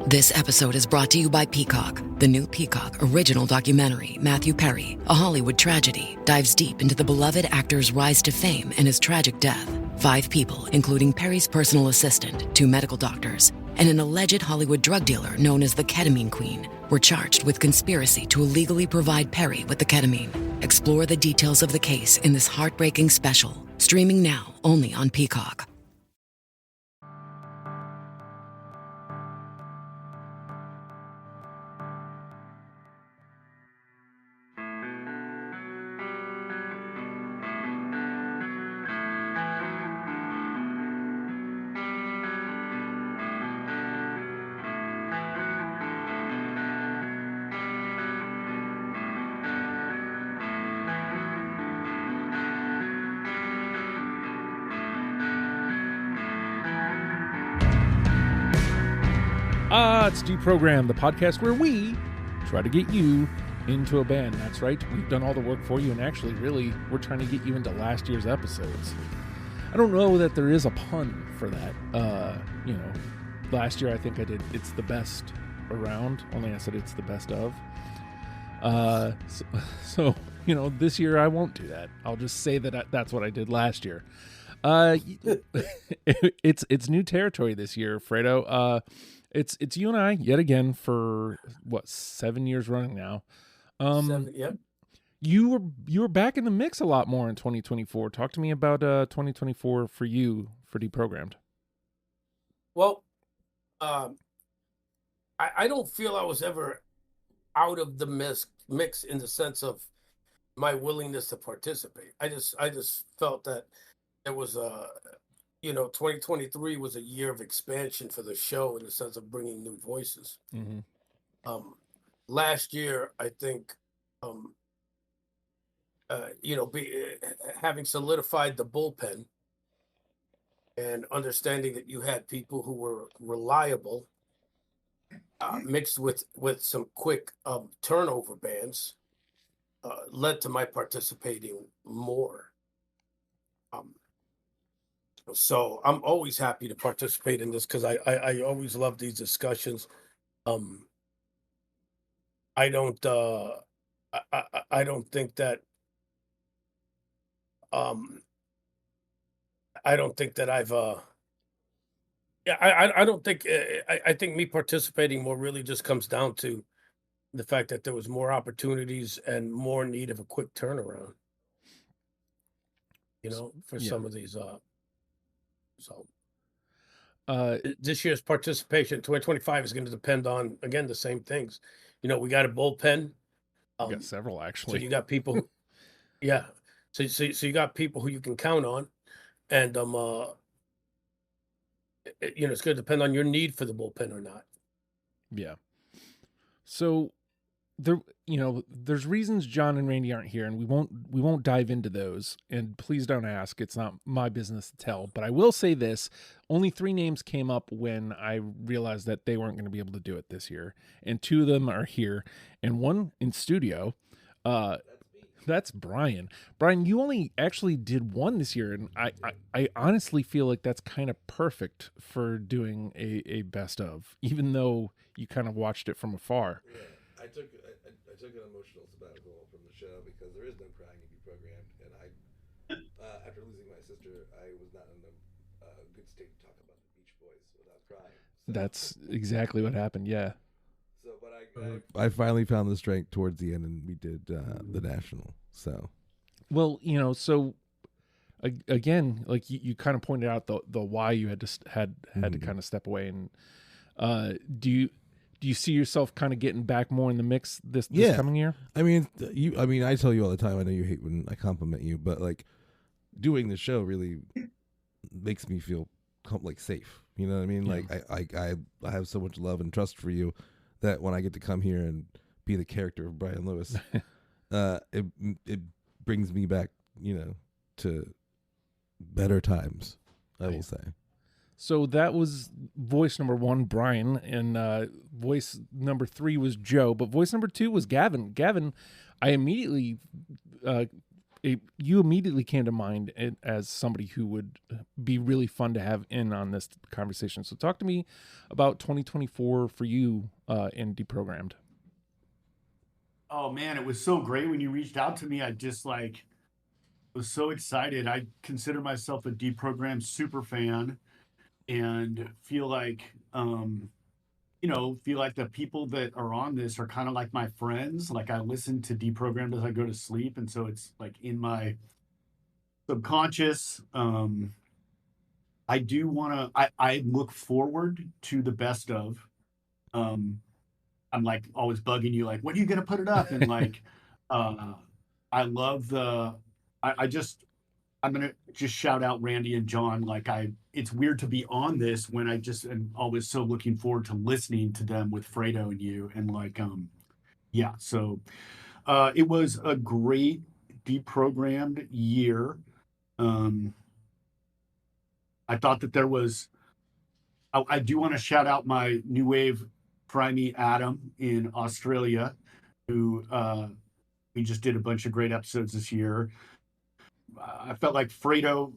This episode is brought to you by Peacock. The new Peacock original documentary, Matthew Perry, A Hollywood Tragedy, dives deep into the beloved actor's rise to fame and his tragic death. 5 people, including Perry's personal assistant, 2 medical doctors, and an alleged Hollywood drug dealer known as the Ketamine Queen, were charged with conspiracy to illegally provide Perry with the ketamine. Explore the details of the case in this heartbreaking special, streaming now only on Peacock. It's Deprogrammed, the podcast where we try to get you into a band. That's right, we've done all the work for you, and actually, really, we're trying to get you into last year's episodes. I don't know that there is a pun for that. Last year I think I did It's the Best Around, only I said it's the best of. So this year I won't do that. I'll just say that that's what I did last year. It's new territory this year, Fredo. It's you and I yet again for 7 years running now. 7, yep. You were back in the mix a lot more in 2024. Talk to me about 2024 for you for Deprogrammed. Well, I don't feel I was ever out of the mix in the sense of my willingness to participate. I just felt that it was 2023 was a year of expansion for the show in the sense of bringing new voices. Mm-hmm. Last year, I think, having solidified the bullpen and understanding that you had people who were reliable, mixed with some quick turnover bands, led to my participating more. So I'm always happy to participate in this because I always love these discussions. I don't think that I've I think me participating more really just comes down to the fact that there was more opportunities and more need of a quick turnaround, for some of these. This year's participation, 2025, is going to depend on, again, the same things. We got a bullpen. We got several, actually. So you got people. Yeah. So you got people who you can count on. And, it's going to depend on your need for the bullpen or not. Yeah. So there's reasons John and Randy aren't here, and we won't dive into those, and please don't ask. It's not my business to tell, but I will say this. Only 3 names came up when I realized that they weren't going to be able to do it this year, and 2 of them are here, and 1 in studio. That's Bryan. Bryan, you only actually did 1 this year, and I honestly feel like that's kind of perfect for doing a best of, even though you kind of watched it from afar. Yeah. I took an emotional sabbatical from the show because there is no crying in Deprogrammed, and after losing my sister, I was not in a good state to talk about the Beach Boys without crying. So. That's exactly what happened. Yeah. So, but I finally found the strength towards the end, and we did the National. So, well, so again, like you kind of pointed out the why you had to kind of step away, and do you see yourself kind of getting back more in the mix this coming year? I mean, I tell you all the time, I know you hate when I compliment you, but like doing the show really makes me feel like safe. You know what I mean? Yeah. Like I have so much love and trust for you that when I get to come here and be the character of Bryan Lewis, it brings me back, to better times, I will say. So that was voice number 1, Bryan, and voice number 3 was Joe, but voice number 2 was Gavin. Gavin, I immediately you immediately came to mind as somebody who would be really fun to have in on this conversation. So talk to me about 2024 for you in Deprogrammed. Oh man, it was so great when you reached out to me. I just like was so excited. I consider myself a Deprogrammed super fan and feel like feel like the people that are on this are kind of like my friends. Like I listen to Deprogrammed as I go to sleep, and so it's like in my subconscious. I do want to. I look forward to the best of. I'm like always bugging you, like, when are you gonna put it up? And like, I love the. I'm gonna just shout out Randy and John. Like it's weird to be on this when I just am always so looking forward to listening to them with Fredo and you. And like, yeah. So, it was a great Deprogrammed year. I thought that there was. I do want to shout out my new wave primey Adam in Australia, who we just did a bunch of great episodes this year. I felt like Fredo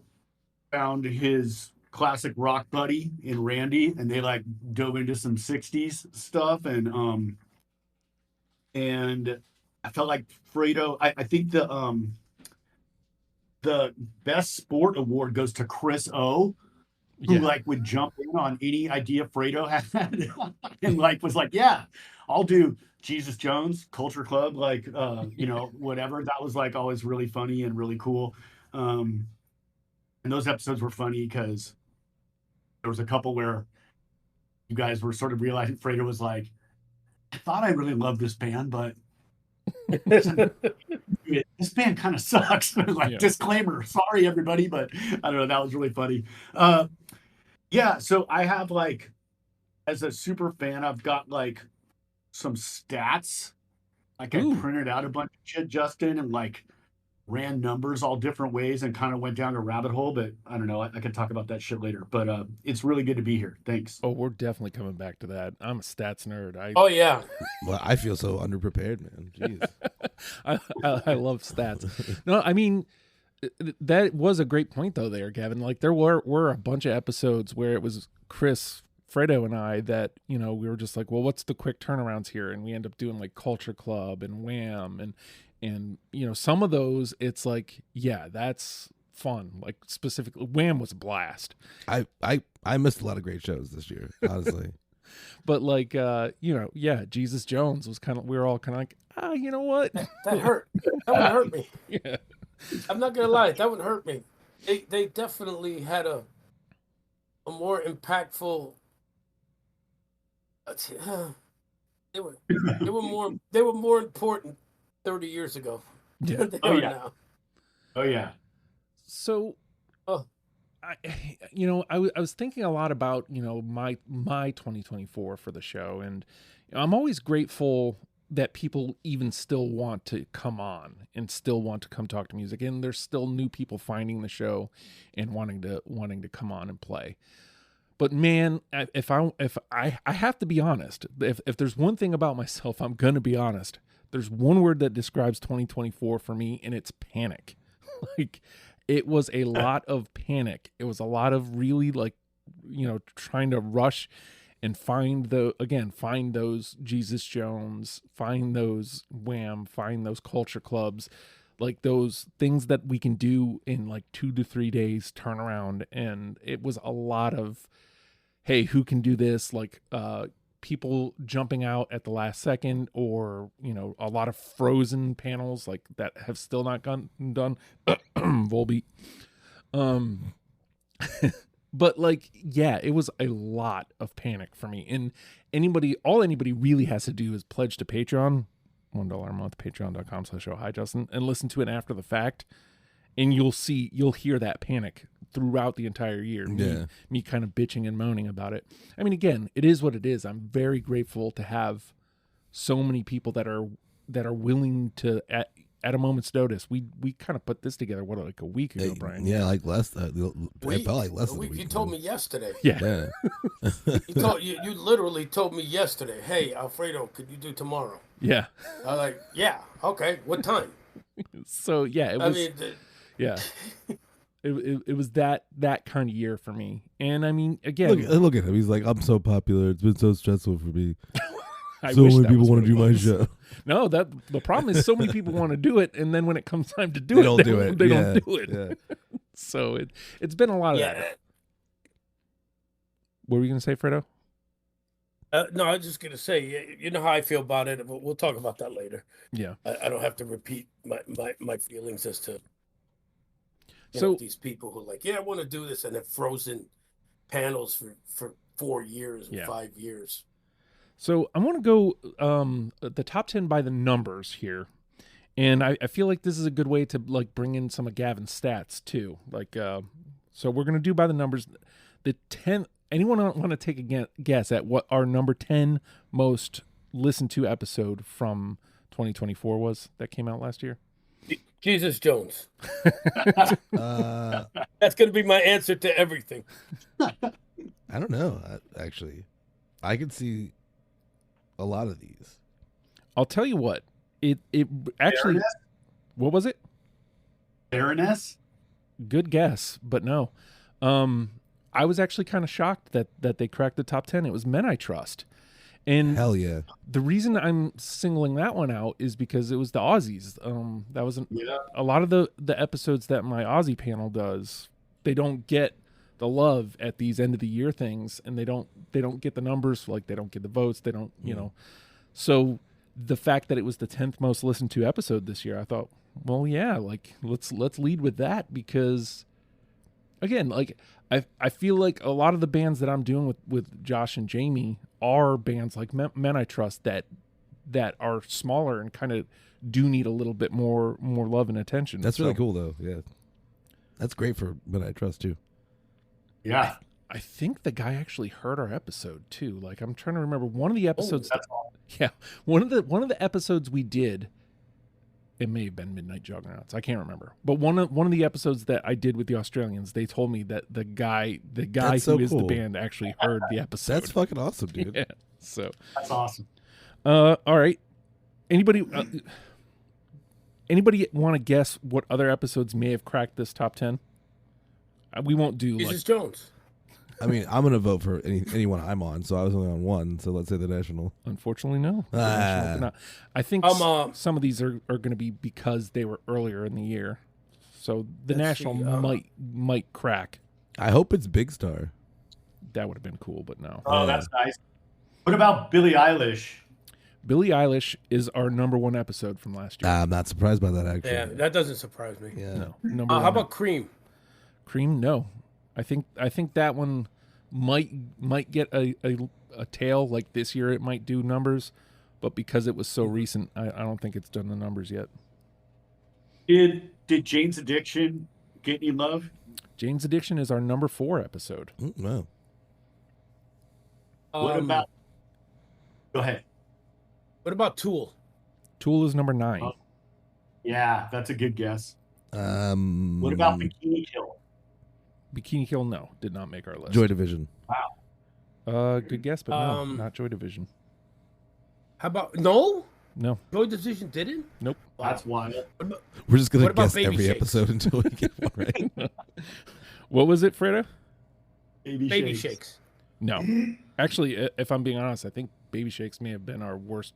found his classic rock buddy in Randy, and they like dove into some 60s stuff. And I felt like Fredo, I think the best sport award goes to Chris O, who like would jump in on any idea Fredo had and like was like, yeah, I'll do Jesus Jones, Culture Club, like whatever. That was like always really funny and really cool. And those episodes were funny because there was a couple where you guys were sort of realizing Fredo was like, I thought I really loved this band, but this band kind of sucks. Like, disclaimer, sorry everybody, but I don't know, that was really funny. So I have like, as a super fan, I've got like some stats. Like I printed out a bunch of shit, Justin, and like ran numbers all different ways and kind of went down a rabbit hole. But I don't know, I can talk about that shit later. But it's really good to be here. Thanks. Oh, we're definitely coming back to that. I'm a stats nerd. Oh yeah. Well, I feel so underprepared, man. Jeez. I love stats. No, I mean, that was a great point though there, Gavin. Like there were a bunch of episodes where it was Chris, Fredo, and I that, we were just like, well, what's the quick turnarounds here? And we end up doing like Culture Club and Wham and some of those, it's like, yeah, that's fun. Like specifically Wham was a blast. I missed a lot of great shows this year, honestly. But like Jesus Jones was we were all kind of like, you know what? That hurt. That would hurt me. Yeah. I'm not gonna lie, that would hurt me. They definitely had a more impactful. They were more important 30 years ago than they are now. Oh yeah. So, I was thinking a lot about my 2024 for the show, and I'm always grateful that people even still want to come on and still want to come talk to music, and there's still new people finding the show and wanting to come on and play. But man, if I have to be honest, if there's one thing about myself, I'm gonna be honest. There's one word that describes 2024 for me, and it's panic. Like, it was a lot of panic. It was a lot of really like, trying to rush and find those Jesus Jones, find those Wham, find those Culture Clubs, like those things that we can do in like 2 to 3 days turnaround. And it was a lot of, hey, who can do this? Like, people jumping out at the last second, or a lot of frozen panels like that have still not done Volbeat. But like, yeah, it was a lot of panic for me. And all anybody really has to do is pledge to Patreon, $1 a month, patreon.com/ohijustin, and listen to it after the fact, and you'll hear that panic throughout the entire year. Me kind of bitching and moaning about it. I mean, again, it is what it is. I'm very grateful to have so many people that are willing to at a moment's notice. We kind of put this together like a week ago, Bryan. Yeah, like less. It felt like less than a week. You told me yesterday. Yeah. You literally told me yesterday. Hey, Alfredo, could you do tomorrow? Yeah. I was like, yeah, okay. What time? So yeah, it I was. mean, Yeah, it was that kind of year for me. And I mean, again, Look at him. He's like, I'm so popular. It's been so stressful for me. I So wish many that people was want what to it do my was. show. No, the problem is so many people want to do it, and then when it comes time to do They it, don't do it. They Yeah, don't do it. yeah. So it's been a lot of yeah. that. What were you gonna say, Fredo? No, I was just gonna say, you know how I feel about it. But we'll talk about that later. Yeah. I don't have to repeat my feelings as to So these people who are like, yeah, I want to do this, and have frozen panels for 4 years or Yeah. 5 years. So I want to go the top 10 by the numbers here. And I feel like this is a good way to like bring in some of Gavin's stats too. Like so we're going to do by the numbers. The 10 anyone want to take a guess at what our number 10 most listened to episode from 2024 was that came out last year? Jesus Jones. That's going to be my answer to everything. I don't know. Actually, I could see a lot of these. I'll tell you what. It actually Baroness? What was it? Baroness? Good guess, but no. I was actually kind of shocked that they cracked the top 10. It was Men I Trust. And Hell yeah. the reason I'm singling that one out is because it was the Aussies. That was a lot of the episodes that my Aussie panel does. They don't get the love at these end of the year things, and they don't get the numbers, like they don't get the votes. They don't, you know. So the fact that it was the 10th most listened to episode this year, I thought, well, yeah, like let's lead with that, because again, like I feel like a lot of the bands that I'm doing with Josh and Jamie are bands like Men I Trust that are smaller and kind of do need a little bit more love and attention. That's really cool though. Yeah. That's great for Men I Trust too. Yeah. I think the guy actually heard our episode too. Like I'm trying to remember one of the episodes. That's all. Yeah, one of the episodes we did. It may have been Midnight Juggernauts. I can't remember. But one of the episodes that I did with the Australians, they told me that the guy That's who so is the cool. band actually heard the episode. That's fucking awesome, dude. Yeah. So. That's awesome. All right. Anybody want to guess what other episodes may have cracked this top 10? We won't do Jesus Jones. I mean, I'm gonna vote for anyone I'm on, so I was only on one. So let's say the National. Unfortunately, no. The National did not. I think some of these are going to be because they were earlier in the year. So the National might crack. I hope it's Big Star. That would have been cool, but no. Oh, that's nice. What about Billie Eilish? Billie Eilish is our number 1 episode from last year. I'm not surprised by that, actually. Yeah, that doesn't surprise me. Yeah. No. Number How 1. about Cream? Cream? No. I think that one might get a tail. Like this year it might do numbers, but because it was so recent, I don't think it's done the numbers yet. Did Jane's Addiction get any love? Jane's Addiction is our number 4 episode. Wow. What about? Go ahead. What about Tool? Tool is number 9. Oh. Yeah, that's a good guess. What What about Bikini Kill? Bikini Kill, no, did not make our list. Joy Division? Good guess, but no, not Joy Division. How about no? No, Joy Division didn't? nope. That's wild. We're just gonna What about guess Baby every Shakes? episode until we get one right. What was it, Fredo? Baby Shakes. No, actually, if I'm being honest, I think Baby Shakes may have been our worst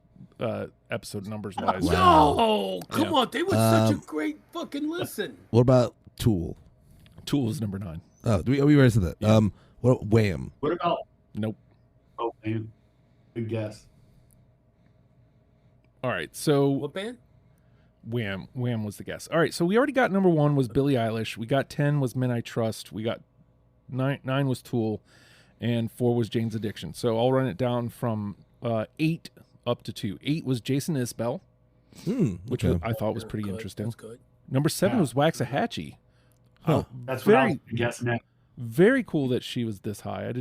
episode numbers wise. No, come Yeah. on. They were such a great fucking listen. What about Tool? Tool is number 9. Oh, we already said that. Yeah. What Wham? What about? Nope. Oh man, good guess. All right, so What band? Wham was the guess. All right, so we already got number 1 was Billie Eilish. We got 10 was Men I Trust. We got 9 was Tool, and 4 was Jane's Addiction. So I'll run it down from 8 up to 2. 8 was Jason Isbell, which okay. I thought was That's pretty good, interesting. That's good. Number 7 Yeah. was Waxahachie. Huh. That's what I was Very, guessing at. very cool that she was this high.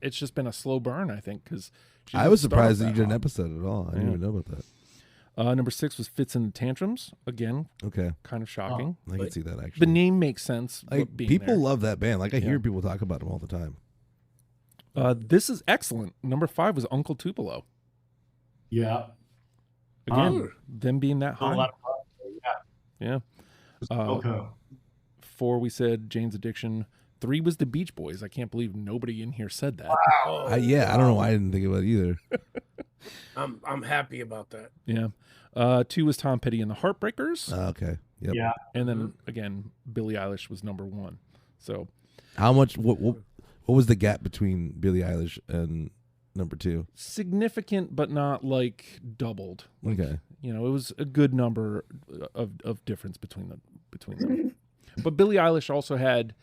It's just been a slow burn, I think, because I was surprised that you did an episode at all. I didn't Yeah. even know about that. Number 6 was Fits and the Tantrums. Again, Okay, kind of shocking. I can see that actually. The name makes sense. Like, being people there. love that band. Like I Yeah. hear people talk about them all the time. This is excellent. Number 5 was Uncle Tupelo. Yeah. Again, them being that A high. lot of Yeah. okay. 4, we said Jane's Addiction. 3 was the Beach Boys. I can't believe nobody in here said that. Oh, I don't know why I didn't think about it either. I'm happy about that. Yeah. 2 was Tom Petty and the Heartbreakers. Okay. Yep. Yeah. And then again, Billie Eilish was number 1. So How much? What was the gap between Billie Eilish and number 2? significant, but not like doubled. Okay. You know, it was a good number of difference between them. But Billie Eilish also had,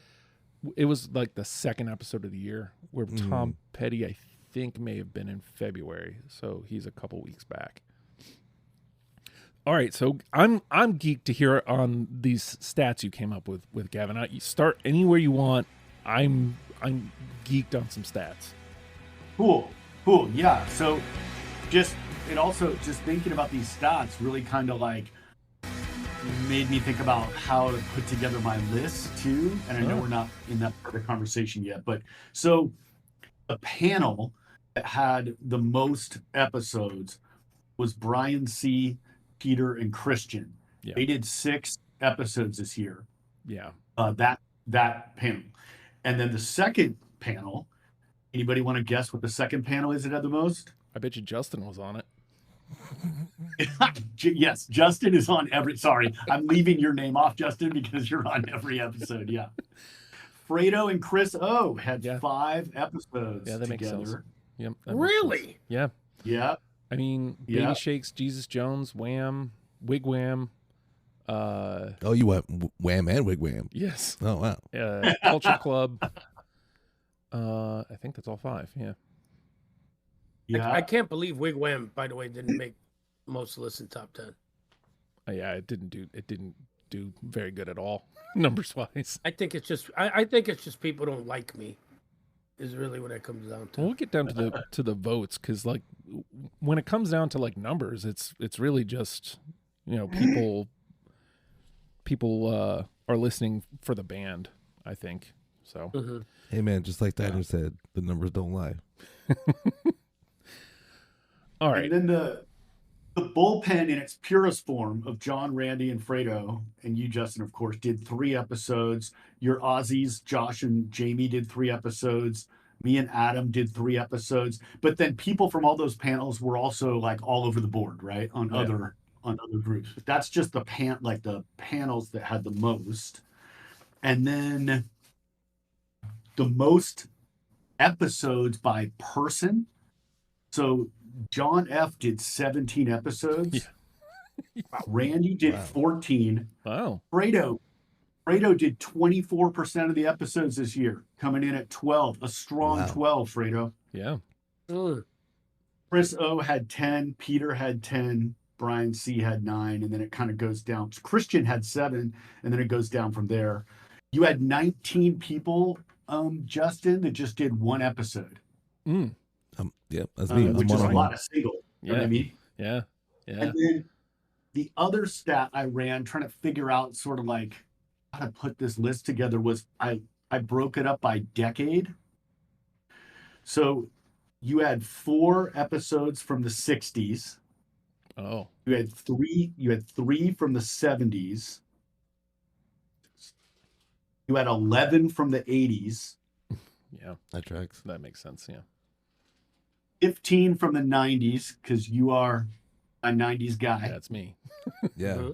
it was like the second episode of the year, where Tom Petty, I think, may have been in February, so he's a couple weeks back. All right, so I'm geeked to hear on these stats you came up with Gavin. You start anywhere you want. I'm geeked on some stats. Cool. Yeah. So just thinking about these stats really kind of like made me think about how to put together my list too. And I know we're not in that part of the conversation yet, but so the panel that had the most episodes was Bryan C., Peter, and Christian. Yeah. They did 6 episodes this year. Yeah. That panel. And then the second panel, anybody want to guess what the second panel is that had the most? I bet you Justin was on it. Yes, Justin is on every. Sorry, I'm leaving your name off, Justin, because you're on every episode. Yeah. Fredo and Chris O had 5 episodes Yeah, that makes together. sense. Yep. Really? Yeah. Yeah. I mean, Baby Shakes, Jesus Jones, Wham, Wigwam. Oh, you went Wham and Wigwam. Yes. Oh, wow. Culture Club. I think that's all 5. Yeah. Yeah. I can't believe Wigwam, by the way, didn't make most listened top 10. Yeah, it didn't do very good at all, numbers wise. I think it's just people don't like me. Is really what it comes down to. Well, we'll get down to the votes, because like when it comes down to like numbers, it's really just, you know, people are listening for the band, I think. So Hey man, just like Diner said, the numbers don't lie. all right. And then the bullpen in its purest form of John, Randy, and Fredo, and you, Justin, of course, did 3 episodes. Your Aussies, Josh and Jamie, did 3 episodes. Me and Adam did 3 episodes. But then people from all those panels were also like all over the board, right? On other groups. But that's just the panels that had the most. And then the most episodes by person. So John F. did 17 episodes. Yeah. Randy did 14. Wow. Fredo did 24% of the episodes this year, coming in at 12. A strong 12, Fredo. Yeah. Chris O had 10. Peter had 10. Bryan C. had 9. And then it kind of goes down. Christian had 7. And then it goes down from there. You had 19 people, Justin, that just did 1 episode. Yeah, that's me. Which is a lot of single. You know what I mean? Yeah. And then the other stat I ran trying to figure out sort of like how to put this list together was I broke it up by decade. So you had 4 episodes from the 60s. Oh. You had 3 from the 70s. You had 11 from the 80s. Yeah. That tracks. That makes sense. Yeah. 15 from the 90s, because you are a 90s guy. That's me. Yeah.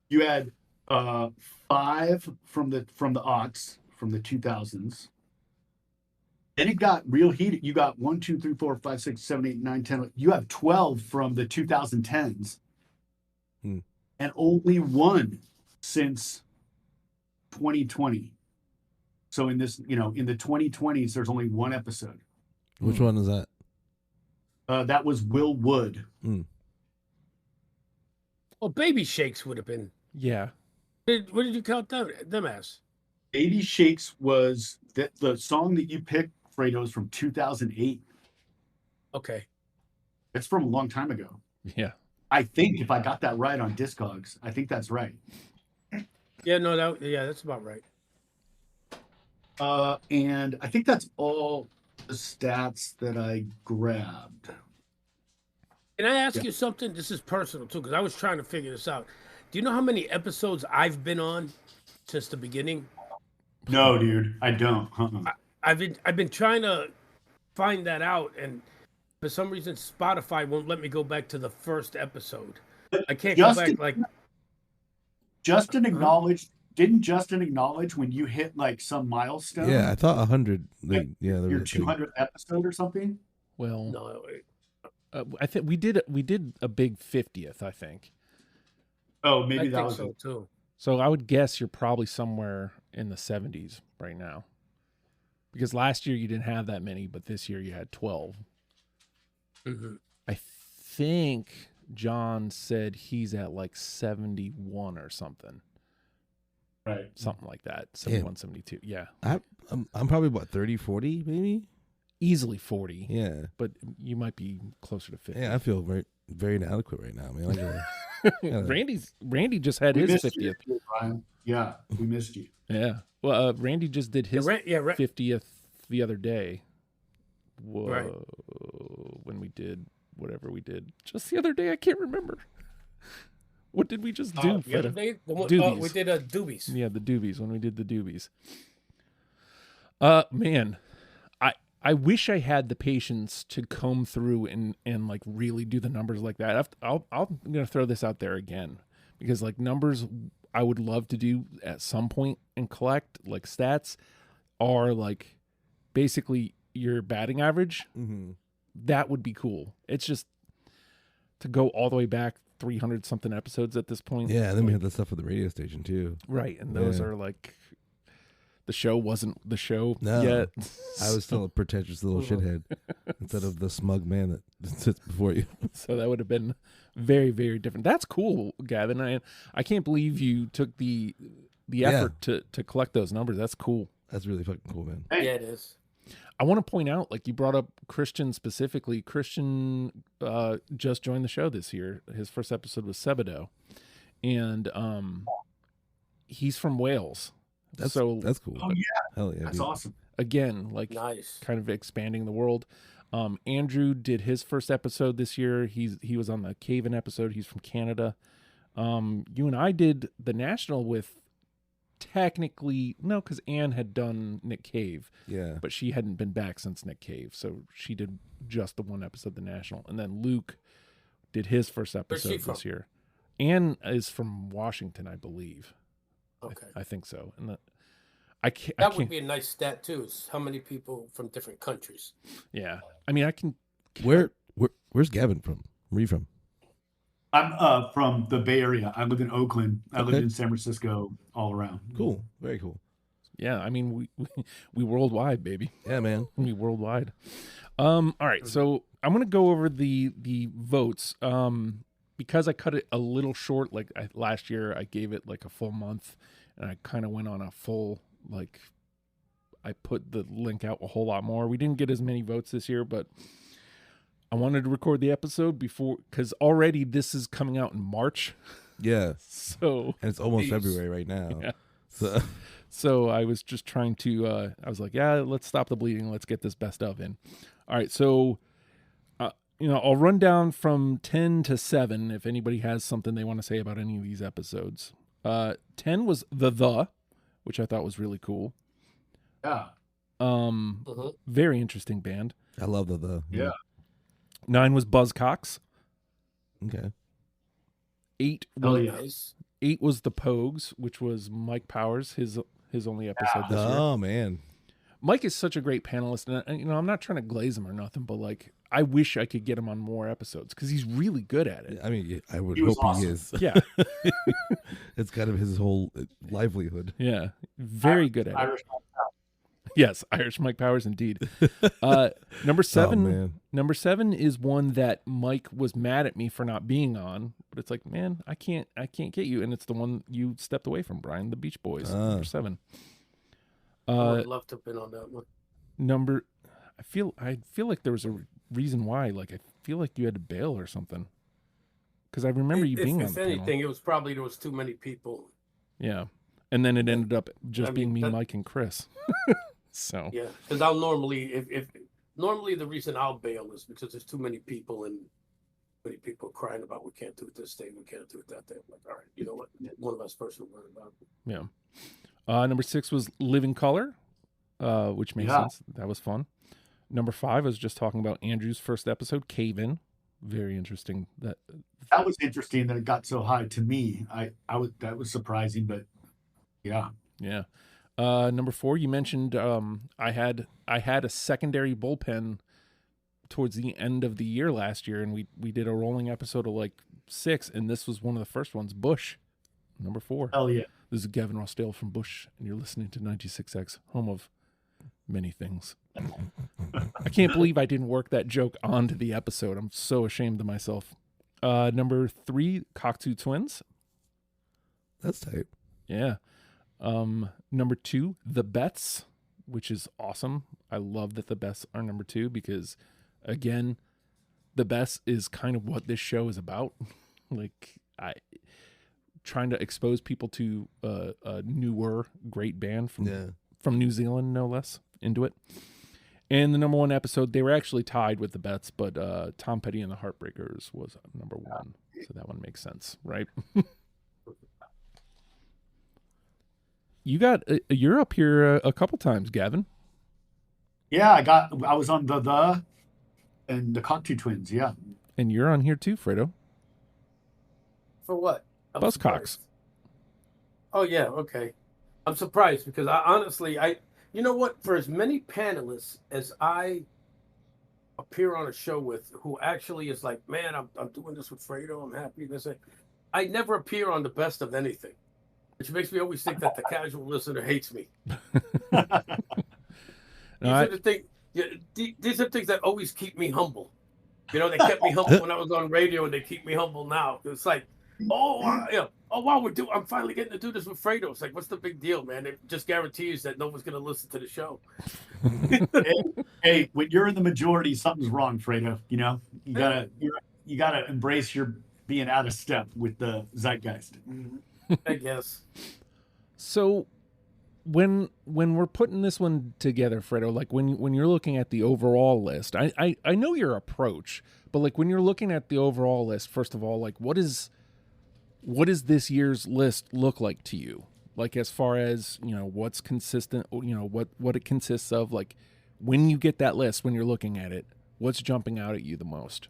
You had 5 from the aughts, from the 2000s. Then it got real heated. You got 1, 2, 3, 4, 5, 6, 7, 8, 9, 10. You have 12 from the 2010s. And only 1 since 2020. So in this, in the 2020s, there's only 1 episode. Which one is that? That was Will Wood. Well, Baby Shakes would have been. Yeah. What did you count them as? Baby Shakes was the song that you picked, Fredo, is from 2008. Okay. It's from a long time ago. Yeah. I think if I got that right on Discogs, I think that's right. Yeah, no, that's about right. And I think that's all the stats that I grabbed. Can I ask you something? This is personal too, because I was trying to figure this out. Do you know how many episodes I've been on since the beginning? No, dude, I don't. I've been trying to find that out, and for some reason Spotify won't let me go back to the first episode. I can't go back like. Justin acknowledged. Didn't Justin acknowledge when you hit like some milestone? Yeah, I thought 100. Your 200th episode or something. Well, No, I think we did a big 50th. I think. Oh, I maybe that think was so too. So I would guess you're probably somewhere in the 70s right now, because last year you didn't have that many, but this year you had 12. Mm-hmm. I think John said he's at like 71 or something. right. Something like that. 71, 72. Yeah. I'm probably about 30, 40 maybe. Easily 40. Yeah. But you might be closer to 50. Yeah, I feel very, very inadequate right now, man. Randy just had We his missed 50th. you, Brian. Yeah, we missed you. Yeah. Well, Randy just did his Right. 50th the other day. Whoa. Right. When we did whatever we did. Just the other day, I can't remember. What did we just do? The other day, we Doobies. did Doobies. Yeah, the doobies, when we did the doobies. Man, I wish I had the patience to comb through and like really do the numbers like that. I'm going to throw this out there again, because like numbers I would love to do at some point and collect, like stats are like basically your batting average. Mm-hmm. That would be cool. It's just to go all the way back 300 something episodes at this point. Yeah, and then we had the stuff for the radio station too. Right, and those Yeah. are like, the show wasn't the show No. yet. I was still a pretentious little shithead instead of the smug man that sits before you. So that would have been very, very different. That's cool, Gavin. I can't believe you took the effort to collect those numbers. That's cool. That's really fucking cool, man. Yeah, it is. I want to point out, like you brought up Christian specifically. Christian just joined the show this year. His first episode was Sebadoh, and he's from Wales. That's so that's cool. Oh yeah, Hell yeah, that's dude. awesome. again, like Nice. kind of expanding the world. Andrew did his first episode this year. He was on the Caven episode. He's from Canada. You and I did the national with technically no, because Anne had done Nick Cave, Yeah. but she hadn't been back since Nick Cave, so she did just the one episode, the national, and then Luke did his first Where's she episode from? this year. Anne is from Washington, I believe. Okay. I think so. And I can't. That would be a nice stat too. Is how many people from different countries? Yeah, I mean, I can. Where's Gavin from? Where are you from? I'm from the Bay Area. I live in Oakland. I lived Okay. in San Francisco, all around. Cool. Very cool. Yeah, I mean, we worldwide, baby. Yeah, man. We worldwide. All right, so I'm gonna go over the votes. Because I cut it a little short. Like last year, I gave it like a full month, and I kind of went on a full like. I put the link out a whole lot more. We didn't get as many votes this year, but I wanted to record the episode before, because already this is coming out in March. Yeah. So And it's almost Jeez. February right now. Yeah. So I was just trying to, I was like, yeah, let's stop the bleeding. Let's get this best of in. All right. So, I'll run down from 10 to 7 if anybody has something they want to say about any of these episodes. 10 was the, which I thought was really cool. Yeah. Very interesting band. I love the. Yeah. 9 was Buzzcocks. Okay. 8 Hell was, yeah. Nice. 8 was The Pogues, which was Mike Powers, his only episode this year. Oh man. Mike is such a great panelist, and I'm not trying to glaze him or nothing, but like I wish I could get him on more episodes because he's really good at it. I mean, I would He was hope he awesome. is. Yeah, It's kind of his whole livelihood. yeah, very good at it. Irish. Yes, Irish Mike Powers, indeed. Number 7, man. Number 7 is one that Mike was mad at me for not being on, but it's like, man, I can't get you, and it's the one you stepped away from, Brian, the Beach Boys. Number 7. I would love to have been on that one. I feel like there was a reason why. Like I feel like you had to bail or something. Because I remember you being on If the anything, panel. it was probably there was too many people. Yeah, and then it ended up just I being mean, me, that- Mike, and Chris. So Yeah, because I'll normally, if normally the reason I'll bail is because there's too many people and many people crying about we can't do it this day, we can't do it that day. I'm like, all right, you know what? One less person to worry about. Yeah. Number 6 was Living Color, which makes sense. That was fun. Number 5 was just talking about Andrew's first episode, Cave In. Very interesting. That was interesting that it got so high to me. That was surprising, but yeah. Yeah. Number 4, you mentioned I had a secondary bullpen towards the end of the year last year, and we did a rolling episode of like 6, and this was one of the first ones. Bush, number 4. Hell yeah. This is Gavin Rossdale from Bush, and you're listening to 96X, home of many things. I can't believe I didn't work that joke onto the episode. I'm so ashamed of myself. Number 3, Cockatoo Twins. That's tight. Yeah. Number 2, The Bets, which is awesome. I love that The Bets are number 2 because, again, The Bets is kind of what this show is about. Like, trying to expose people to a newer great band from New Zealand, no less, into it. And the number 1 episode, they were actually tied with The Bets, but Tom Petty and the Heartbreakers was number 1. So that one makes sense, right? You're up here a couple times, Gavin. Yeah, I was on the and the Cockatoo Twins, yeah. And you're on here too, Fredo. For what? Buzzcocks. Oh yeah, okay. I'm surprised because I honestly, you know what? For as many panelists as I appear on a show with, who actually is like, man, I'm doing this with Fredo. I'm happy. I never appear on the best of anything, which makes me always think that the casual listener hates me. These are things that always keep me humble. You know, they kept me humble when I was on radio, and they keep me humble now. It's like, wow, I'm finally getting to do this with Fredo. It's like, what's the big deal, man? It just guarantees that no one's going to listen to the show. hey, when you're in the majority, something's wrong, Fredo. You know, you gotta embrace your being out of step with the zeitgeist. I guess. So, when we're putting this one together, Fredo, like when you're looking at the overall list, I know your approach, but like when you're looking at the overall list, first of all, like what does this year's list look like to you? Like as far as, you know, what's consistent, you know, what it consists of, like when you get that list, when you're looking at it, what's jumping out at you the most?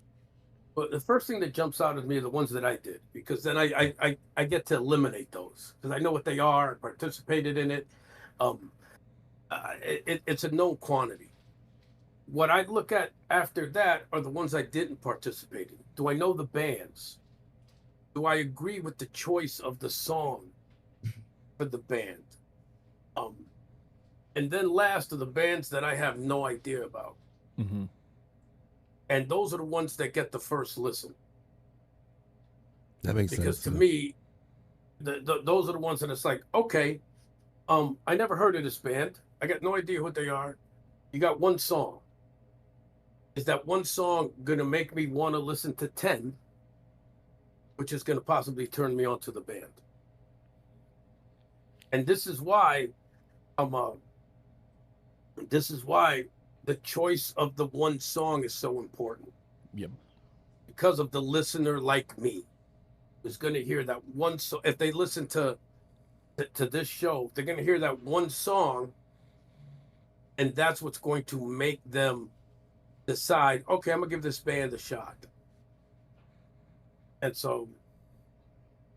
Well, the first thing that jumps out at me are the ones that I did, because then I get to eliminate those because I know what they are, I participated in it. It's a known quantity. What I look at after that are the ones I didn't participate in. Do I know the bands? Do I agree with the choice of the song for the band? And then last are the bands that I have no idea about. Mm-hmm. And those are the ones that get the first listen. That makes sense. Because to me, those are the ones that it's like, okay, I never heard of this band. I got no idea what they are. You got one song. Is that one song going to make me want to listen to 10, which is going to possibly turn me on to the band? And this is why the choice of the one song is so important. Yep. Because of the listener like me is going to hear that one song. If they listen to this show, they're going to hear that one song, and that's what's going to make them decide, okay, I'm going to give this band a shot. And so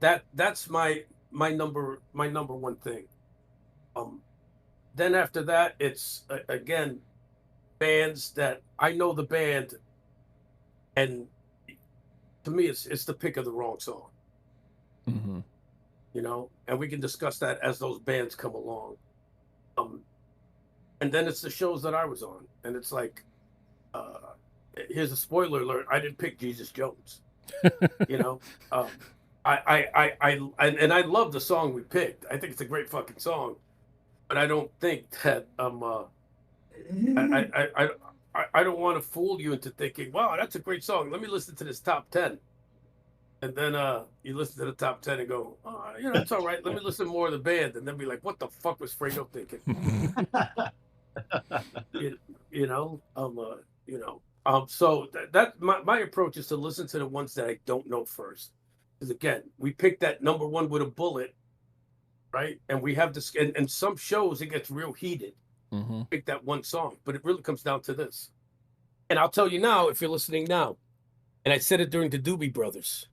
that's my number one thing. Then after that, it's again bands that I know the band, and to me, it's the pick of the wrong song. Mm-hmm. You know, and we can discuss that as those bands come along. And then it's the shows that I was on, and it's like, here's a spoiler alert: I didn't pick Jesus Jones. You know, I love the song we picked. I think it's a great fucking song, but I don't think that I don't want to fool you into thinking, wow, that's a great song. Let me listen to this top 10. And then you listen to the top 10 and go, oh, you know, it's all right. Let me listen more of the band, and then be like, what the fuck was Fredo thinking? you know, So that my approach is to listen to the ones that I don't know first. Because again, we picked that number one with a bullet, right? And we have this, and some shows it gets real heated. Mm-hmm. Pick that one song, but it really comes down to this. And I'll tell you now, if you're listening now, and I said it during the Doobie Brothers,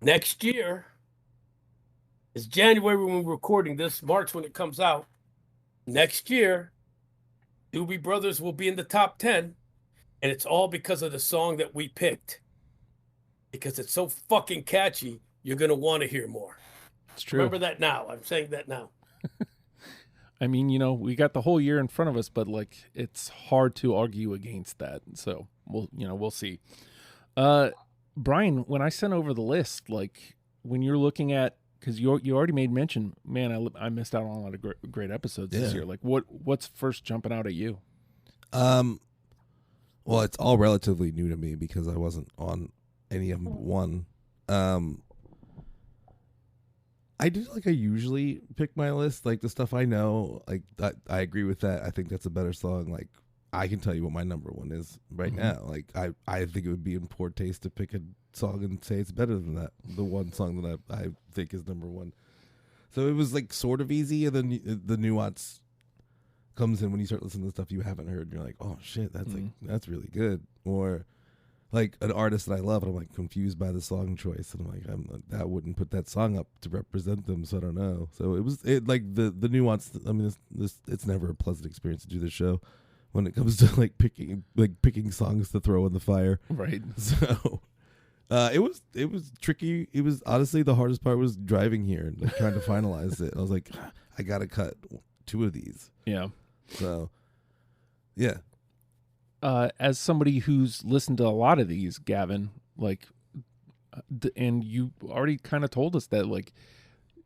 next year is January when we're recording this, March when it comes out. Next year, Doobie Brothers will be in the top 10, and it's all because of the song that we picked. Because it's so fucking catchy, you're going to want to hear more. It's true. Remember that now. I'm saying that now. I mean, we got the whole year in front of us, but like it's hard to argue against that. So we'll see. Bryan, when I sent over the list, like when you're looking at, because you already made mention, man, I missed out on a lot of great episodes this year. Like what's first jumping out at you? Well, it's all relatively new to me because I wasn't on any of one. I do like I usually pick my list, like the stuff I know, like I agree with that. I think that's a better song. Like I can tell you what my number one is right now. Like I think it would be in poor taste to pick a song and say it's better than that. The one song that I think is number one. So it was like sort of easy, and then the nuance comes in when you start listening to stuff you haven't heard. And you're like, oh shit, that's like that's really good. Or like an artist that I love, and I'm like confused by the song choice, and I'm like, I wouldn't put that song up to represent them, so I don't know. So it like the nuance. I mean, it's never a pleasant experience to do this show when it comes to like picking songs to throw in the fire. Right. So it was tricky. It was honestly the hardest part was driving here and like trying to finalize it. I was like, I gotta cut 2 of these. Yeah. So yeah. As somebody who's listened to a lot of these, Gavin, like, and you already kind of told us that, like,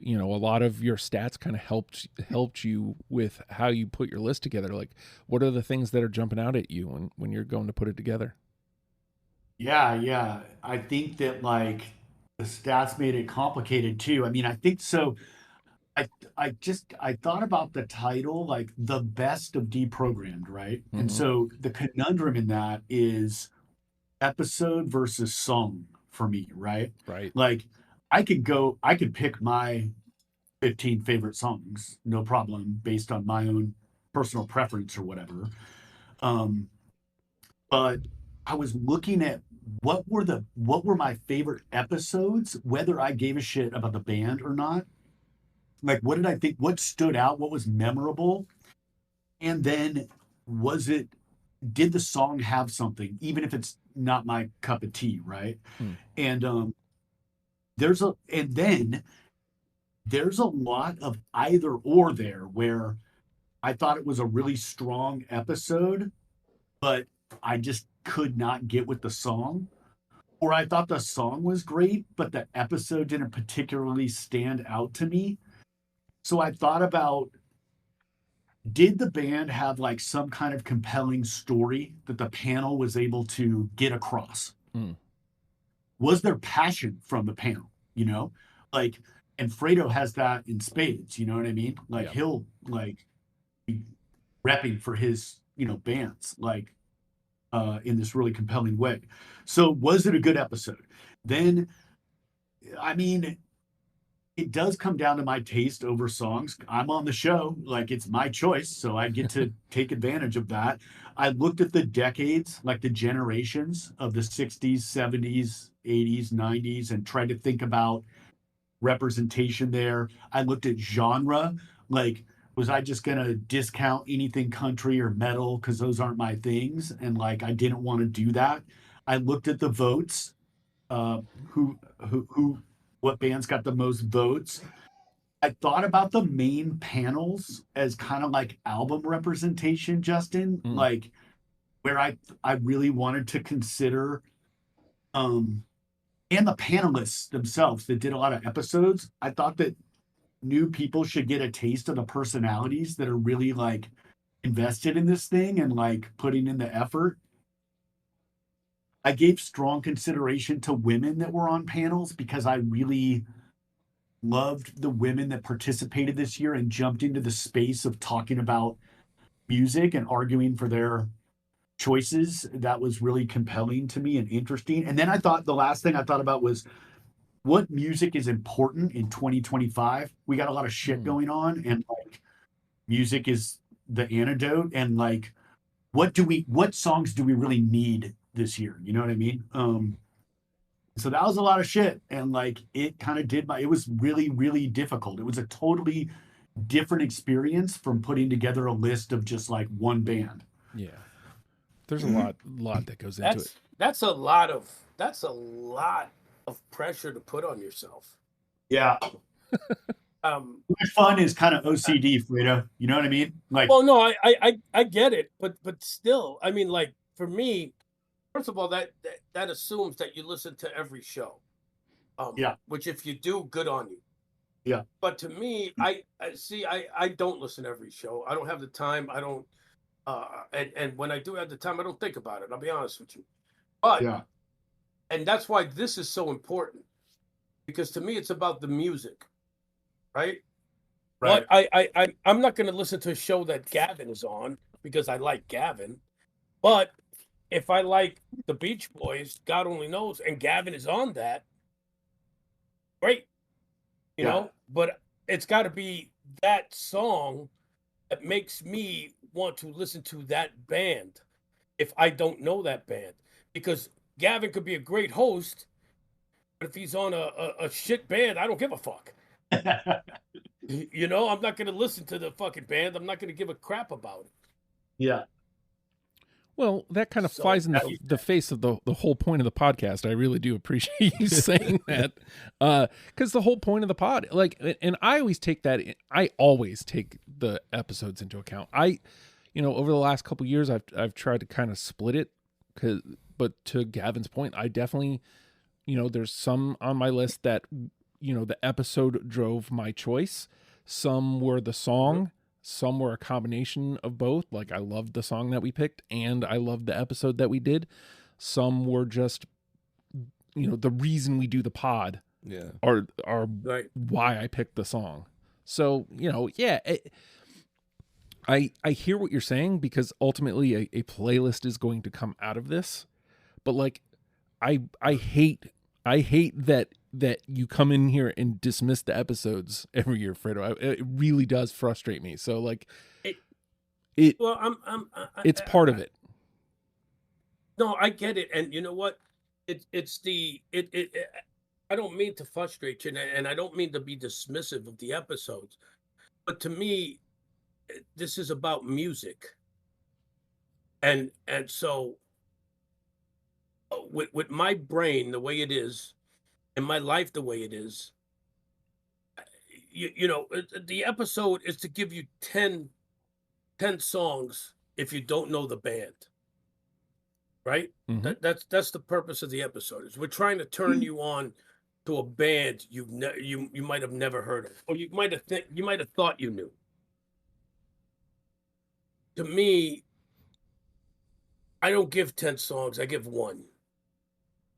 a lot of your stats kind of helped you with how you put your list together. Like, what are the things that are jumping out at you when you're going to put it together? Yeah. I think that like the stats made it complicated too. I mean, I think so. I thought about the title, like the best of Deprogrammed, right? And so the conundrum in that is episode versus song for me, right? Right. Like I could pick my 15 favorite songs, no problem, based on my own personal preference or whatever. But I was looking at what were my favorite episodes, whether I gave a shit about the band or not. Like, what did I think? What stood out? What was memorable? And then did the song have something, even if it's not my cup of tea, right? And there's a lot of either or there where I thought it was a really strong episode, but I just could not get with the song. Or I thought the song was great, but the episode didn't particularly stand out to me. So I thought about, did the band have like some kind of compelling story that the panel was able to get across? Was there passion from the panel, Like, and Fredo has that in spades, you know what I mean? Like he'll like be repping for his, bands, like in this really compelling way. So was it a good episode? Then, I mean, it does come down to my taste over songs. I'm on the show, like it's my choice, so I get to take advantage of that. I looked at the decades, like the generations of the 60s, 70s, 80s, 90s, and tried to think about representation there. I looked at genre, like was I just going to discount anything country or metal because those aren't my things? And like I didn't want to do that. I looked at the votes, who what bands got the most votes. I thought about the main panels as kind of like album representation, Justin, like where I really wanted to consider and the panelists themselves that did a lot of episodes. I thought that new people should get a taste of the personalities that are really like invested in this thing and like putting in the effort. I gave strong consideration to women that were on panels because I really loved the women that participated this year and jumped into the space of talking about music and arguing for their choices that was really compelling to me and interesting. And then I thought the last thing I thought about was what music is important in 2025. We got a lot of shit going on, and like music is the antidote. And like, what songs do we really need this year? You know what I mean? So that was a lot of shit. And like, it kind of it was really, really difficult. It was a totally different experience from putting together a list of just like one band. Yeah. There's a lot that goes into it. That's a lot of pressure to put on yourself. Yeah. My fun is kind of OCD, Fredo. You know what I mean? Like, well, no, I get it, but still, I mean, like for me, first of all, that assumes that you listen to every show. Yeah. Which if you do, good on you. Yeah. But to me, I don't listen to every show. I don't have the time. I don't. And when I do have the time, I don't think about it. I'll be honest with you. But yeah. And that's why this is so important, because to me, it's about the music, right? Right. But I'm not going to listen to a show that Gavin is on because I like Gavin. But if I like the Beach Boys, God only knows, and Gavin is on that, great. You know, but it's got to be that song that makes me want to listen to that band if I don't know that band. Because Gavin could be a great host, but if he's on a shit band, I don't give a fuck. You know, I'm not going to listen to the fucking band. I'm not going to give a crap about it. Yeah. Well, that kind of flies in the face of the whole point of the podcast. I really do appreciate you saying that, because the whole point of the pod, like, and I always take the episodes into account. Over the last couple of years, I've tried to kind of split it, but to Gavin's point, I definitely, there's some on my list that, the episode drove my choice. Some were the song. Some were a combination of both. Like, I loved the song that we picked and I loved the episode that we did. Some were just, the reason we do the pod. Yeah. Are right. Why I picked the song. So, I hear what you're saying, because ultimately a playlist is going to come out of this. But like, I hate that you come in here and dismiss the episodes every year, Fredo. It really does frustrate me. So like, it's part of it. No, I get it, and you know what? I don't mean to frustrate you, and I don't mean to be dismissive of the episodes, but to me, this is about music, and so with my brain the way it is. And my life the way it is, the episode is to give you 10 songs if you don't know the band, right? Mm-hmm. That's the purpose of the episode. Is we're trying to turn you on to a band you might have never heard of, or you might have thought you knew. To me, I don't give 10 songs. I give one,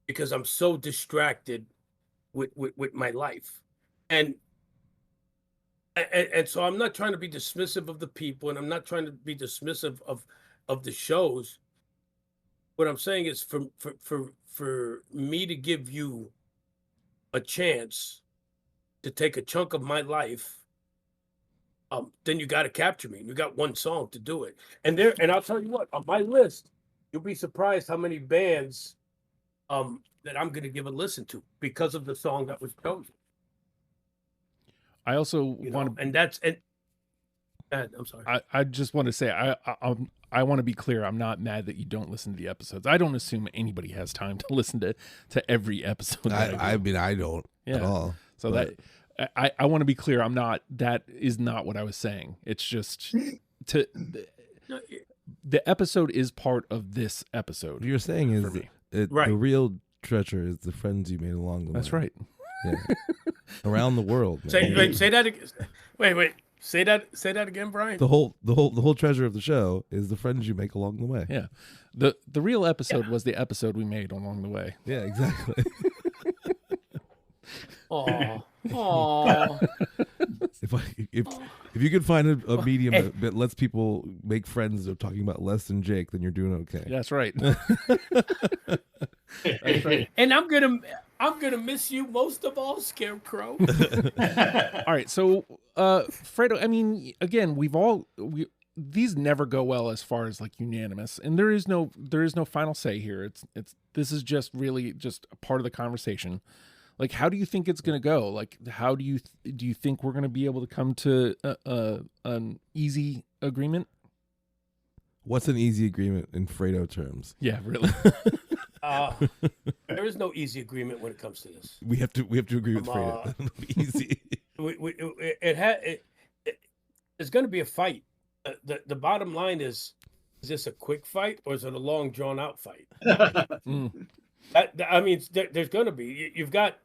because I'm so distracted with my life, and so I'm not trying to be dismissive of the people, and I'm not trying to be dismissive of the shows. What I'm saying is, for me to give you a chance to take a chunk of my life, then you got to capture me. You got one song to do it, and I'll tell you what, on my list, you'll be surprised how many bands that I'm going to give a listen to because of the song that was chosen. I also want to, I'm sorry. I just want to say, I want to be clear. I'm not mad that you don't listen to the episodes. I don't assume anybody has time to listen to every episode. I mean, I don't at all. So but I want to be clear. That is not what I was saying. It's just the episode is part of this episode. What you're saying is right. The real treasure is the friends you made along the way. That's right. Yeah. Around the world. Man. Say that again. Wait. Say that again, Brian. The whole treasure of the show is the friends you make along the way. Yeah. The real episode was the episode we made along the way. Yeah, exactly. Aww. If you could find a medium that lets people make friends of talking about less than Jake, then you're doing okay. That's right. That's right. And I'm gonna miss you most of all, Scarecrow. All right, so Fredo, I mean, again, these never go well as far as like unanimous, and there is no final say here. This is just really just a part of the conversation. Like, how do you think it's going to go? Like, how do you think we're going to be able to come to an easy agreement? What's an easy agreement in Fredo terms? Yeah, really. There is no easy agreement when it comes to this. We have to agree with Fredo. Easy. There's going to be a fight. The bottom line is this a quick fight or is it a long drawn out fight? I mean, there's going to be. You've got,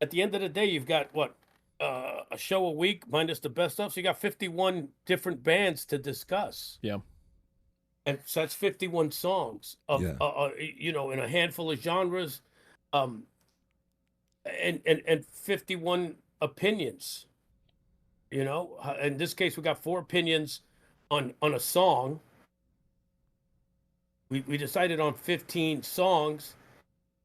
at the end of the day, you've got what, a show a week minus the best of. So you got 51 different bands to discuss. Yeah. And so that's 51 songs of, in a handful of genres, and 51 opinions. You know, in this case, we got 4 opinions on a song. We decided on 15 songs.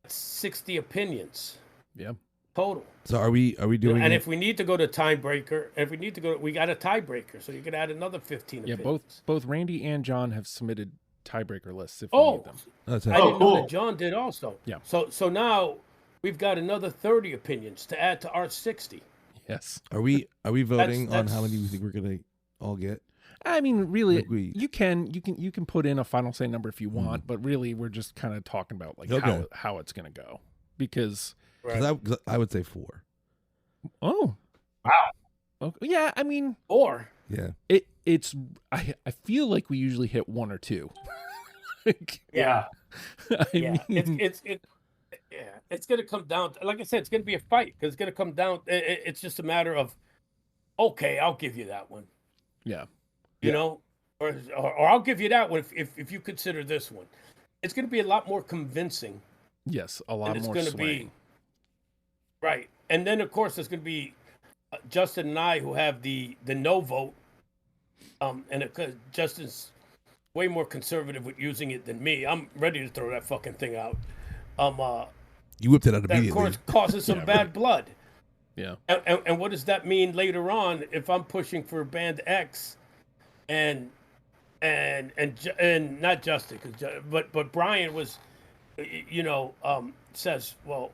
60 opinions. Yeah. Total. So are we doing? And if we need to go to tiebreaker, we got a tiebreaker, so you could add another 15 Yeah, opinions. both Randy and John have submitted tiebreaker lists if we need them. I didn't know that John did also. Yeah. So now we've got another 30 opinions to add to our 60. Yes. Are we voting on how many we think we're gonna all get? I mean, really, Like you can put in a final say number if you want, but really, we're just kind of talking about like how it's gonna go, because I would say 4. Oh, wow. Okay. Yeah, I mean, 4. Yeah. It's I feel like we usually hit 1 or 2. Yeah. I mean, it's going to come down to, like I said, it's going to be a fight because it's going to come down. It's just a matter of, okay, I'll give you that one. Yeah. You know, or I'll give you that one if you consider this one. It's going to be a lot more convincing. Yes, a lot it's more going to swaying. be right. And then of course there's going to be Justin and I who have the no vote. And Justin's way more conservative with using it than me. I'm ready to throw that fucking thing out. You whipped it out that immediately. of course causes some bad blood. Yeah. And what does that mean later on if I'm pushing for band X, and not Justin, but Bryan was, says, well,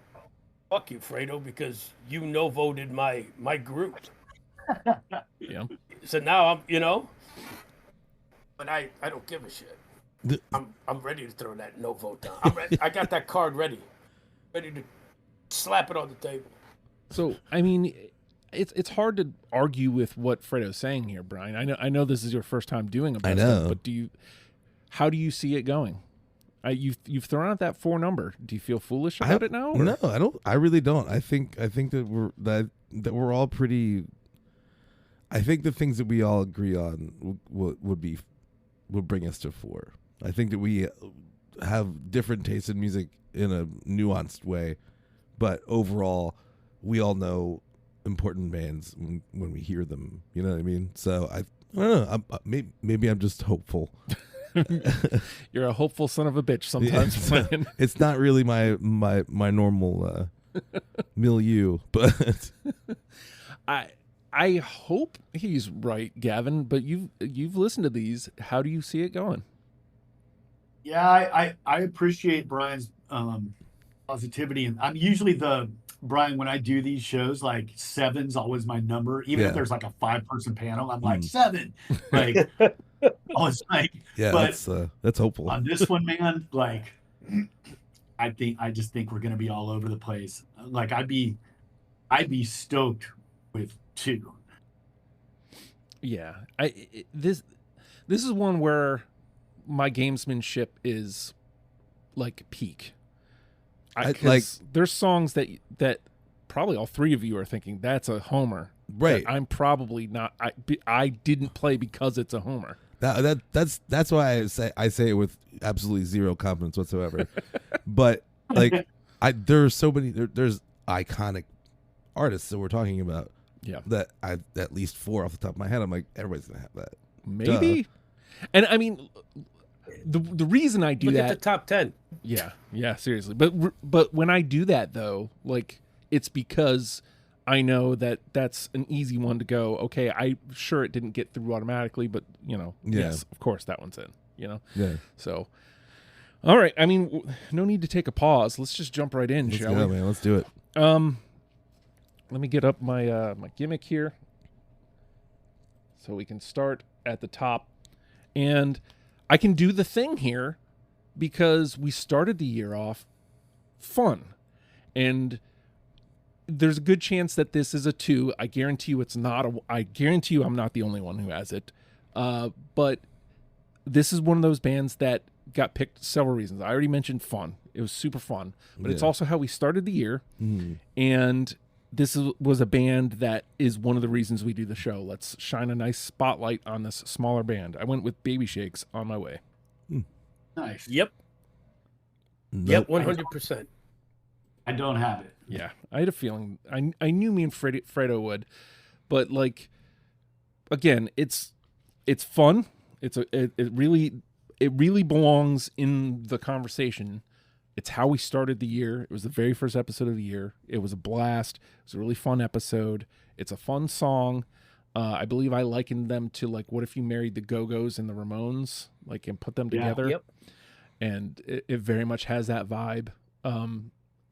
fuck you, Fredo, because you no voted my group. Yeah. So now but I don't give a shit. I'm ready to throw that no vote down. I'm ready. I got that card ready to slap it on the table. So, I mean, it's hard to argue with what Fredo's saying here, Bryan. I know this is your first time doing a best of, but how do you see it going? You've thrown out that 4 number. Do you feel foolish about it now? Or? No, I don't. I really don't. I think that we're all pretty. I think the things that we all agree on would bring us to 4. I think that we have different tastes in music in a nuanced way, but overall, we all know important bands when we hear them. You know what I mean? So I don't know. Maybe I'm just hopeful. You're a hopeful son of a bitch sometimes. It's not really my normal milieu, but I hope he's right, Gavin. But you've listened to these. How do you see it going? Yeah, I appreciate Bryan's positivity, and I'm usually Bryan, when I do these shows, like 7's always my number. Even if there's like a 5-person panel, I'm like 7. Like, always like, but that's hopeful. On this one, man, like, I just think we're gonna be all over the place. Like, I'd be stoked with 2. Yeah, this is one where my gamesmanship is like peak. There's songs that probably all 3 of you are thinking that's a homer. Right. I'm probably not. I didn't play because it's a homer. That's why I say it with absolutely zero confidence whatsoever. But like there's so many there's iconic artists that we're talking about. Yeah. that I at least 4 off the top of my head. I'm like, everybody's gonna have that. Maybe. And I mean, the reason I do Look that, at the top 10. yeah, seriously. But when I do that though, like, it's because I know that that's an easy one to go. Okay, I sure it didn't get through automatically, but yes, of course that one's in. Yeah. So, all right. I mean, no need to take a pause. Let's just jump right in, shall we? Man, let's do it. Let me get up my my gimmick here, so we can start at the top, and I can do the thing here because we started the year off fun, and there's a good chance that this is a 2. I guarantee you it's not I guarantee you I'm not the only one who has it, but this is one of those bands that got picked several reasons. I already mentioned fun. It was super fun, but it's also how we started the year, and this was a band that is one of the reasons we do the show. Let's shine a nice spotlight on this smaller band. I went with Baby Shakes, On My Way. Nice. Yep. Nope. Yep, 100%. I don't have it. Yeah, I had a feeling. I knew me and Fredo would, but like, again, it's fun. It really belongs in the conversation. It's how we started the year. It was the very first episode of the year. It was a blast. It was a really fun episode. It's a fun song. I believe I likened them to like, what if you married the Go-Go's and the Ramones, like, and put them together? Yep. And it very much has that vibe.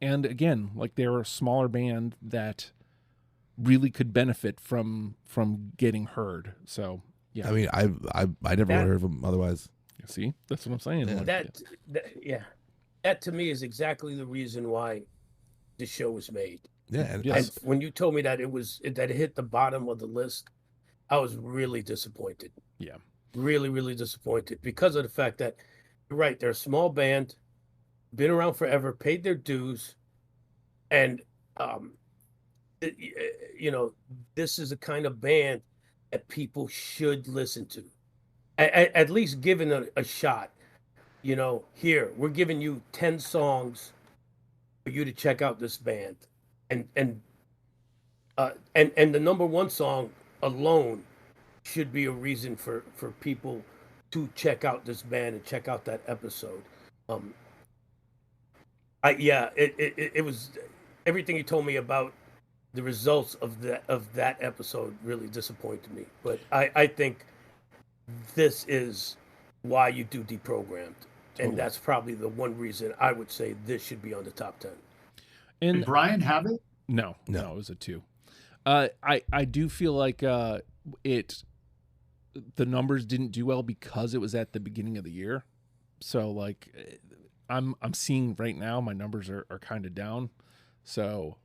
And again, like, they're a smaller band that really could benefit from getting heard. So yeah, I mean, I never heard of them otherwise. see, that's what I'm saying. Yeah. Like, That to me is exactly the reason why the show was made. Yeah, and Yes. And when you told me that it hit the bottom of the list, I was really disappointed. Yeah. Really, really disappointed because of the fact that you're right, they're a small band, been around forever, paid their dues, and this is a kind of band that people should listen to, at least given a shot. Here we're giving you 10 songs for you to check out this band, and the number one song alone should be a reason for people to check out this band and check out that episode. It was everything you told me about the results of that episode really disappointed me. But I think this is why you do Deprogrammed. And that's probably the one reason I would say this should be on the top 10. And Did Brian have it? No, it was a 2. I do feel like the numbers didn't do well because it was at the beginning of the year. So like, I'm seeing right now my numbers are kind of down. So,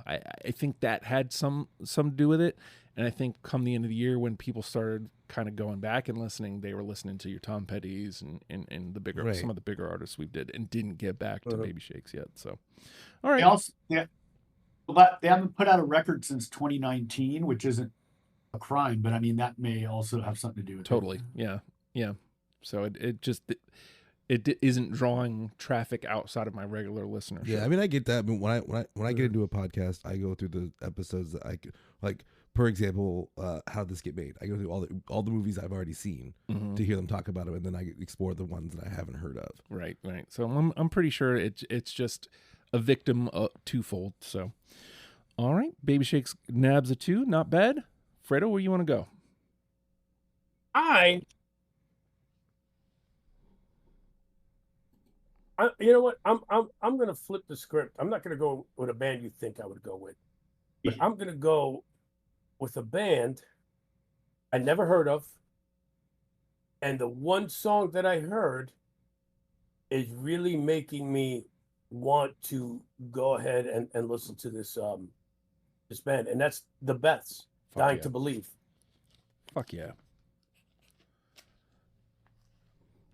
I think that had some to do with it. And I think come the end of the year when people started kind of going back and listening, they were listening to your Tom Petty's and the bigger, some of the bigger artists we did, and didn't get back to Baby Shakes yet. So, all right. They haven't put out a record since 2019, which isn't a crime, but I mean, that may also have something to do with it. Totally. Yeah. Yeah. So it isn't drawing traffic outside of my regular listenership. Yeah, I mean, I get that. I mean, when I get into a podcast, I go through the episodes that like. For example, how did this get made? I go through all the movies I've already seen to hear them talk about them, and then I explore the ones that I haven't heard of. Right. So I'm pretty sure it's just a victim twofold. So, all right, Baby Shakes nabs a 2, not bad. Fredo, where you want to go? You know what? I'm gonna flip the script. I'm not gonna go with a band you think I would go with, but I'm gonna go with a band I never heard of, and the one song that I heard is really making me want to go ahead and listen to this band, and that's the Beths. Dying to Believe. Fuck yeah.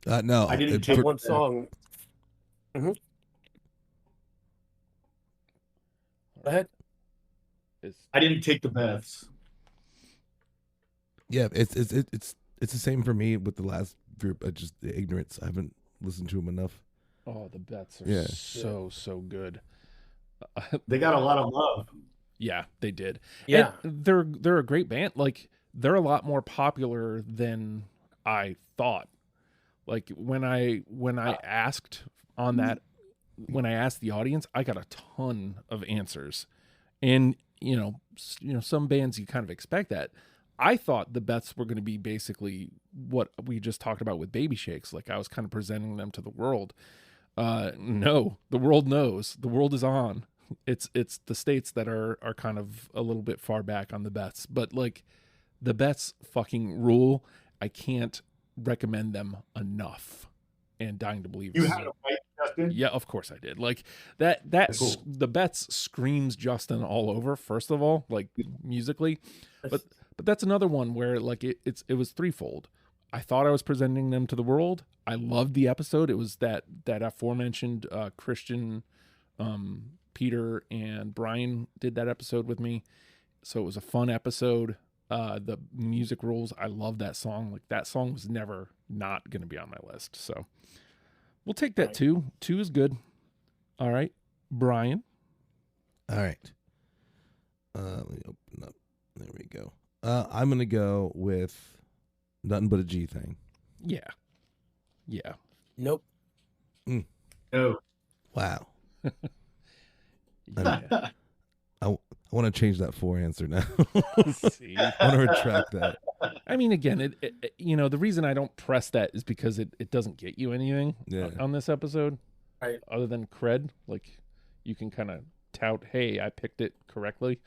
No, I didn't take one song. Go ahead. I didn't take the Beths. Yeah, it's the same for me with the last group. Just the ignorance. I haven't listened to them enough. Oh, the Beths are so good. They got a lot of love. Yeah, they did. Yeah. And they're a great band. Like, they're a lot more popular than I thought. Like, when I asked on that, when I asked the audience, I got a ton of answers. And some bands you kind of expect that. I thought the bets were going to be basically what we just talked about with Baby Shakes. Like, I was kind of presenting them to the world. No, the world knows. The world is on. It's the states that are kind of a little bit far back on the bets. But, like, the bets fucking rule. I can't recommend them enough. And Dying to Believe. You had a right, Justin? Yeah, of course I did. Like, that Cool. the bets screams Justin all over, first of all, like, musically. But that's another one where, like, it was threefold. I thought I was presenting them to the world. I loved the episode. It was that aforementioned Christian, Peter and Bryan did that episode with me. So it was a fun episode. The music rules. I love that song. Like, that song was never not going to be on my list. So we'll take that too. 2 is good. All right, Bryan. All right. Let me open up. There we go. I'm gonna go with Nothing But a G Thing. Yeah. Nope. No. Wow. Yeah. I want to change that 4 answer now. See? I want to retract that. I mean, again, it the reason I don't press that is because it doesn't get you anything on this episode, Right. other than cred. Like, you can kind of tout, hey, I picked it correctly.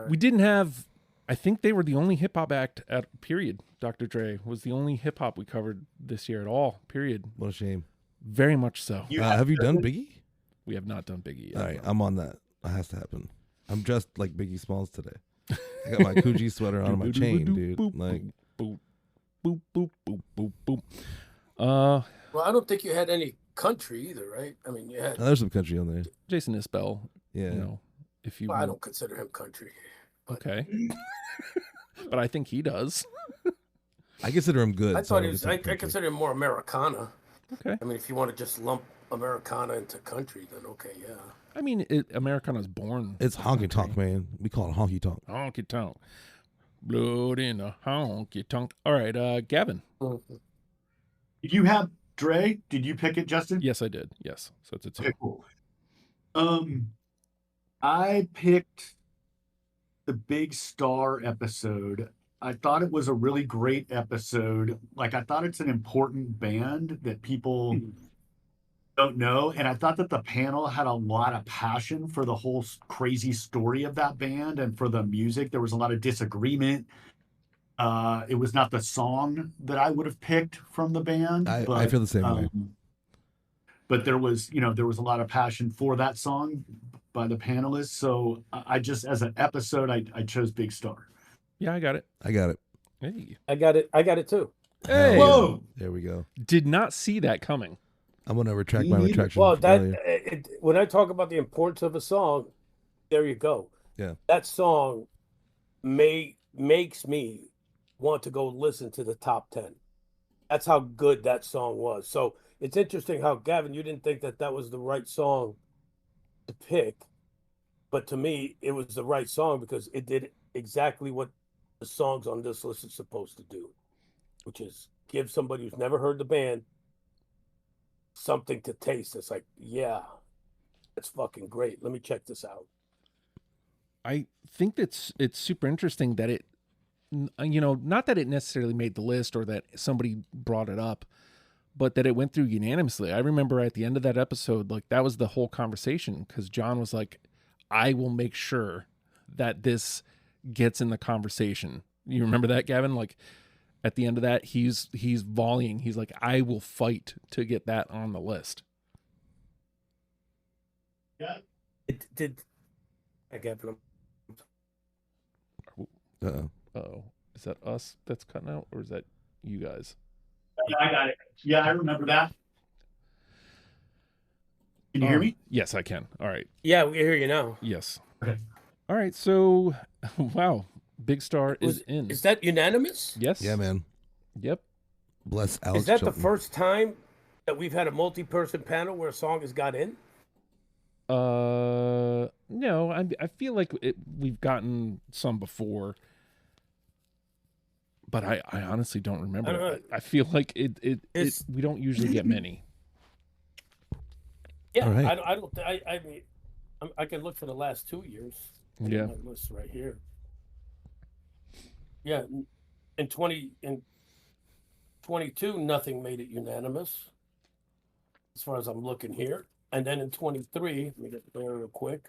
We didn't have, I think they were the only hip hop act at period. Dr. Dre was the only hip hop we covered this year at all, period. What a shame. Very much so. Have you done Biggie? We have not done Biggie yet. All right, I'm on that. That has to happen. I'm dressed like Biggie Smalls today. I got my Coogee sweater on my chain, dude. Like, boop, boop, boop, boop, boop, boop. Well, I don't think you had any country either, right? I mean, you had. there's some country on there. Jason Isbell. Yeah. If you. Well, I don't consider him country. Okay. But I think he does. I consider him good. I so thought I he was. I consider him more Americana. Okay. I mean, if you want to just lump Americana into country, then okay, yeah. I mean, Americana's born. It's honky tonk, man. We call it honky tonk. Honky tonk. Blood in a honky tonk. All right, Gavin. Did you have Dre? Did you pick it, Justin? Yes, I did. Yes. So it's a 2. Okay, cool. I picked the Big Star episode. I thought it was a really great episode. Like, I thought it's an important band that people don't know. And I thought that the panel had a lot of passion for the whole crazy story of that band and for the music. There was a lot of disagreement. It was not the song that I would have picked from the band. I feel the same way. But there was a lot of passion for that song by the panelists. So I just, as an episode, I chose Big Star. Yeah, I got it. Hey. I got it too. Hey. Whoa! There we go. Did not see that coming. I'm going to retract my retraction. Well, earlier. when I talk about the importance of a song, there you go. Yeah. That song makes me want to go listen to the top 10. That's how good that song was. So it's interesting how, Gavin, you didn't think that was the right song to pick, but to me, it was the right song because it did exactly what the songs on this list are supposed to do, which is give somebody who's never heard the band something to taste. It's like, yeah, that's fucking great. Let me check this out. I think it's super interesting that it, not that it necessarily made the list or that somebody brought it up, but that it went through unanimously. I remember at the end of that episode, like, that was the whole conversation because John was like, I will make sure that this gets in the conversation. You remember that, Gavin? Like, at the end of that, he's volleying. He's like, I will fight to get that on the list. Yeah. It did. I Gavin. Uh-oh. Oh, is that us that's cutting out, or is that you guys? Yeah, I got it. Yeah, I remember that. Can you hear me? Yes, I can. All right. Yeah, we hear you now. Yes. Okay. All right. So, wow, Big Star is in. Is that unanimous? Yes. Yeah, man. Yep. Bless Alex. Is that Chilton. the first time that we've had a multi-person panel where a song has got in? No, I feel like we've gotten some before, but I honestly don't remember. I don't know. I feel like It's- we don't usually get many. Yeah, All right. I don't. I mean, I can look for the last 2 years. Yeah. My list right here. Yeah, in 22, nothing made it unanimous, as far as I'm looking here. And then in 23, let me get there real quick.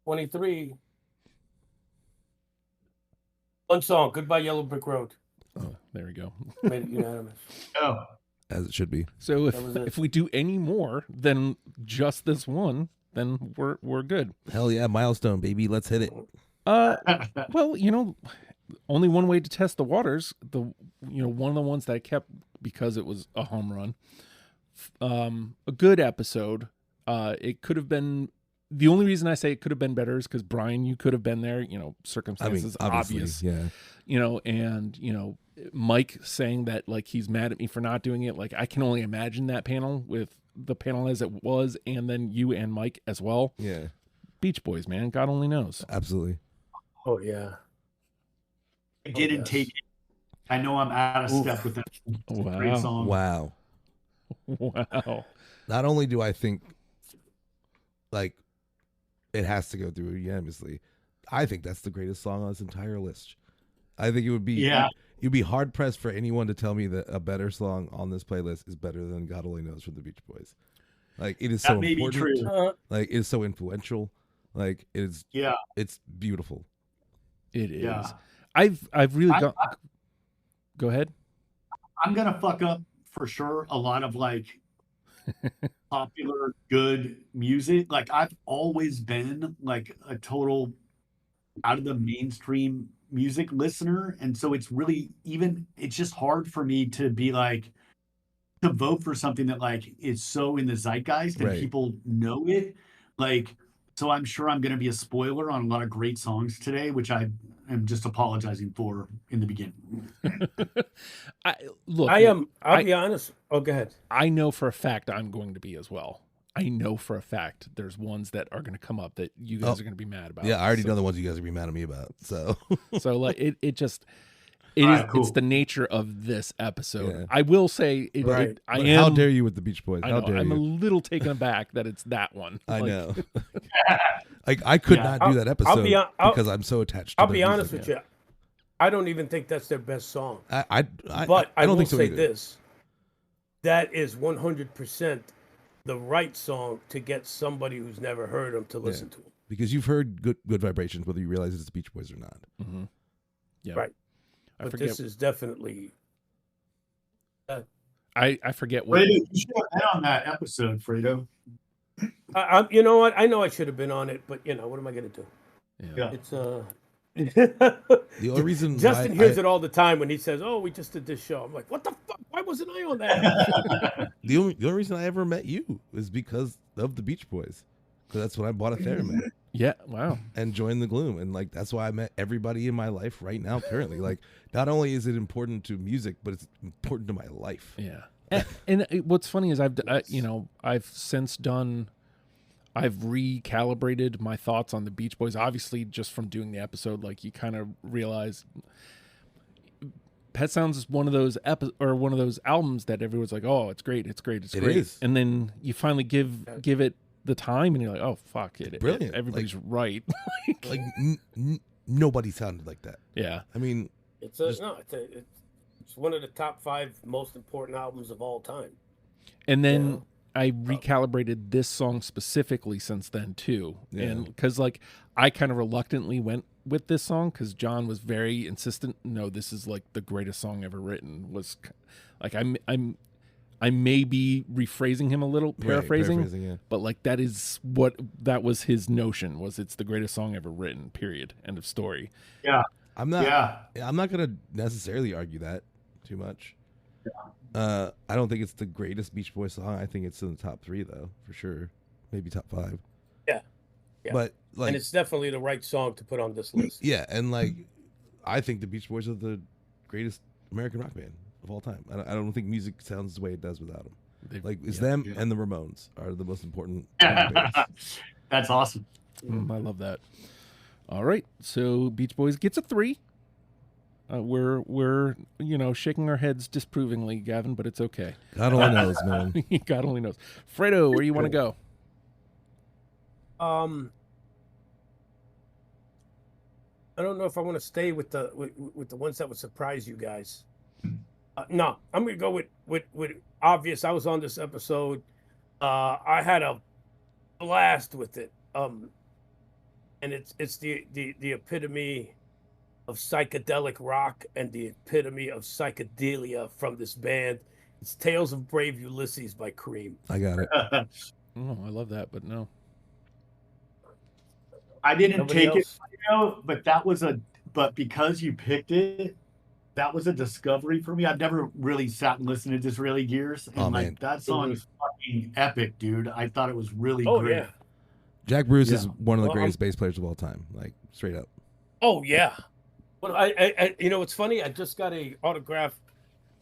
23, one song, "Goodbye Yellow Brick Road," Oh, there we go. made it unanimous. Oh, As it should be. So That was it. if we do any more than just this one, then we're good. Hell yeah, milestone, baby. Let's hit it. Well, only one way to test the waters. One of the ones that I kept because it was a home run. A good episode. It could have been. The only reason I say it could have been better is because Brian, you could have been there. Circumstances obviously, obvious. yeah. And Mike saying that like he's mad at me for not doing it. Like I can only imagine that panel with the panel as it was, and then you and Mike as well. Yeah, Beach Boys, man. God only knows. absolutely. Oh yeah. I didn't yes. take it. I know I'm out of step with that. Wow. Great song. Wow. Wow. Not only do I think like it has to go through unanimously, I think that's the greatest song on this entire list. I think it would be you'd be hard pressed for anyone to tell me that a better song on this playlist is better than God Only Knows from the Beach Boys. Like it is so That may be important. true. Like it is so influential. Like it's beautiful. It is. Yeah. I've really got. Go ahead. I'm gonna fuck up for sure a lot of like popular good music. Like I've always been like a total out of the mainstream music listener, and so it's just hard for me to be like to vote for something that like is so in the zeitgeist and Right. people know it. Like, so I'm sure I'm gonna be a spoiler on a lot of great songs today, which I am just apologizing for in the beginning. I'll be honest. Oh, go ahead. I know for a fact I'm going to be as well. I know for a fact there's ones that are going to come up that you guys are going to be mad about. Yeah, I already know the ones you guys are gonna be mad at me about. So So like it's the nature of this episode. Yeah. I will say Right. how dare you with the Beach Boys? I How know, dare I'm a you? little taken aback that it's that one. I Like, know. Like I could Yeah. not do that episode I'll- because I'm so attached to I'll the be music honest with now. you. I don't even think that's their best song. I But I don't will think so say either. this: that is 100% the right song to get somebody who's never heard them to listen to them. Because you've heard good vibrations whether you realize it's the Beach Boys or not. mhm. Yeah. Right. I But forget. this is definitely. I forget what. Fredo, you should have been on that episode, Fredo. You know what? I know I should have been on it, but what am I going to do? Yeah. It's The only reason Justin why hears it all the time when he says, "Oh, we just did this show." I'm like, "What the fuck? Why wasn't I on that?" the only reason I ever met you is because of the Beach Boys. Because that's when I bought a theremin Yeah. Wow. and joined the Gloom, and like that's why I met everybody in my life right now currently. Like not only is it important to music, but it's important to my life. Yeah. And what's funny is I've since done. I've recalibrated my thoughts on the Beach Boys. Obviously, just from doing the episode, like you kind of realize Pet Sounds is one of those one of those albums that everyone's like, "Oh, it's great, it's great, it's It great." is. And then you finally give it the time, and you're like, "Oh, fuck it, Brilliant. everybody's right." Like nobody sounded like that. Yeah. I mean, It's one of the top 5 most important albums of all time. And then I recalibrated this song specifically since then too. Yeah. And because like I kind of reluctantly went with this song because John was very insistent. No, this is like the greatest song ever written. Was like I may be rephrasing him a little, paraphrasing, yeah. but like that was his notion. Was it's the greatest song ever written. Period. End of story. Yeah. I'm not. Yeah. I'm not gonna necessarily argue that too much. I don't think it's the greatest Beach Boys song. I think it's in the top 3 though, for sure. Maybe top 5. Yeah. But like, And it's definitely the right song to put on this list. yeah, and like, I think the Beach Boys are the greatest American rock band of all time. I don't think music sounds the way it does without them. Like, it's them and the Ramones are the most important. bands. That's awesome. I love that. All right, so Beach Boys gets a 3. We're shaking our heads disapprovingly, Gavin, but it's okay. God only knows, man. God only knows. Fredo, where you want to go? I don't know if I want to stay with the ones that would surprise you guys. No, I'm gonna go with obvious. I was on this episode. I had a blast with it. And it's the epitome of psychedelic rock and the epitome of psychedelia from this band. It's Tales of Brave Ulysses by Cream. I got it. Oh, I love that, but no. I didn't Nobody take else? it, but because you picked it, that was a discovery for me. I've never really sat and listened to Disraeli Gears, and man. that song is fucking epic, dude. I thought it was really Oh great. yeah. Jack Bruce is one of the Well, greatest bass players of all time, like straight up. Oh yeah. Well, I it's funny. I just got a autograph,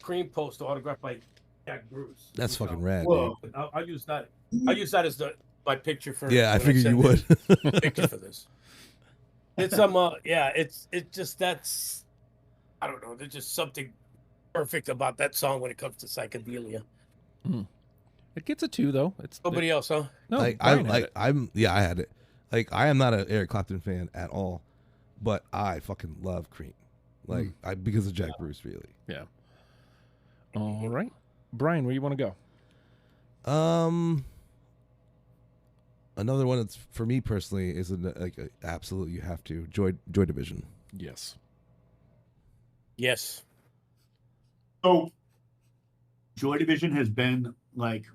Cream poster autographed by Jack Bruce. That's which fucking rad, Whoa. dude. I'll use that. I'll use that as my picture for. Yeah, I when figured you send would. in picture for this. It's it's just that's, I don't know. There's just something perfect about that song when it comes to psychedelia. It gets a 2 though. It's Nobody else, huh? no. I had it. Like, I am not an Eric Clapton fan at all, but I fucking love Cream. Like, because of Jack Bruce, really. Yeah. All right, Brian, where you want to go? Another one that's for me personally is like a absolute you have to Joy Division. Yes. Yes. So, Joy Division has been like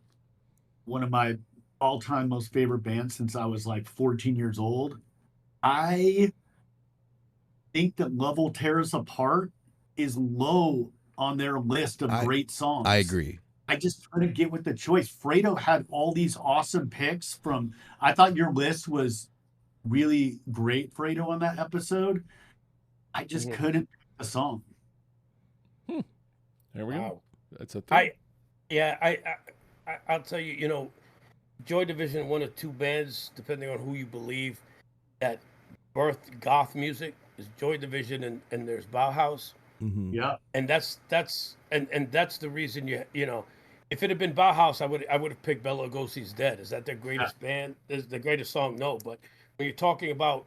one of my all-time most favorite bands since I was like 14 years old. I think that Love Will Tear Us Apart is low on their list of great songs. I agree. I just couldn't get with the choice. Fredo had all these awesome picks from. I thought your list was really great, Fredo, on that episode. I just couldn't pick the song. There we go. That's a 3. I'll tell you, Joy Division, one of 2 bands, depending on who you believe, that birthed goth music is Joy Division and there's Bauhaus. Mm-hmm. Yeah, And that's the reason if it had been Bauhaus, I would have picked Bela Lugosi's Dead. Is that their greatest band? Is the greatest song? No, but when you're talking about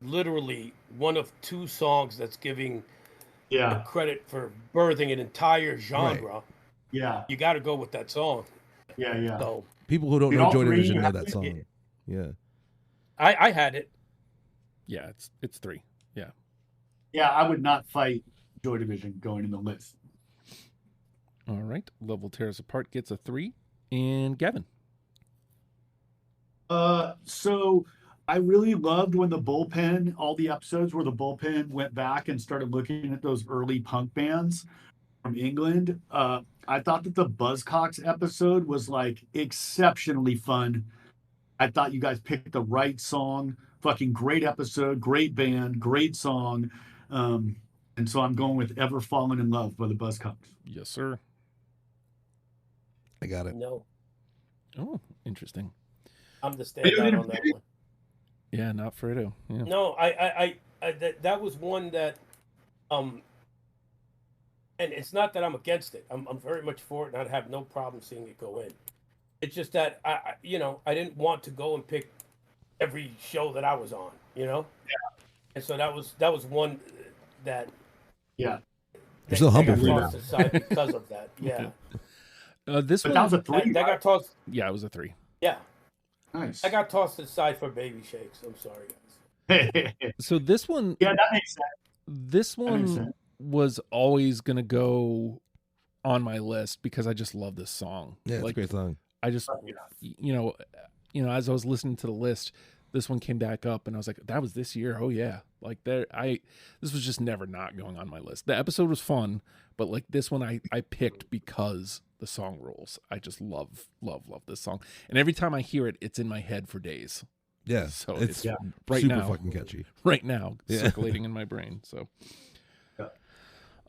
literally one of 2 songs that's giving credit for birthing an entire genre, you got to go with that song. Yeah. So People who don't know Joy Division know that song. Yeah. I had it. Yeah, it's 3. Yeah. Yeah, I would not fight Joy Division going in the list. All right. Love Will Tear Us Apart gets a 3. And Gavin. So I really loved when all the episodes where the bullpen went back and started looking at those early punk bands from England. I thought that the Buzzcocks episode was like exceptionally fun. I thought you guys picked the right song. Fucking great episode, great band, great song. And so I'm going with Ever Fallen in Love by the Buzzcocks. Yes, sir. I got it. No, Oh, interesting. I'm the standout on that one. Yeah, not Fredo. Yeah. No, that was one that, and it's not that I'm against it. I'm very much for it, and I'd have no problem seeing it go in. It's just that I didn't want to go and pick every show that I was on, Yeah. And so that was one that. Yeah. You're so humble, got Fredo. tossed aside because of that. Yeah. This But one, that was a 3. That got tossed. yeah, it was a 3. Yeah. Nice. I got tossed aside for Baby Shakes. I'm sorry, guys. So this one, Yeah, that makes sense. this makes one sense. was always gonna go on my list because I just love this song. Yeah, it's a like great song. I just, as I was listening to the list, this one came back up, and I was like, "That was this year." Oh yeah, like this was just never not going on my list. The episode was fun, but like this one, I picked because the song rules. I just love this song, and every time I hear it, it's in my head for days. Yeah. So it's right super now, fucking catchy. right now, Yeah. circulating in my brain. So, Yeah.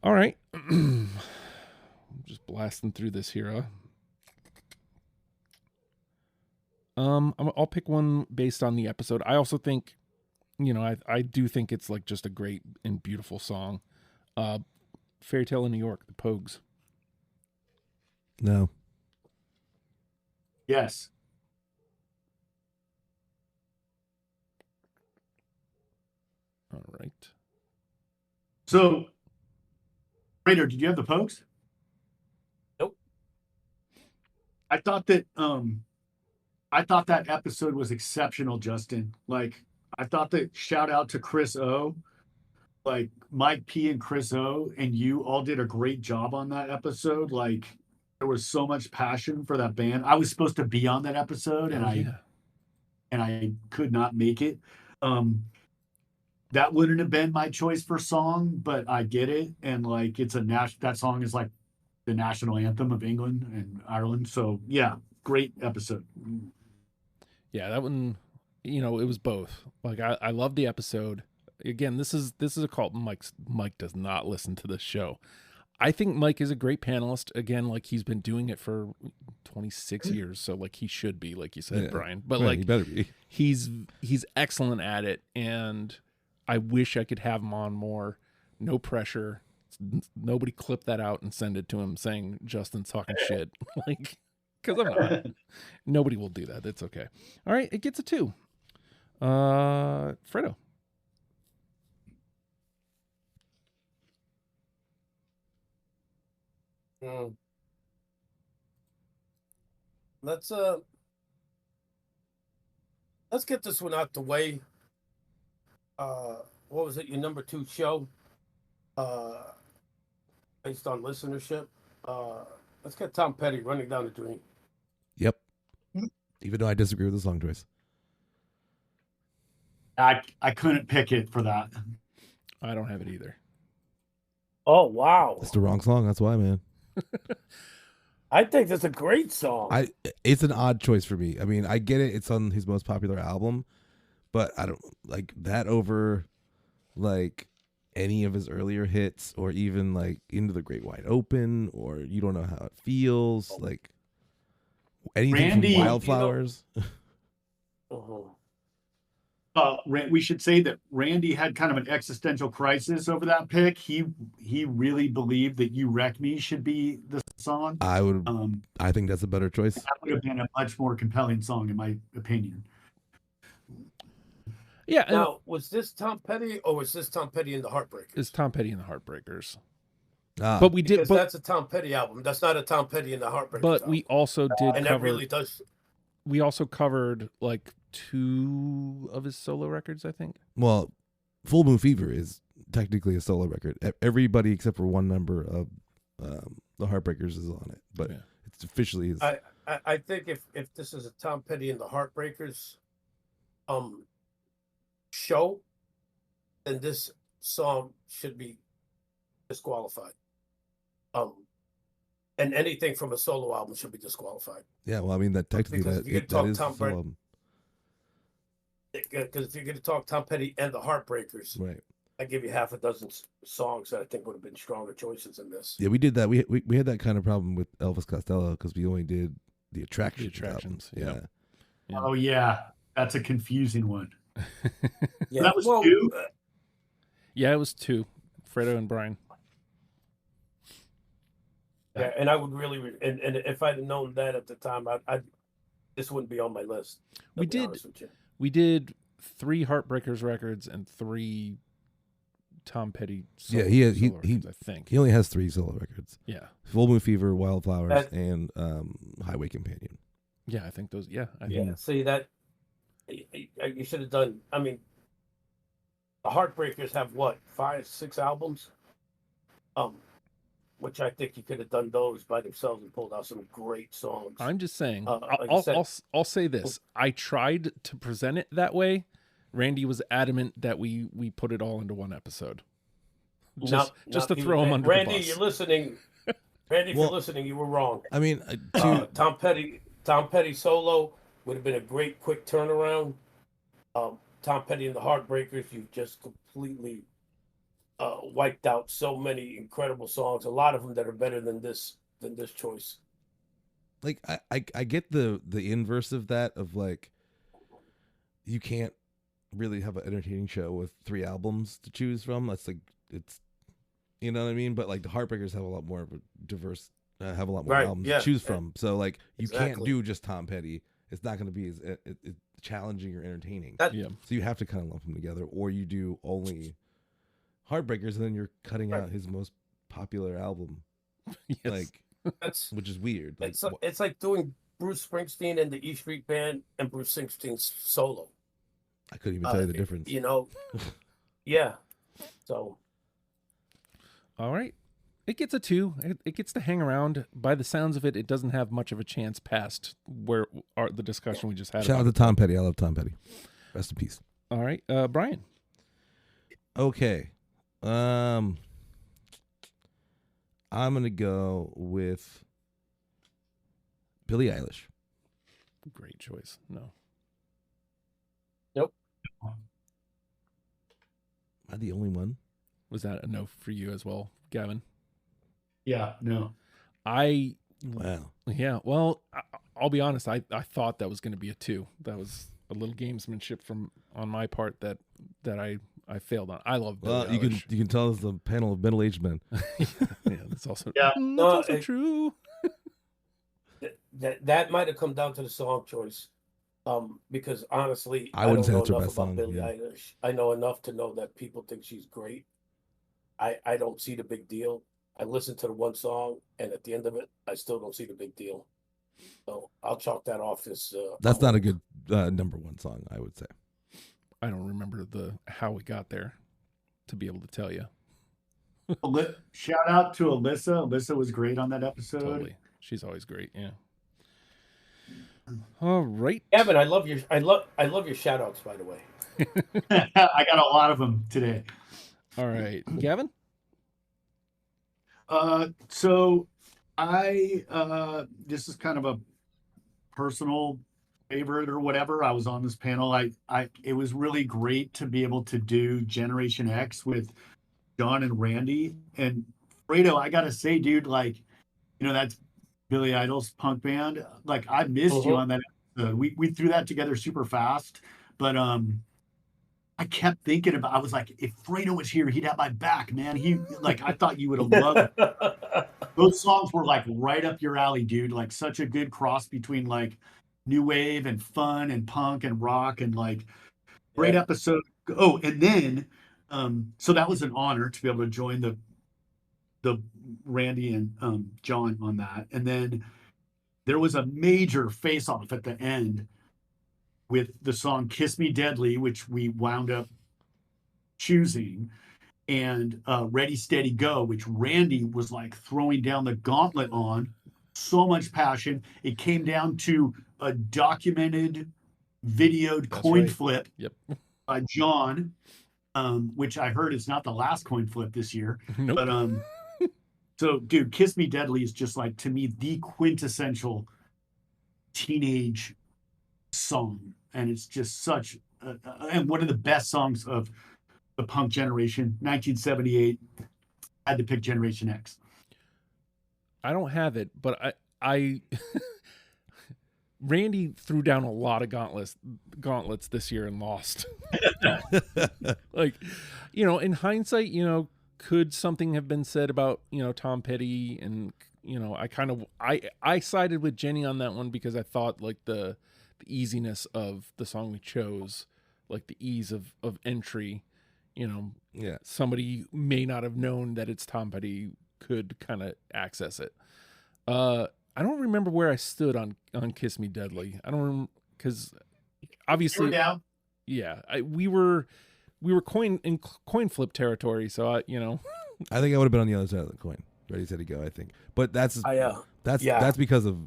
all right, I'm just blasting through this here. I'll pick one based on the episode. I also think, I do think it's like just a great and beautiful song. Fairy Tale in New York, the Pogues. No. Yes. All right. So, Fredo, did you have the Pokes? Nope. I thought that episode was exceptional, Justin. Like, I thought that shout out to Chris O, like Mike P and Chris O, and you all did a great job on that episode. Like, there was so much passion for that band. I was supposed to be on that episode, and I could not make it. That wouldn't have been my choice for song, but I get it. And like, it's that song is like the national anthem of England and Ireland. So yeah, great episode. Yeah, that one, it was both. Like, I love the episode. Again, this is a cult. Mike does not listen to this show. I think Mike is a great panelist. Again, like, he's been doing it for 26 years, so like he should be, like you said, Brian. But right, like, he better be. He's excellent at it, and I wish I could have him on more. No pressure. Nobody clip that out and send it to him saying Justin's talking shit. Like, because I'm not. Nobody will do that. It's okay. All right, it gets a 2. Fredo. Let's get this one out the way. What was it? Your number 2 show, based on listenership. Let's get Tom Petty, Running Down the Dream. Yep. Even though I disagree with the song choice. I couldn't pick it for that. I don't have it either. Oh, wow. It's the wrong song. That's why, man. I think that's a great song. It's an odd choice for me. I mean, I get it. It's on his most popular album, but I don't like that over like any of his earlier hits, or even like Into the Great Wide Open, or You Don't Know How It Feels, like anything Randy, from Wildflowers. We should say that Randy had kind of an existential crisis over that pick. He really believed that You Wreck Me should be the song. I think that's a better choice. That would have been a much more compelling song, in my opinion. Yeah. Now, was this Tom Petty, or was this Tom Petty and the Heartbreakers? It's Tom Petty and the Heartbreakers. But we did. Because that's a Tom Petty album. That's not a Tom Petty and the Heartbreakers. But album. we also did and cover. That really does. We also covered like 2 of his solo records, I think. Well, Full Moon Fever is technically a solo record. Everybody except for one member of the Heartbreakers is on it, but it's officially his. I think if this is a Tom Petty and the Heartbreakers show, then this song should be disqualified. And anything from a solo album should be disqualified. Yeah, well, I mean that technically that is the solo album. Because if you're going to talk Tom Petty and the Heartbreakers, right? I give you half a dozen songs that I think would have been stronger choices in this. Yeah, we did that. We had that kind of problem with Elvis Costello because we only did the Attractions. Yeah. Oh yeah, that's a confusing one. Yeah, that was 2. Yeah, it was 2. Fredo and Brian. Yeah, and I would really, and if I'd have known that at the time, this wouldn't be on my list. We did 3 Heartbreakers records and 3 Tom Petty. Solo records, I think he only has 3 solo records. Yeah, Full Moon Fever, Wildflowers, and Highway Companion. Yeah, I think those. Yeah, See that you should have done. I mean, the Heartbreakers have what, 5, 6 albums, which I think you could have done those by themselves and pulled out some great songs. I'm just saying. Like I'll say this. I tried to present it that way. Randy was adamant that we put it all into one episode. Just to throw him under Randy, the bus. you're listening. Randy, if you're listening, you were wrong. I mean, Tom Petty solo would have been a great quick turnaround. Tom Petty and the Heartbreakers, you just completely wiped out so many incredible songs. A lot of them that are better than this choice. like I get the inverse of that, of like you can't really have an entertaining show with 3 albums to choose from. That's like, it's, you know what I mean? But like the Heartbreakers have a lot more of a diverse, have a lot more Right, albums yeah, to choose yeah. from. So like you can't Exactly. do just Tom Petty. It's not going to be as challenging or entertaining. That- Yeah. So you have to kind of lump them together, or you do only Heartbreakers, and then you're cutting Right. out his most popular album, Yes. like, That's which is weird. Like, it's like doing Bruce Springsteen and the E Street Band and Bruce Springsteen's solo. I couldn't even tell you the difference. You know, yeah. So All right. It gets a 2. It gets to hang around. By the sounds of it, it doesn't have much of a chance past where the discussion we just had. Shout out to Tom Petty. I love Tom Petty. Rest in peace. All right, Brian. Okay. I'm gonna go with Billie Eilish. Great choice. No. nope. Am I the only one? Was that a no for you as well, Gavin? Yeah, no. Wow. Yeah, well, I'll be honest. I thought that was going to be a 2. That was a little gamesmanship on my part that I failed on. I love Billie Well, you Eilish. can tell it's a panel of middle-aged men. Yeah, that's also Yeah. that's No, also true. That might have come down to the song choice. Because honestly, I wouldn't say don't that's know her enough best about song, Billie yeah. Eilish. I know enough to know that people think she's great. I don't see the big deal. I listened to the one song, and at the end of it, I still don't see the big deal. So I'll chalk that off as. That's not a good number 1 song, I would say. I don't remember how we got there to be able to tell you. Shout out to Alyssa. Alyssa was great on that episode. Totally. She's always great. Yeah. All right. Gavin, I love your shout outs, by the way. I got a lot of them today. All right. Gavin? So I this is kind of a personal favorite or whatever. I was on this panel. It was really great to be able to do Generation X with John and Randy. And Fredo, I gotta say, dude, like, you know, that's Billy Idol's punk band. Like, I missed you on that episode. We threw that together super fast, but I kept thinking I was like, if Fredo was here, he'd have my back, man. I thought you would have loved it. Those songs were like right up your alley, dude. Like, such a good cross between like new wave and fun and punk and rock, and like great episode. Oh, and then so that was an honor to be able to join the Randy and John on that. And then there was a major face off at the end with the song Kiss Me Deadly, which we wound up choosing, and Ready, Steady, Go, which Randy was like throwing down the gauntlet on. So much passion. It came down to a documented, videoed coin flip by John, which I heard is not the last coin flip this year. Nope. But so, dude, Kiss Me Deadly is just like, to me, the quintessential teenage song. And it's just such, and one of the best songs of the punk generation, 1978. I had to pick Generation X. I don't have it, but I Randy threw down a lot of gauntlets this year and lost. Like, you know, in hindsight, you know, could something have been said about, you know, Tom Petty? And, you know, I sided with Jenny on that one because I thought like the easiness of the song we chose, like the ease of entry, you know, somebody may not have known that it's Tom Petty could kind of access it. I don't remember where I stood on Kiss Me Deadly. I don't remember, because obviously, we were coin flip territory. So you know, I think I would have been on the other side of the coin. Ready, Steady, Go. I think, but that's because of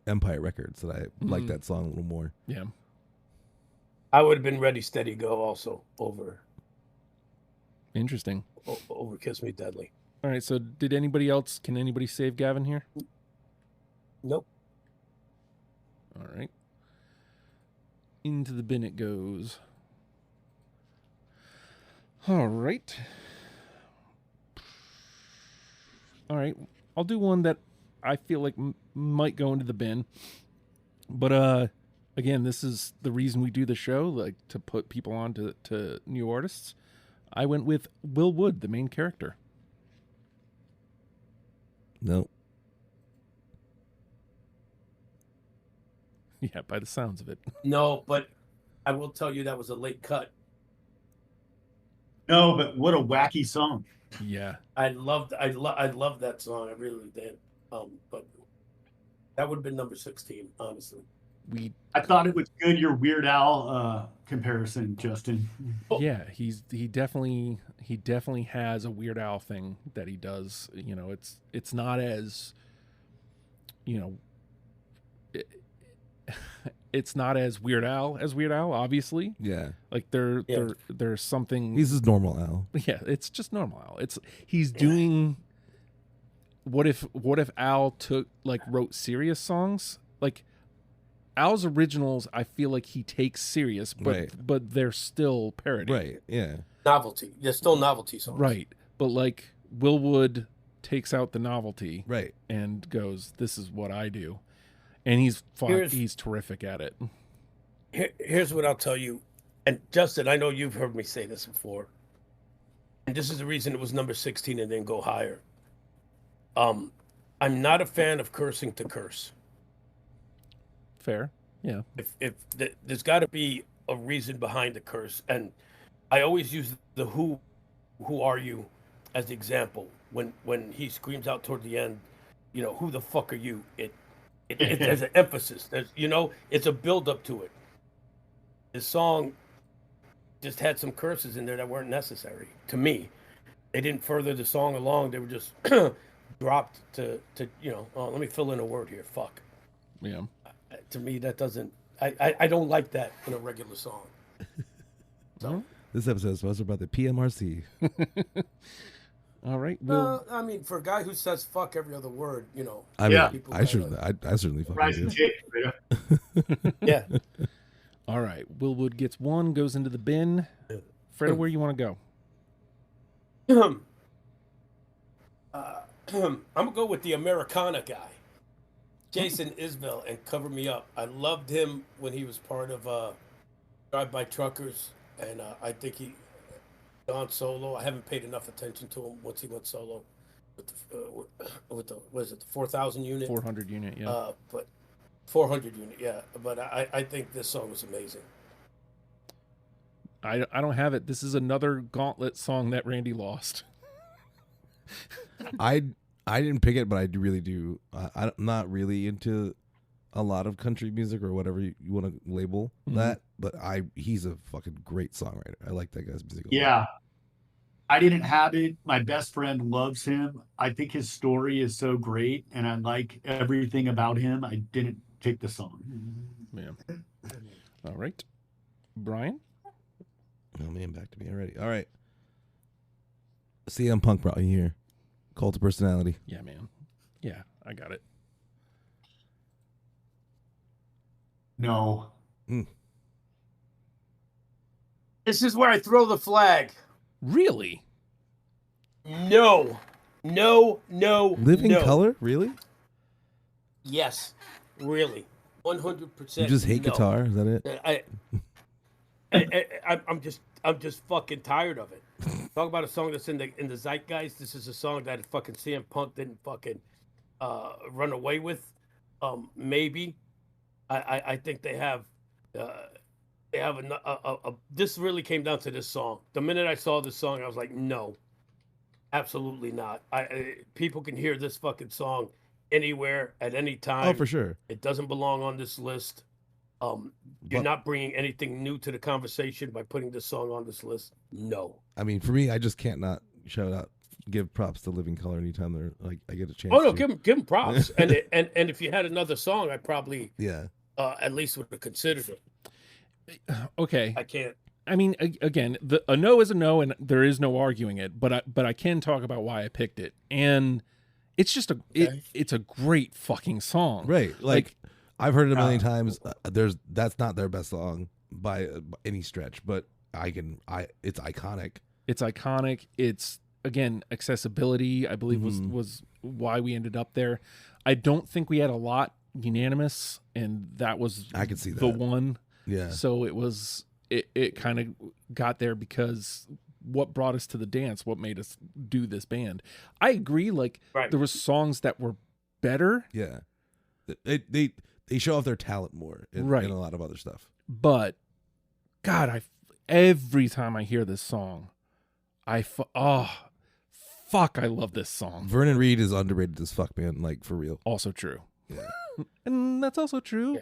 Empire Records that I like that song a little more. Yeah, I would have been Ready, Steady, Go also over. Interesting. Over Kiss Me Deadly. All right. So can anybody save Gavin here? Nope. All right. Into the bin it goes. All right. All right. I'll do one that I feel like might go into the bin. But again, this is the reason we do the show, like to put people on to new artists. I went with Will Wood, the main character. No. Yeah, by the sounds of it. No, but I will tell you that was a late cut. No, but what a wacky song. Yeah. I loved that song. I really did. But that would have been number 16, honestly. I thought it was good, your Weird Al comparison, Justin. Yeah, he definitely has a Weird Al thing that he does. You know, it's not as, you know, it's not as Weird Al obviously. Yeah. Like there's something. He's his normal Al. Yeah, it's just normal Al. He's doing. What if Al wrote serious songs? Like Al's originals, I feel like he takes serious, but they're still parody. Right. Yeah. Novelty. They're still novelty songs. Right. But like Will Wood takes out the novelty. Right. And goes, "This is what I do," and he's terrific at it. Here's what I'll tell you, and Justin, I know you've heard me say this before, and this is the reason it was number 16 and didn't go higher. I'm not a fan of cursing to curse. Fair, yeah. If there's got to be a reason behind the curse, and I always use the who are you as the example when he screams out toward the end, you know, who the fuck are you? It there's an emphasis. There's, you know, it's a build up to it. This song just had some curses in there that weren't necessary to me. They didn't further the song along. They were just dropped to you know. Oh, let me fill in a word here. Fuck. Yeah. To me, that doesn't. I don't like that in a regular song. So this episode is sponsored by the PMRC. All right. I mean, for a guy who says "fuck" every other word, you know. I mean, I certainly fucking do. Yeah. All right. Will Wood gets one, goes into the bin. Fredo, where you want to go? I'm gonna go with the Americana guy, Jason Isbell, and Cover Me Up. I loved him when he was part of Drive-By Truckers, and I think he gone solo. I haven't paid enough attention to him once he went solo with the what is it, the 4,000 unit, 400 unit, yeah. But 400 unit, yeah. But I think this song was amazing. I don't have it. This is another Gauntlet song that Randy lost. I didn't pick it, but I really do. I'm not really into a lot of country music or whatever you want to label that, but he's a fucking great songwriter. I like that guy's music. Yeah. I didn't have it. My best friend loves him. I think his story is so great, and I like everything about him. I didn't pick the song. Yeah. All right. Brian? Oh, man, back to me already. All right. CM Punk brought you here. Cult of Personality. Yeah, man. Yeah, I got it. No. This is where I throw the flag. Really? No. Living Color? Really? Yes. Really. 100%. You just hate guitar? Is that it? I'm just fucking tired of it. Talk about a song that's in the zeitgeist. This is a song that fucking CM Punk didn't fucking run away with. Maybe. I think they have this really came down to this song. The minute I saw this song, I was like, no, absolutely not. People can hear this fucking song anywhere at any time. Oh, for sure. It doesn't belong on this list. You're not bringing anything new to the conversation by putting this song on this list. No. I mean, for me, I just can't not give props to Living Color anytime they're like I get a chance. Oh no, give him props. and if you had another song, I probably at least would have considered it. Okay. I can't. I mean, again, a no is a no, and there is no arguing it. But I can talk about why I picked it, and it's just it's a great fucking song, right? Like I've heard it a million times. That's not their best song by any stretch, but it's iconic. It's iconic. It's again accessibility. I believe was why we ended up there. I don't think we had a lot unanimous, and that was I could see the that. one. Yeah. So it kind of got there because what brought us to the dance, what made us do this band. I agree. Like there was songs that were better. Yeah. They show off their talent more in a lot of other stuff. But God, every time I hear this song, fuck, I love this song. Vernon Reid is underrated as fuck, man. Like for real. Also true. Yeah. And that's also true.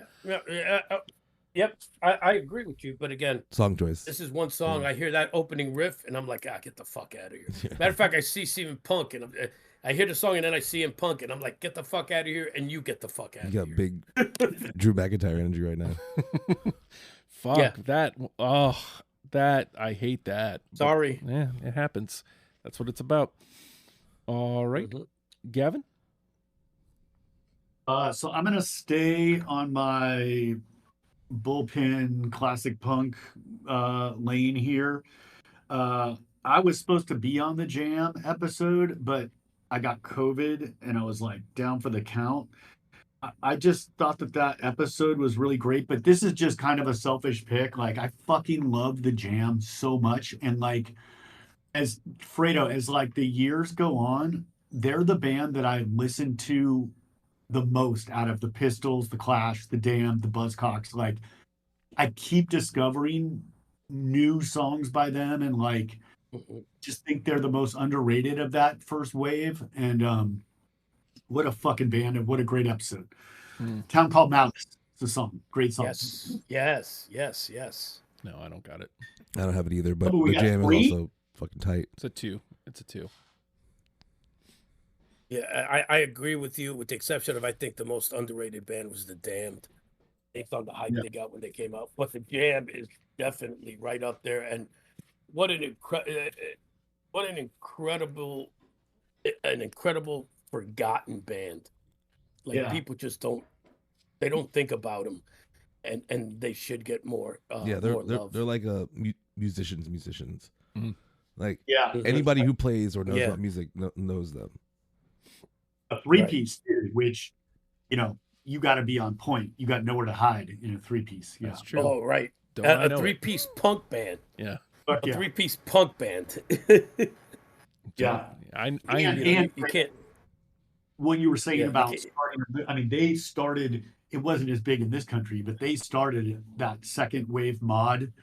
Yep, I agree with you. But again, song choice. This is one song. I hear that opening riff, and I'm like, get the fuck out of here. Matter of fact, I see CM Punk, and I hear the song, and then I see him Punk, and I'm like, get the fuck out of here, and you get the fuck out of here. You got big Drew McIntyre energy right now. Fuck that. Oh, that I hate that. Sorry. But, yeah, it happens. That's what it's about. All right, Gavin. So I'm gonna stay on my bullpen classic punk lane here. I was supposed to be on the Jam episode, but I got COVID and I was like down for the count. I just thought that episode was really great, but this is just kind of a selfish pick. Like I fucking love the Jam so much, and like as Fredo, as like the years go on, they're the band that I listen to the most out of the Pistols, the Clash, the Damned, the Buzzcocks. Like I keep discovering new songs by them, and like just think they're the most underrated of that first wave. And what a fucking band, and what a great episode. Town Called Malice. It's a song. Great song. Yes. No, I don't got it. I don't have it either, but the Jam is also fucking tight. It's a 2. Yeah, I agree with you, with the exception of I think the most underrated band was the Damned, based on the hype they got when they came out. But the Jam is definitely right up there, and what an incredible forgotten band. Like people just don't think about them, and they should get more. They're like musicians. Mm-hmm. Like anybody who plays or knows about music knows them. A 3-piece, which you got to be on point. You got nowhere to hide in a 3-piece. Yeah, that's true. Oh, right. A 3-piece punk band. Yeah, a 3-piece punk band. Yeah, you can't. When you were saying about starting, I mean, they started. It wasn't as big in this country, but they started that second wave mod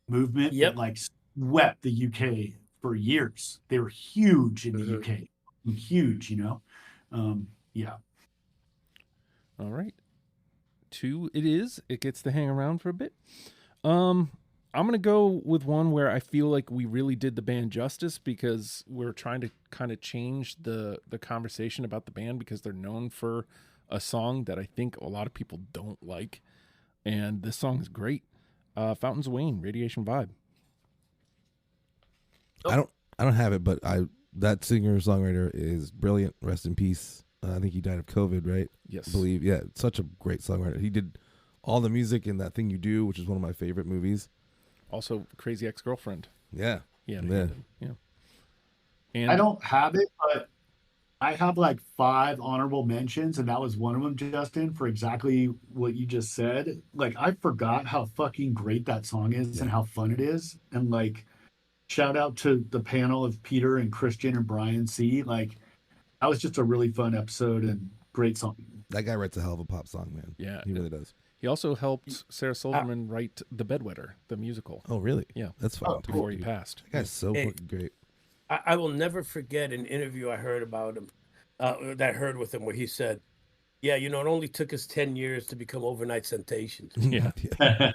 movement that like swept the UK for years. They were huge in the UK, huge. All right. 2 it is. It gets to hang around for a bit. I'm going to go with one where I feel like we really did the band justice, because we're trying to kind of change the conversation about the band, because they're known for a song that I think a lot of people don't like. And this song is great. Fountains of Wayne, Radiation Vibe. I don't have it, but that singer-songwriter is brilliant. Rest in peace. I think he died of COVID, right? Yes. I believe. Yeah, such a great songwriter. He did all the music in That Thing You Do, which is one of my favorite movies. Also, Crazy Ex-Girlfriend. Yeah. Yeah. And I don't have it, but I have like 5 honorable mentions, and that was one of them, Justin, for exactly what you just said. Like, I forgot how fucking great that song is and how fun it is. And like, shout out to the panel of Peter and Christian and Brian C. Like, that was just a really fun episode and great song. That guy writes a hell of a pop song, man. Yeah. He really does. He also helped Sarah Silverman write The Bedwetter, the musical. Oh, really? Yeah. That's fun. Before he passed. That guy's so fucking great. I will never forget an interview I heard about him, that I heard with him, where he said, it only took us 10 years to become overnight sensations. Yeah.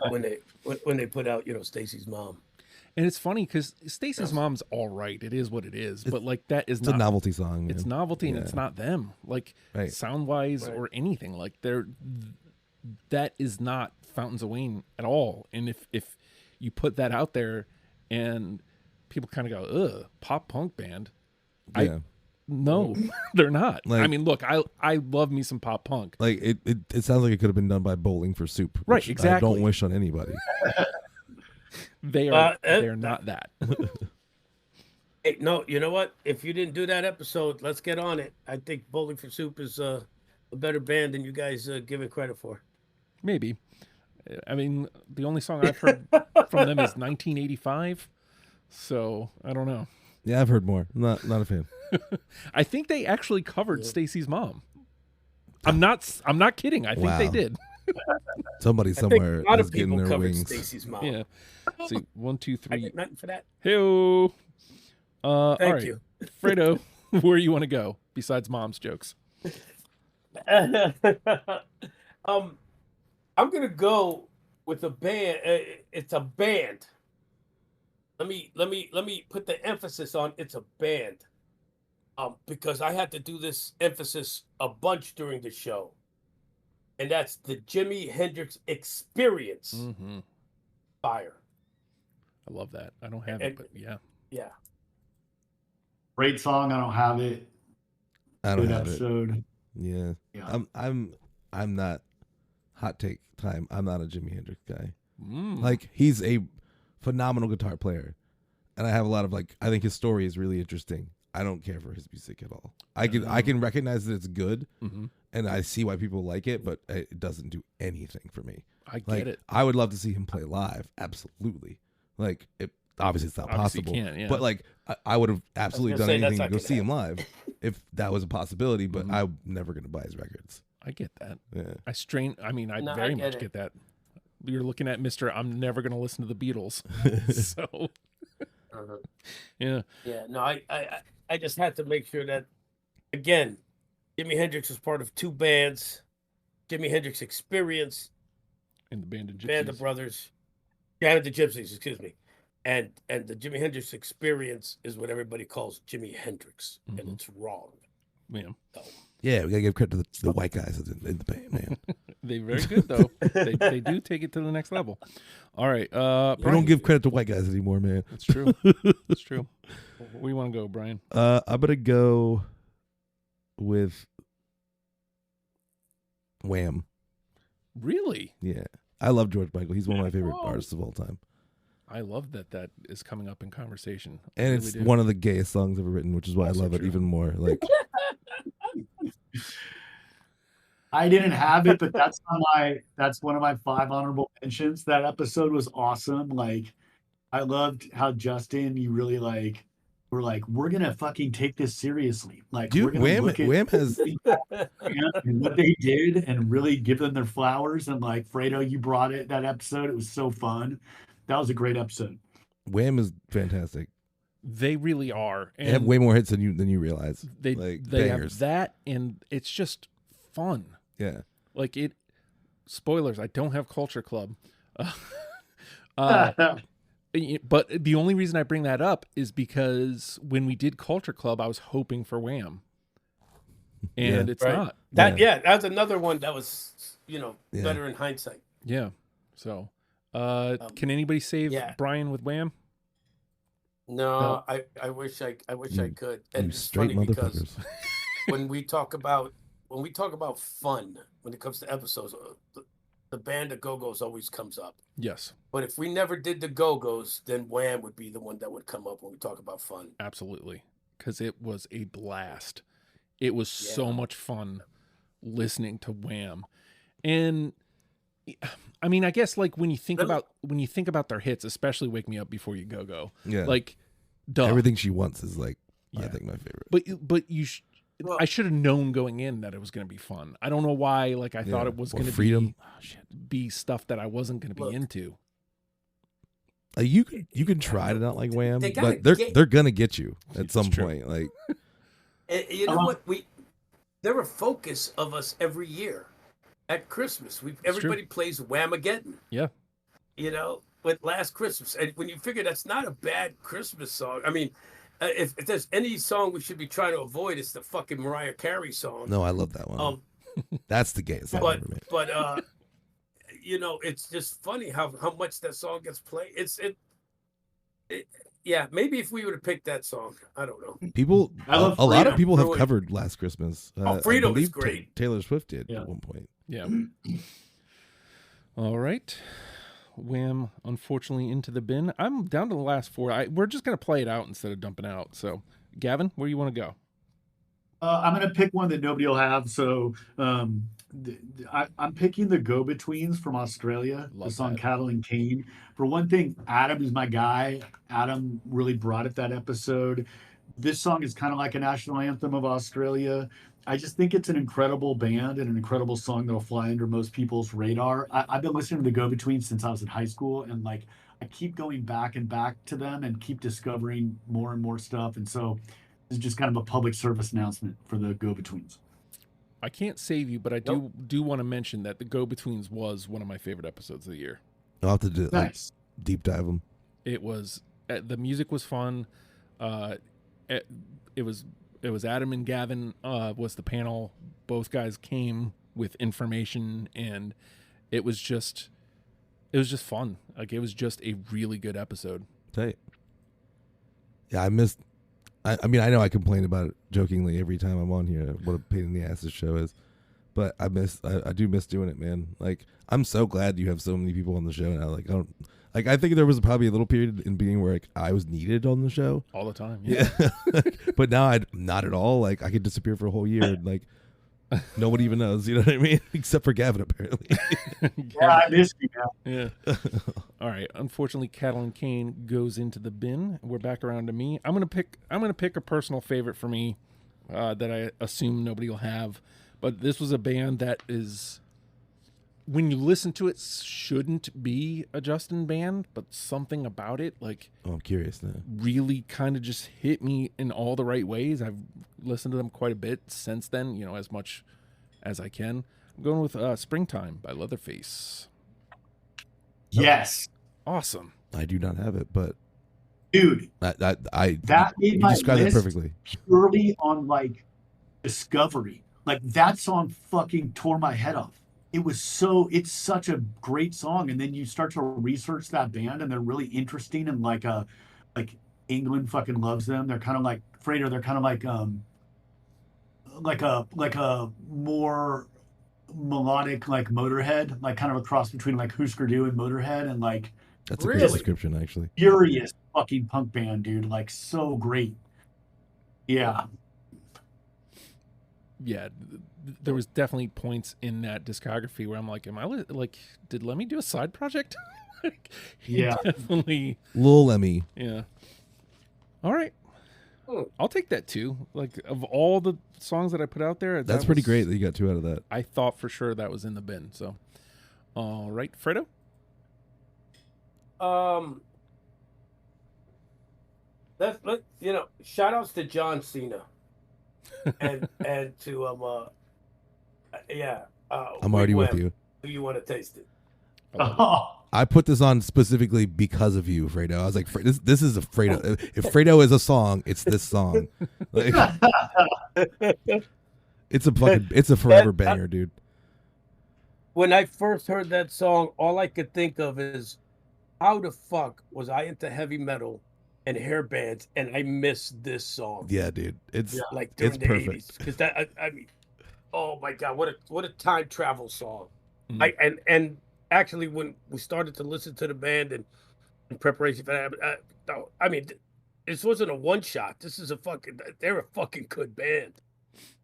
when they put out, Stacy's Mom. And it's funny because Stacy's Mom's all right. It is what it is. But like that is It's not a novelty song. It's novelty, and it's not them. Like sound wise or anything. Like that is not Fountains of Wayne at all. And if you put that out there and people kind of go, ugh, pop punk band. No, they're not. Like, I mean, look, I love me some pop punk. Like it sounds like it could have been done by Bowling for Soup. Right, exactly. I don't wish on anybody. They're not that. Hey, no, you know what? If you didn't do that episode, let's get on it. I think Bowling for Soup is a better band than you guys give it credit for. Maybe. I mean, the only song I've heard from them is 1985. So I don't know. Yeah, I've heard more. Not a fan. I think they actually covered Stacy's mom. I'm not kidding. I think they did. Somebody somewhere a lot is of getting people their covered wings. Stacy's mom. Yeah. See, 1, 2, I 3. get nothing for that. Hey-o. All Thank right. you. Fredo, where you want to go besides mom's jokes? I'm gonna go with a band. It's a band. Let me put the emphasis on it's a band. Because I had to do this emphasis a bunch during the show, and that's the Jimi Hendrix Experience. Mm-hmm. Fire. I love that. I don't have it, but yeah. Yeah. Great song. I don't have it. I don't Good have episode. it. Yeah. I'm not hot take time. I'm not a Jimi Hendrix guy. Like, he's a phenomenal guitar player, and I have a lot of I think his story is really interesting. I don't care for his music at all. I can recognize that it's good, and I see why people like it, but it doesn't do anything for me. I get it. I would love to see him play live, absolutely. Obviously it's not possible, can't, but I would have absolutely done anything to go see him live if that was a possibility. But I'm never going to buy his records. I get that. Yeah. I very much get that. You're looking at Mr. I'm never going to listen to the Beatles. So, yeah. Yeah. No, I just had to make sure that, again, Jimi Hendrix was part of two bands, Jimi Hendrix Experience, and the Band of Gypsies. Band of Brothers, Band of the Gypsies, excuse me. And the Jimi Hendrix Experience is what everybody calls Jimi Hendrix, and it's wrong. Yeah. So. Yeah, we gotta give credit to the white guys in the band, man. They're very good though. they do take it to the next level. All right, We Brian. don't give credit to white guys anymore, man. That's true. That's true. Where do you want to go, Brian? I'm gonna go with Wham. Really? Yeah, I love George Michael. He's one of my favorite artists of all time. I love that is coming up in conversation. And it's one of the gayest songs ever written, which is why I love it even more. I didn't have it, but that's one of my 5 honorable mentions. That episode was awesome. I loved how Justin, you really were we're gonna fucking take this seriously. Dude, we're gonna look at Wham has and what they did and really give them their flowers. And Fredo, you brought it that episode. It was so fun. That was a great episode. Wham is fantastic. They really are. And they have way more hits than you realize. They bangers. have that, and it's just fun. Yeah. Spoilers, I don't have Culture Club. But the only reason I bring that up is because when we did Culture Club, I was hoping for Wham. And it's not. That's another one that was, better in hindsight. Yeah. So, can anybody save Brian with Wham? No, I wish I could. And it's funny because when we talk about fun, when it comes to episodes, the band of Go-Go's always comes up. Yes. But if we never did the Go-Go's, then Wham would be the one that would come up when we talk about fun. Absolutely. Because it was a blast. It was so much fun listening to Wham. And I mean, I guess when you think about their hits, especially "Wake Me Up Before You Go," duh. Everything She Wants is I think my favorite. But I should have known going in that it was going to be fun. I don't know why. I thought it was going to be stuff that I wasn't going to be into. You can try to not like Wham, but they're gonna get you at some point. You know what? They're a focus of us every year. At Christmas, everybody plays Whamageddon. Yeah. With Last Christmas. And when you figure that's not a bad Christmas song. I mean, if there's any song we should be trying to avoid, it's the fucking Mariah Carey song. No, I love that one. That's the gayest song ever made. But it's just funny how much that song gets played. Maybe if we would have picked that song, I don't know. A lot of people have covered Last Christmas. Fredo was great. Taylor Swift did at one point. Yeah. All right. Wham, unfortunately, into the bin. I'm down to the last 4. We're just going to play it out instead of dumping out. So, Gavin, where do you want to go? I'm gonna pick one that nobody will have. So I'm picking the Go-Betweens from Australia. Love the song that. Cattle and Cane. For one thing, Adam is my guy. Adam really brought it that episode. This song is kind of like a national anthem of Australia. I just think it's an incredible band and an incredible song that'll fly under most people's radar. I've been listening to the Go-Betweens since I was in high school, and like I keep going back and back to them and keep discovering more and more stuff. And so this is just kind of a public service announcement for the Go-Betweens. I can't save you, but I do want to mention that the Go-Betweens was one of my favorite episodes of the year. I'll have to do Nice. deep dive them. It was the music was fun. It was Adam and Gavin was the panel. Both guys came with information, and it was just fun. Like, it was just a really good episode. Tight. Yeah, I missed. I mean, I know I complain about it jokingly every time I'm on here. What a pain in the ass this show is, but I do miss doing it, man. Like, I'm so glad you have so many people on the show now. Like, I think there was probably a little period in being where like I was needed on the show All the time. Yeah, but now I'm not at all. Like, I could disappear for a whole year and like nobody even knows. You know what I mean? Except for Gavin, apparently. Yeah, I missed you now. Yeah. All right. Unfortunately, Cattle and Cane goes into the bin. We're back around to me. I'm gonna pick a personal favorite for me that I assume nobody will have. But this was a band that is, when you listen to it, shouldn't be a Justin band, but something about it, like, Oh, I'm curious now. really kind of just hit me in all the right ways. I've listened to them quite a bit since then, as much as I can. I'm going with Springtime by Leatherface. Yes. Awesome. I do not have it, but Dude, that made you my described it list perfectly. purely on like discovery. Like, that song fucking tore my head off. It's such a great song. And then you start to research that band, and they're really interesting, and like England fucking loves them. They're kind of like Fredo. They're kind of like a more melodic, like Motorhead, like kind of a cross between like Husker Du and Motorhead, and like That's a Really? great description, actually. furious fucking punk band, dude. Like, so great. Yeah. Yeah, there was definitely points in that discography where I'm like, am I like, did Lemmy do a side project? Like, he Yeah. definitely. Lil Lemmy. Yeah. All right. Hmm. I'll take that too. Like, of all the songs that I put out there, That's that pretty was- great that you got 2 out of that. I thought for sure that was in the bin. So, all right, Fredo. Shout outs to John Cena and to I'm already with Wham. you. Do you want to taste it? I love it. Oh, I put this on specifically because of you, Fredo. I was like, this is a Fredo. If Fredo is a song, it's this song. Like, it's a forever banger, dude. When I first heard that song, all I could think of is, how the fuck was I into heavy metal and hair bands and I missed this song? Yeah, dude. It's Like during it's the perfect. 80s. Because I mean, oh my God, what a time travel song. Mhm. And actually, when we started to listen to the band and in preparation for that, I mean, this wasn't a one shot. They're a fucking good band.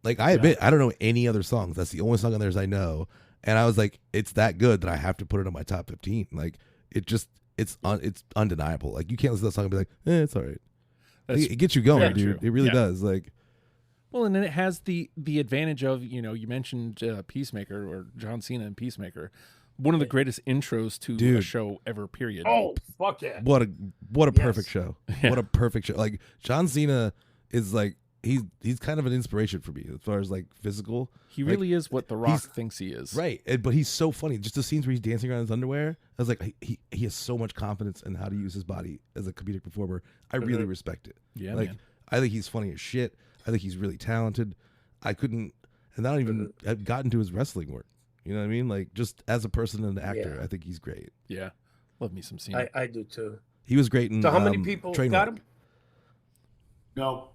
Like, I admit, I don't know any other songs. That's the only song on theirs I know. And I was like, it's that good that I have to put it on my top 15. Like, it's undeniable. Like, you can't listen to that song and be like, it's all right. Like, That's it gets you going, very dude. true. It really Yeah. does. Like, Well, and then it has the advantage of, you mentioned Peacemaker or John Cena and Peacemaker, one of the greatest intros to a Dude. show ever. Period. Oh, fuck yeah. what a Yes. perfect show. Yeah. What a perfect show. Like, John Cena is like, he's kind of an inspiration for me as far as like physical. He Like, really is what The Rock he's- thinks he is. Right. But he's so funny. Just the scenes where he's dancing around in his underwear. I was like, he has so much confidence in how to use his body as a comedic performer. I really respect it. Yeah, Like, man. I think he's funny as shit. I think he's really talented. I couldn't, and not even have gotten to his wrestling work. You know what I mean? Like, just as a person and an actor, Yeah. I think he's great. Yeah. Love me some Cena. I do too. He was great in So how many people Trainwreck. got him? no.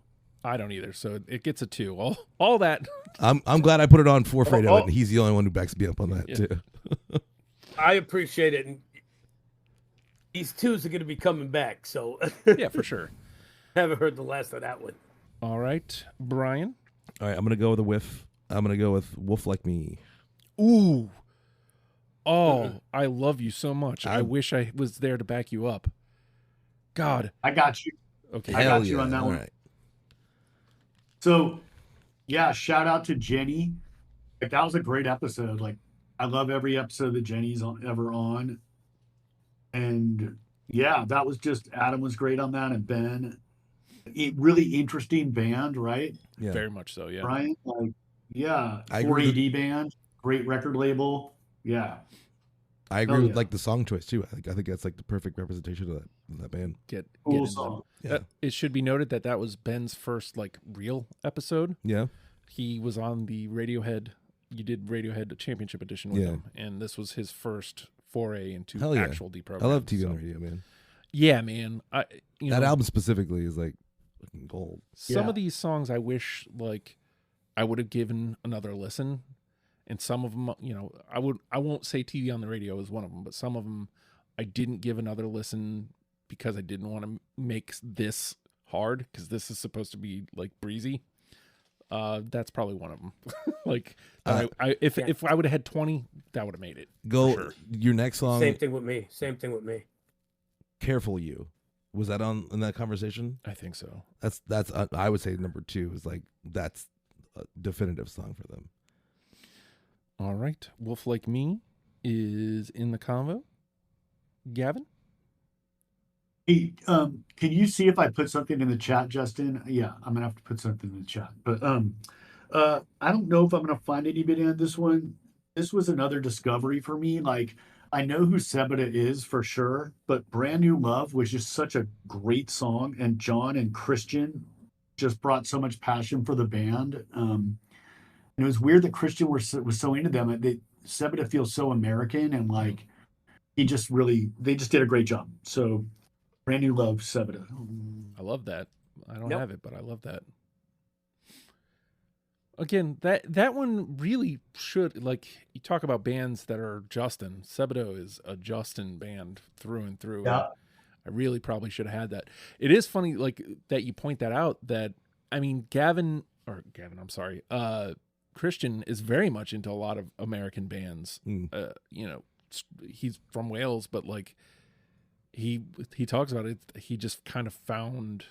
I don't either, so it gets a 2. All that. I'm glad I put it on for Fredo, oh. and he's the only one who backs me up on that Yeah. too. I appreciate it. And these twos are going to be coming back, so Yeah, for sure. haven't heard the last of that one. All right, Brian. All right, I'm gonna go with a whiff. I'm gonna go with Wolf Like Me. Ooh. Oh, I love you so much. I wish I was there to back you up. God. I got you. Okay. I got you on that All one. right. So, yeah, shout out to Jenny. Like that was a great episode. Like I love every episode that Jenny's ever on. And yeah, that was just Adam was great on that, and Ben. Really interesting band, right? Yeah. Very much so, yeah. Brian, like, yeah, I agree 4AD band, great record label. Yeah. I agree with yeah. like the song choice too. I think that's like the perfect representation of that band. Get Cool into song. them. Yeah. It should be noted that was Ben's first like real episode. Yeah. He was on the Radiohead. You did Radiohead Championship Edition with Yeah. him, and this was his first foray into Hell yeah. actual Deprogrammed. I love TV so. on radio, man. Yeah, man. That know, album specifically is like fucking gold. Some Yeah. of these songs I wish like I would have given another listen, and some of them, I won't say TV on the radio is one of them, but some of them I didn't give another listen because I didn't want to make this hard, because this is supposed to be like breezy. That's probably one of them. Like, if I would have had 20, that would have made it. Go for sure. Your next song. Same thing with me. Careful You. Was that in that conversation? I think so. That's I would say number 2 is like that's a definitive song for them. All right, Wolf Like Me is in the convo. Gavin? Hey, can you see if I put something in the chat, Justin? Yeah, I'm gonna have to put something in the chat. But I don't know if I'm gonna find anybody on this one. This was another discovery for me. Like, I know who Sebeda is for sure, but Brand New Love was just such a great song, and John and Christian just brought so much passion for the band. And it was weird that Christian was so into them. Sebeda feels so American, and like they just did a great job. So. Brand New Love, Sebeda. I love that. I don't Yep. have it, but I love that. Again, that one really should, like, you talk about bands that are Justin. Sebeda is a Justin band through and through. Yeah. I really probably should have had that. It is funny, like, that you point that out, that, I mean, Christian is very much into a lot of American bands. He's from Wales, but, like, he talks about it. He just kind of found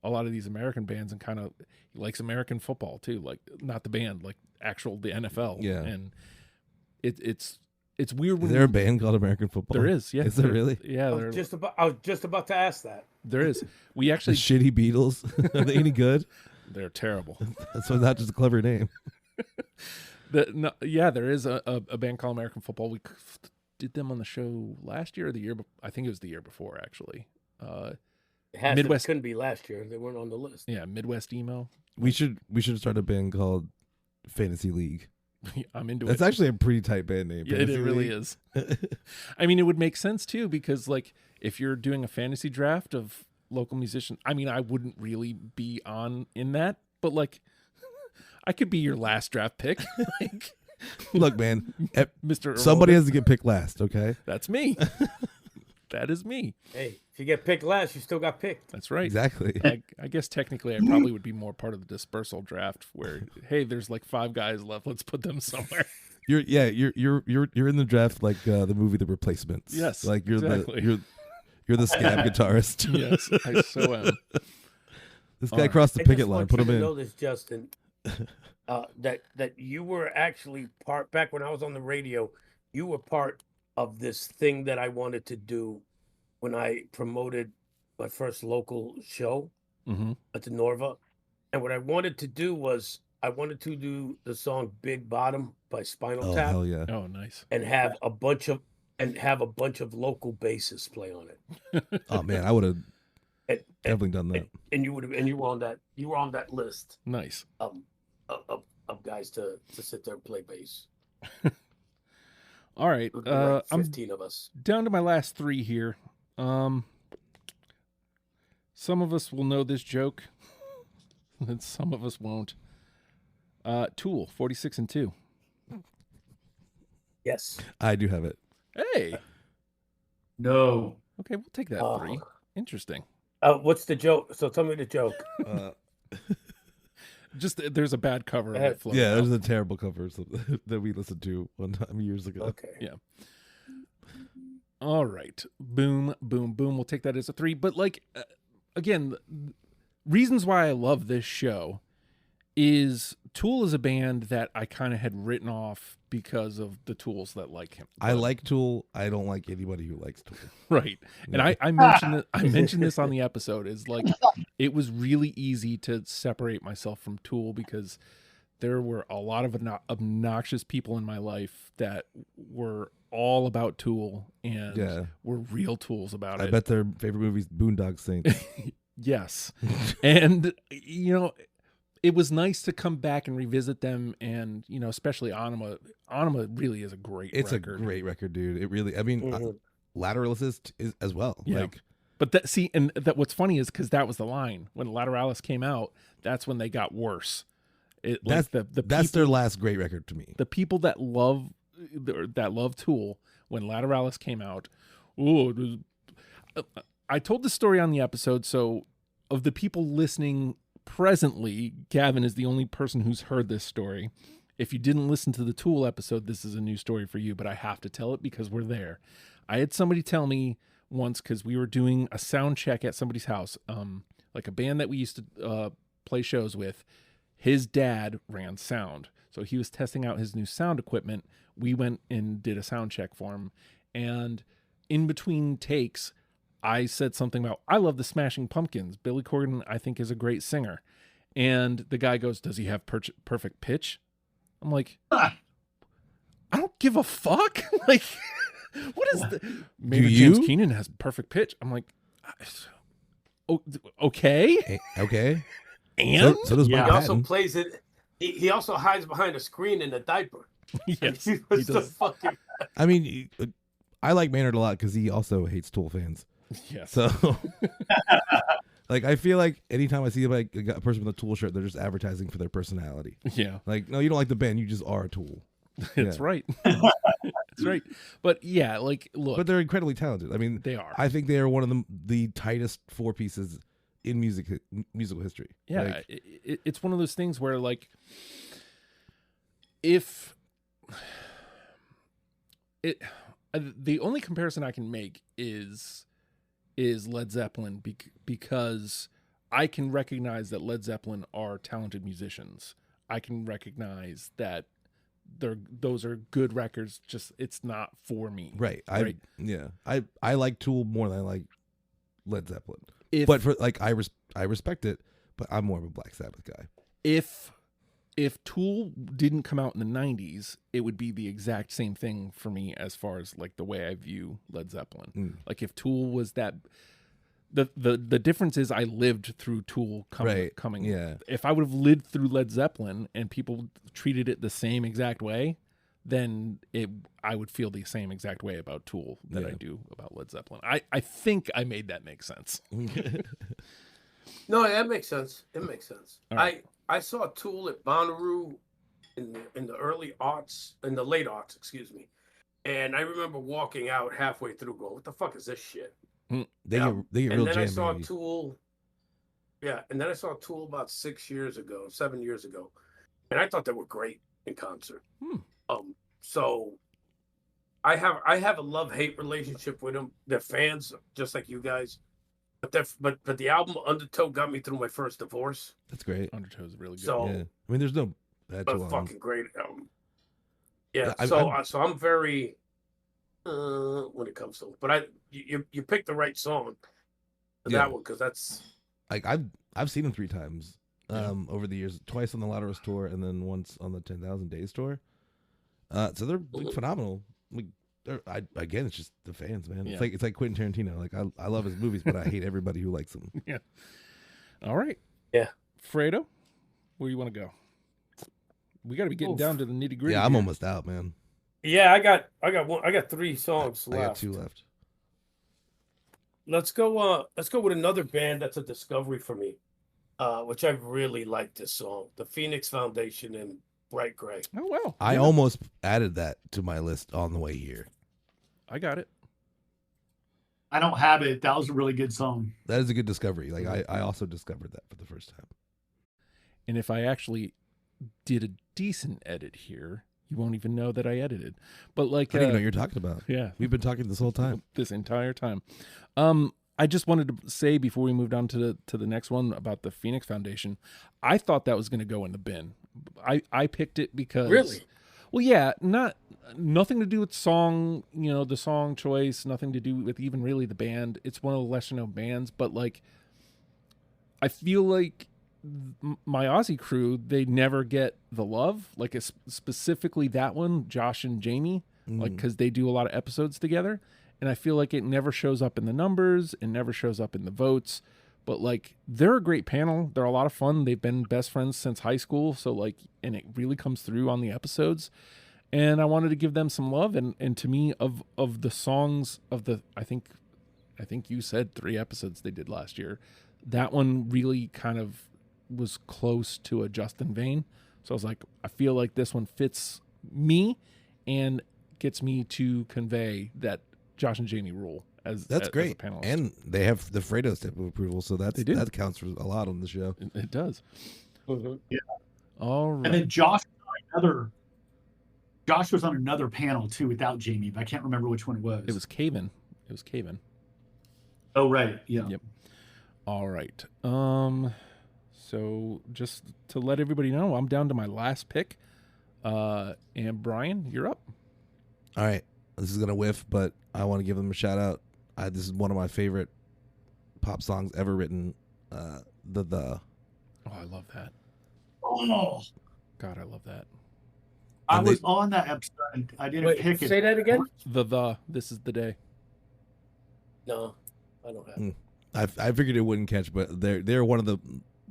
a lot of these American bands, and kind of he likes American football too, like not the band, like the NFL. Yeah. And it's weird. Is there a band called American Football? There is. Yeah. Is there really? Yeah. I was just about to ask that. There is. We The actually. shitty Beatles. Are they any good? They're terrible. That's not just a clever name. There is a band called American Football. We did them on the show last year or the year. I think it was the year before, actually. Midwest couldn't be last year. They weren't on the list. Yeah, Midwest emo. We should start a band called Fantasy League. I'm into That's it. actually a pretty tight band name. Yeah, it really is. I mean, it would make sense too, because like if you're doing a fantasy draft of local musicians, I mean, I wouldn't really be in that, but like I could be your last draft pick. Like, Look, man, Mr. somebody Irrelevant. has to get picked last, okay? That's me. That is me. Hey, if you get picked last, you still got picked. That's right. Exactly. I guess technically I probably would be more part of the dispersal draft where, hey, there's like 5 guys left. Let's put them somewhere. You're in the draft like the movie The Replacements. Yes, like you're exactly. you're the scab guitarist. Yes, I so am. This guy crossed the picket line. Want Put you him to in. know this, Justin, that you were actually back when I was on the radio. You were part of this thing that I wanted to do when I promoted my first local show at the Norva. And what I wanted to do was I wanted to do the song Big Bottom by Spinal Oh Tap hell yeah! Oh, nice. and have a bunch of local bassists play on it. Oh man, I would have And, definitely done that. and you were on that list Nice. of guys to sit there and play bass. All right. It would be like I'm 15 of us. down to my last 3 here. Some of us will know this joke, and some of us won't. Tool, 46 and 2. Yes. I do have it. Hey. No. Okay, we'll take that Oh. 3. Interesting. What's the joke? So tell me the joke. Just there's a bad cover of it floating Yeah, out. there's a terrible cover that we listened to one time years ago. Okay. Yeah. All right. Boom, boom, boom. We'll take that as a 3. But like, again, reasons why I love this show is Tool is a band that I kind of had written off because of the Tools that like him. I like Tool. I don't like anybody who likes Tool. Right. And I mentioned this on the episode is like, it was really easy to separate myself from Tool because there were a lot of obnoxious people in my life that were all about Tool and were real Tools about it. I bet their favorite movie is Boondock Saints. Yes. And, you know, it was nice to come back and revisit them, and you know, especially Anima. Anima really is a great record. It's a great record, dude. It really, I mean, Lateralis is as well. Yeah. Like, but what's funny is because that was the line when Lateralis came out. That's when they got worse. That's their last great record to me. The people that love Tool when Lateralis came out. Ooh, I told the story on the episode, so of the people listening presently, Gavin is the only person who's heard this story. If you didn't listen to the Tool episode, this is a new story for you, but I have to tell it because we're there. I had somebody tell me once, because we were doing a sound check at somebody's house, like a band that we used to play shows with. His dad ran sound, so he was testing out his new sound equipment. We went and did a sound check for him, and in between takes, I said something about, I love the Smashing Pumpkins. Billy Corgan, I think, is a great singer. And the guy goes, does he have perfect pitch? I'm like, I don't give a fuck. Like, what is the... Maybe James Keenan has perfect pitch. I'm like, oh, okay. Okay. And? So does He Mike also Patton. plays it. He also hides behind a screen in a diaper. Yes, He was he the does. fucking... I mean, I like Maynard a lot because he also hates Tool fans. Yes. So, like, I feel like anytime I see like a person with a Tool shirt, they're just advertising for their personality. Yeah. Like, no, you don't like the band, you just are a Tool. That's right. That's right. But yeah, like, look. But they're incredibly talented. I mean, they are. I think they are one of the tightest 4 pieces in musical history. Yeah, Like, it's one of those things where, like, if it, the only comparison I can make is Led Zeppelin because I can recognize that Led Zeppelin are talented musicians. I can recognize that those are good records. Just it's not for me. right. Right. I like Tool more than I like Led Zeppelin. But for like I respect it, but I'm more of a Black Sabbath guy. if Tool didn't come out in the 90s, it would be the exact same thing for me as far as like the way I view Led Zeppelin. Like if Tool was that, the difference is I lived through Tool coming. Yeah. If I would have lived through Led Zeppelin and people treated it the same exact way, then I would feel the same exact way about Tool that I do about Led Zeppelin. I think I made that make sense. No, that makes sense. It makes sense. All right. I saw Tool at Bonnaroo in the early aughts, in the late aughts, excuse me. And I remember walking out halfway through going, what the fuck is this shit? They get real And then jam. I saw baby. Tool. Yeah, and then I saw Tool about 7 years ago. And I thought they were great in concert. So I have a love-hate relationship with them. They're fans, just like you guys. But the album Undertow got me through my first divorce. That's great. Undertow is really good. So Yeah. I mean, there's no bad a Tool album. fucking great album. Yeah. Yeah, So I'm very when it comes to, but you picked the right song for Yeah. that one because that's Like I've seen them 3 times over the years. Twice on the Lateralis tour and then once on the 10,000 Days tour. So they're like, phenomenal. Like, again, it's just the fans, man. Yeah. It's like Quentin Tarantino. Like I love his movies, but I hate everybody who likes them. Yeah. All right. Yeah. Fredo, where you want to go? We got to be getting down to the nitty gritty. Yeah, I'm almost out, man. yeah. I got 3 songs I left. got 2 left. Let's go with another band that's a discovery for me, which I really like this song, the Phoenix Foundation and Bright Gray. Oh, wow. I Yeah. almost added that to my list on the way here. I got it. I don't have it. That was a really good song. That is a good discovery. Like I also discovered that for the first time. And if I actually did a decent edit here, you won't even know that I edited. But like, I don't even know what you're talking about. Yeah, we've been talking this whole time. This entire time. I just wanted to say before we moved on to the next one about the Phoenix Foundation, I thought that was going to go in the bin. I picked it because Really? Well, yeah, nothing to do with song, the song choice, nothing to do with even really the band. It's one of the lesser known bands, but like, I feel like my Aussie crew, they never get the love, like specifically that one, Josh and Jamie, like, because they do a lot of episodes together, and I feel like it never shows up in the numbers, it never shows up in the votes, but like, they're a great panel, they're a lot of fun, they've been best friends since high school, so like, and it really comes through on the episodes, and I wanted to give them some love, and to me, of the songs of the, I think you said 3 episodes they did last year, that one really kind of was close to a Justin vein. So I was like, I feel like this one fits me and gets me to convey that Josh and Jamie rule as great. As a panelist. And they have the Fredo stamp of approval, so that counts for a lot on the show. It does. Mm-hmm. Yeah. All right. And then Josh was on another panel too without Jamie, but I can't remember which one it was. It was Gavin. Oh, right. Yeah. Yep. All right. So just to let everybody know, I'm down to my last pick. And Brian, you're up. All right. This is going to whiff, but I want to give them a shout out. This is one of my favorite pop songs ever written. The. Oh, I love that. Oh, God, I love that. I was on that episode and I didn't pick it. Say that again? This is the day. No, I don't have it. I figured it wouldn't catch, but they're one of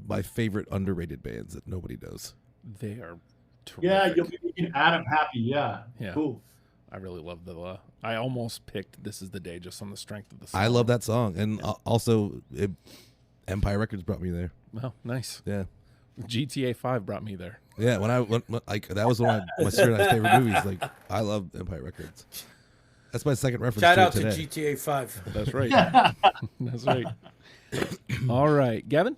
my favorite underrated bands that nobody knows. They are terrific. Yeah, you'll be making Adam happy. Yeah. Cool. I really love the. I almost picked "This Is the Day" just on the strength of the song. I love that song, and also Empire Records brought me there. Oh, nice. Yeah. GTA 5 brought me there. Yeah, when that was one of my sister and I's favorite movies. Like, I love Empire Records. That's my second reference. Shout out to GTA 5. That's right. That's right. All right, Gavin.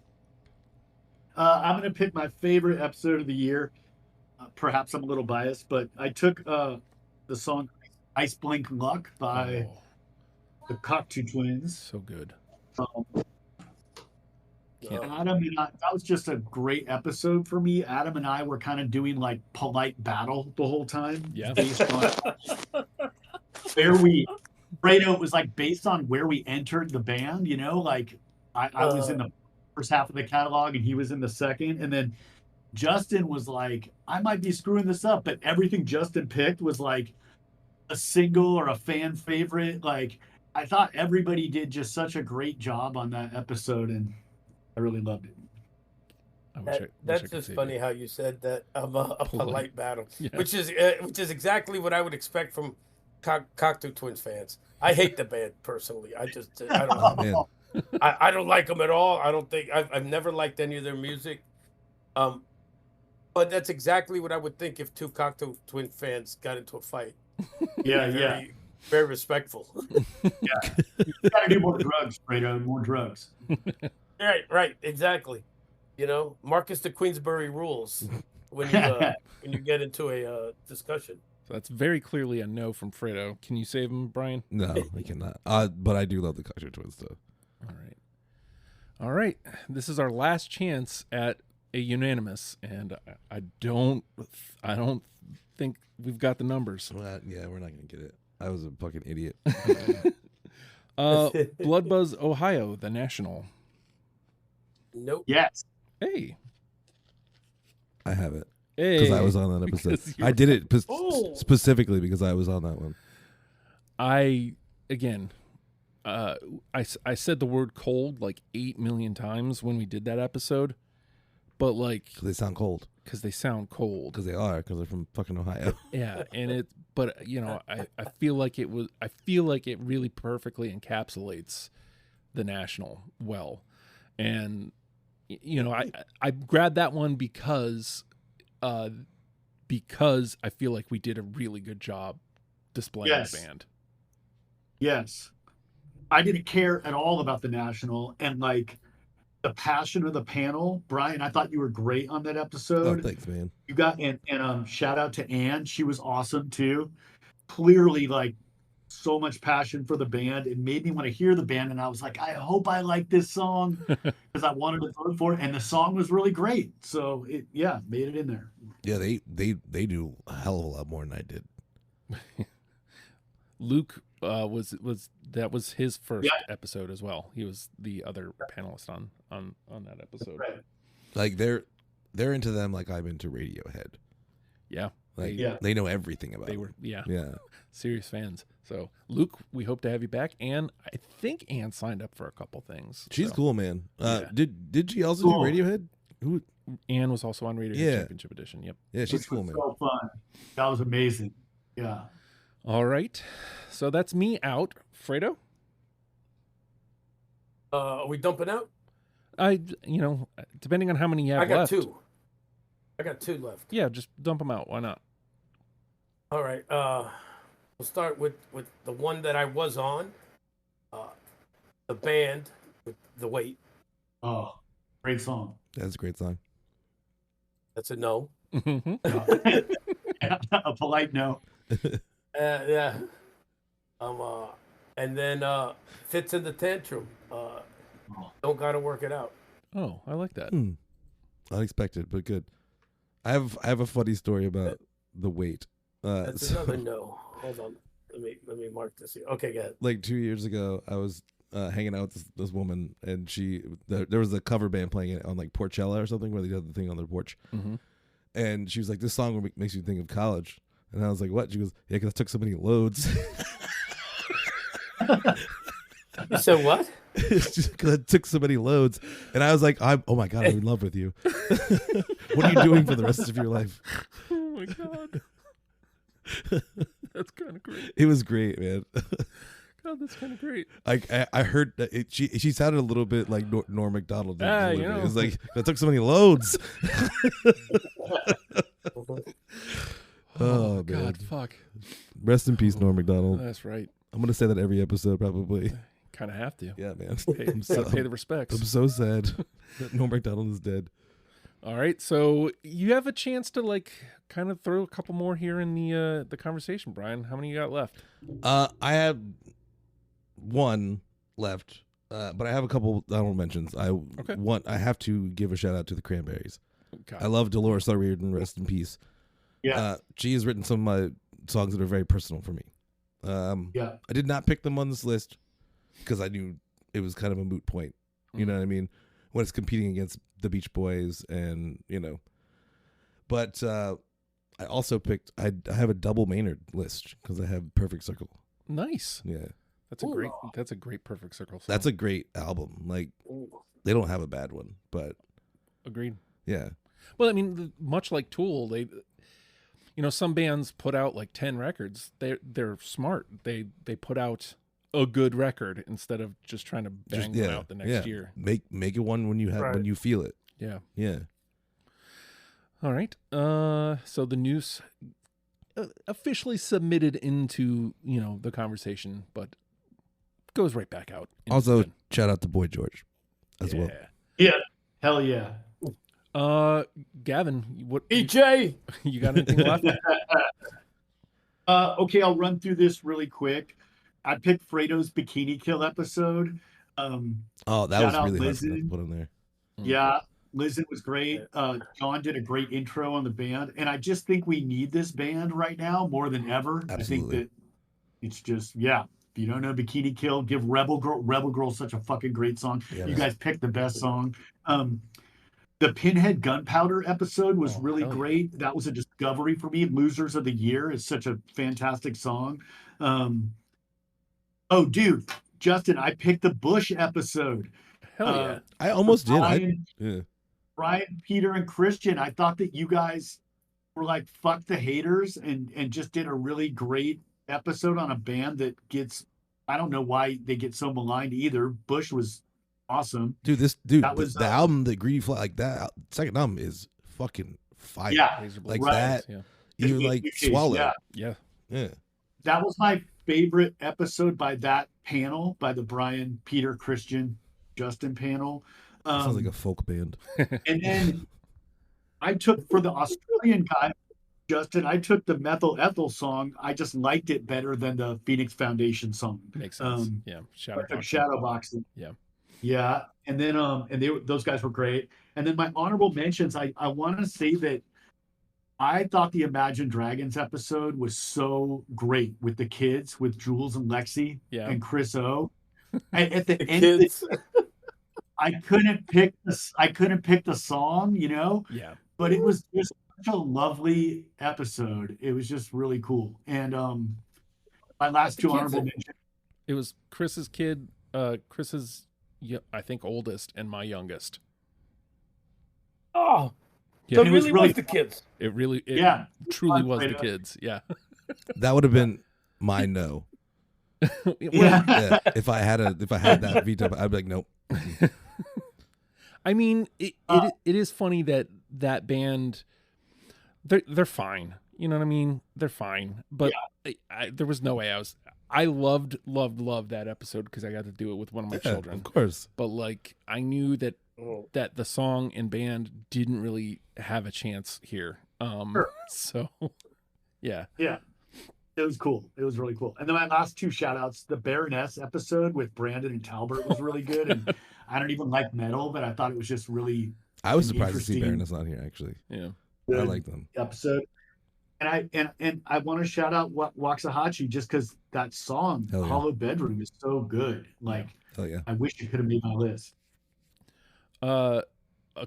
I'm going to pick my favorite episode of the year. Perhaps I'm a little biased, but I took the song "Ice Blink Luck" by the Cocteau Twins. So good. Adam and I, that was just a great episode for me. Adam and I were kind of doing like polite battle the whole time. Yeah. Based on Fredo, it was like based on where we entered the band, like I was in the first half of the catalog and he was in the second. And then Justin was like, I might be screwing this up, but everything Justin picked was like a single or a fan favorite. Like, I thought everybody did just such a great job on that episode, and I really loved it. That's just funny how you said that of a polite battle, yeah. which is exactly what I would expect from Cocteau Twins fans. I hate the band personally. I don't like them at all. I don't think I've never liked any of their music. But that's exactly what I would think if 2 Cocteau Twin fans got into a fight. Yeah, very respectful. Yeah, you gotta do more drugs, Fredo. More drugs. Right, exactly. Marcus the Queensberry rules when you get into a discussion. So that's very clearly a no from Fredo. Can you save him, Brian? No, I cannot. But I do love the Cocteau Twins, though. All right. This is our last chance at a unanimous, and I don't think we've got the numbers. Yeah, we're not gonna get it. I was a fucking idiot. Blood Buzz, Ohio, the National. Nope. Yes. Hey. I have it. Hey. Because I was on that episode. I did it specifically because I was on that one. I said the word cold like 8 million times when we did that episode. But like, because they sound cold. Because they sound cold. Because they are. Because they're from fucking Ohio. Yeah, and but I feel like it was. I feel like it really perfectly encapsulates the National well, and I grabbed that one because I feel like we did a really good job displaying the band. Yes, I didn't care at all about the National, and like, the passion of the panel. Bryan, I thought you were great on that Oh, episode. thanks, man. You got and shout out to Ann. She was awesome too. Clearly, like so much passion for the band. It made me want to hear the band, and I was like, I hope I like this song because I wanted to vote for it. And the song was really great, so it made it in there. Yeah, they do a hell of a lot more than I did. Luke was his first episode as well. He was the other panelist on that episode. Right. Like they're into them like I'm into Radiohead. Yeah. Like they know everything about. They were yeah serious fans. So Luke, we hope to have you back. And I think Ann signed up for a couple things. She's cool, man. Yeah. Did she also do Radiohead? Who? Ann was also on Radiohead Championship Edition. Yep. Yeah, she's cool, man. So fun. That was amazing. Yeah. All right. So that's me out. Fredo? Are we dumping out? Depending on how many you have I got left. two. I got two left. Yeah, just dump them out. Why not? All right. We'll start with the one that I was on. The band with The Weight. Oh, great song. That's a great song. That's a no. Mhm. A polite no. Yeah. And then Fits in the Tantrum. Don't gotta work it out. Oh, I like that. Unexpected, but good. I have a funny story about The Weight. That's another no. Hold on. Let me mark this here. Okay, go ahead. Like 2 years ago, I was hanging out with this woman, and there was a cover band playing it on like Porchella or something, where they did the thing on their porch. Mm-hmm. And she was like, "This song makes you think of college." And I was like, "What?" She goes, "Yeah, because I took so many loads." You said what? Because I took so many loads, and I was like, "Oh my god, I'm in love with you." What are you doing for the rest of your life? Oh my god. That's kind of great. It was great, man. God, that's kind of great. I heard that she sounded a little bit like Norm Macdonald. You know. It was like, I took so many loads. Oh, man. God, fuck. Rest in peace, Norm Macdonald. That's right. I'm gonna say that every episode, probably. Kind of have to. Yeah, man. Pay the respects. I'm so sad that Norm Macdonald is dead. All right, so you have a chance to like kind of throw a couple more here in the conversation, Bryan. How many you got left? I have one left, but I have a couple honorable mentions. I have to give a shout out to the Cranberries. God. I love Dolores O'Riordan, rest in peace. Yeah. She has written some of my songs that are very personal for me. I did not pick them on this list because I knew it was kind of a moot point. You know what I mean? When it's competing against the Beach Boys and, but I also picked, I have a double Maynard list because I have Perfect Circle. Nice. Yeah. That's a great Perfect Circle song. That's a great album. Like, they don't have a bad one, but. Agreed. Yeah. Well, I mean, much like Tool, they, some bands put out like 10 records. They're smart. They put out a good record instead of just trying to bang one out the next year. Make it one when you have when you feel it. Yeah. Yeah. All right. So the news officially submitted into the conversation, but goes right back out. Also, shout out to Boy George as well. Yeah. Hell yeah. Gavin, what EJ, you got anything left? Okay, I'll run through this really quick. I picked Fredo's Bikini Kill episode. That was really hard to put on there. Yeah, Lizen was great. John did a great intro on the band, and I just think we need this band right now more than ever. Absolutely. I think that it's just if you don't know Bikini Kill, give Rebel Girl such a fucking great song. Yeah, you guys picked the best song. The Pinhead Gunpowder episode was really great. That was a discovery for me. Losers of the Year is such a fantastic song. Dude, Justin, I picked the Bush episode. Hell yeah. I almost Bryan, did. Bryan, Peter, and Christian. I thought that you guys were like, fuck the haters and just did a really great episode on a band that gets, I don't know why they get so maligned either. Bush was awesome. That was the album that Greedy Fly, like that second album is fucking fire. Yeah. Like that. Yeah. You like Swallow. Yeah. That was my favorite episode by that panel, by the Bryan, Peter, Christian, Justin panel. Sounds like a folk band. And then I took, for the Australian guy, Justin, I took the Methyl Ethel song. I just liked it better than the Phoenix Foundation song. Makes sense. Yeah. I took Shadowboxing. Yeah. Yeah. And then those guys were great. And then my honorable mentions, I want to say that I thought the Imagine Dragons episode was so great with the kids, with Jules and Lexi and Chris O. At the end of it, I couldn't pick the song, you know? Yeah. But it was just such a lovely episode. It was just really cool. And my last two honorable mentions. It was Chris's kid, Chris's, I think, oldest, and my youngest. Oh, so it really was the kids. It really, truly was the kids. Yeah. That would have been my no. If I had that veto, I'd be like, nope. I mean, it is funny that band, they're fine. You know what I mean? They're fine. But there was no way I loved that episode because I got to do it with one of my children. Of course. But like, I knew that the song and band didn't really have a chance here. So yeah. Yeah. It was cool. It was really cool. And then my last two shout outs, the Baroness episode with Brandon and Talbert was really good. And I don't even like metal, but I thought it was just really I was surprised to see Baroness on here, actually. Yeah. I like them. Episode. And I want to shout out Waxahachie just because that song, Hollow Bedroom, is so good. Like, I wish it could have made my list. A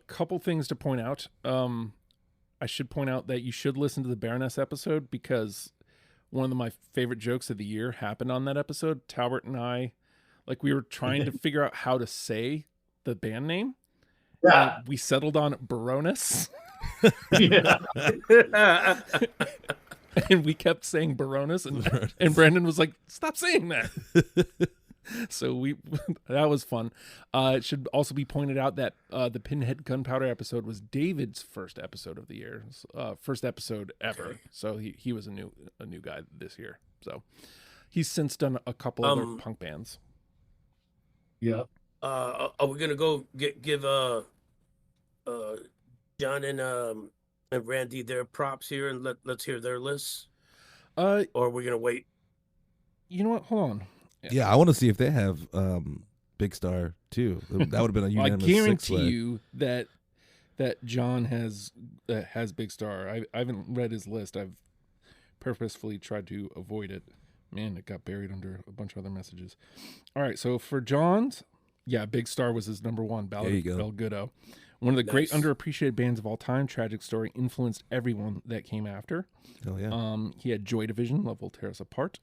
couple things to point out. I should point out that you should listen to the Baroness episode because one of my favorite jokes of the year happened on that episode. Talbert and I, like, we were trying to figure out how to say the band name. Yeah. We settled on Baroness. And we kept saying Baroness, and Brandon was like, stop saying that. So that was fun. It should also be pointed out that the Pinhead Gunpowder episode was David's first episode of the year, first episode ever. So he was a new guy this year. So he's since done a couple other punk bands. Yeah. Are we gonna go give John and Randy their props here and let's hear their lists? Or are we gonna wait? You know what? Hold on. Yeah, I want to see if they have Big Star too. That would have been a unanimous. I guarantee you that John has Big Star. I haven't read his list. I've purposefully tried to avoid it. Man, it got buried under a bunch of other messages. All right, so for John's, Big Star was his number one. Ballad of Bel Goodo. One of the great underappreciated bands of all time. Tragic story influenced everyone that came after. Oh yeah. He had Joy Division, Love Will Tear Us Apart.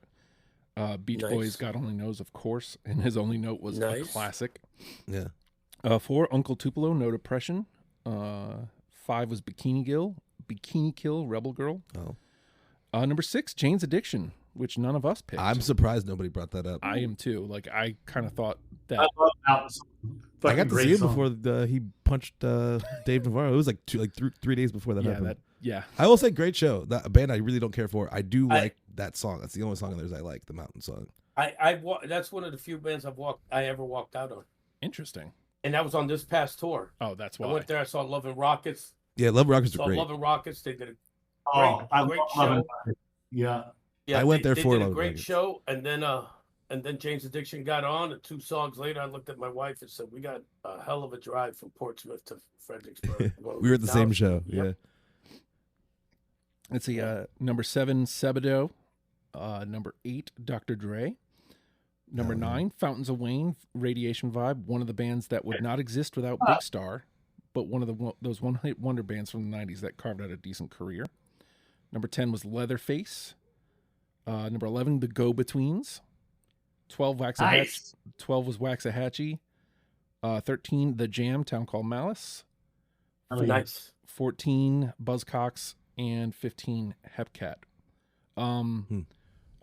Beach Boys, God Only Knows, of course, and his only note was a classic. Yeah. 4, Uncle Tupelo, No Depression. 5 was Bikini Kill, Rebel Girl. Oh. Number 6, Jane's Addiction, which none of us picked. I'm surprised nobody brought that up. I am too. Like, I kind of thought that. I got to see it before he punched Dave Navarro. It was like 3 days before that happened. I will say, great show. That a band I really don't care for. I do like that song. That's the only song of theirs I like, the Mountain Song. That's one of the few bands I ever walked out on. Interesting. And that was on this past tour. Oh, that's why. I went there. I saw Love and Rockets. Yeah, Love and Rockets are great. Love and Rockets. They did a great show. Yeah. I went there for Love and a great Rockets. show, and then Jane's Addiction got on. And 2 songs later, I looked at my wife and said, "We got a hell of a drive from Portsmouth to Fredericksburg." We were at the same show. Yep. Yeah. Let's see. Number 7, Sebado. Number 8, Dr. Dre. Number 9, Fountains of Wayne, Radiation Vibe. One of the bands that would not exist without Big Star, but one of those one-hit wonder bands from the 90s that carved out a decent career. Number 10 was Leatherface. Number 11, The Go-Betweens. 12 Nice. 12 was Waxahachie. 13, The Jam, Town Called Malice. Nice. 14, Buzzcocks, and 15, Hepcat.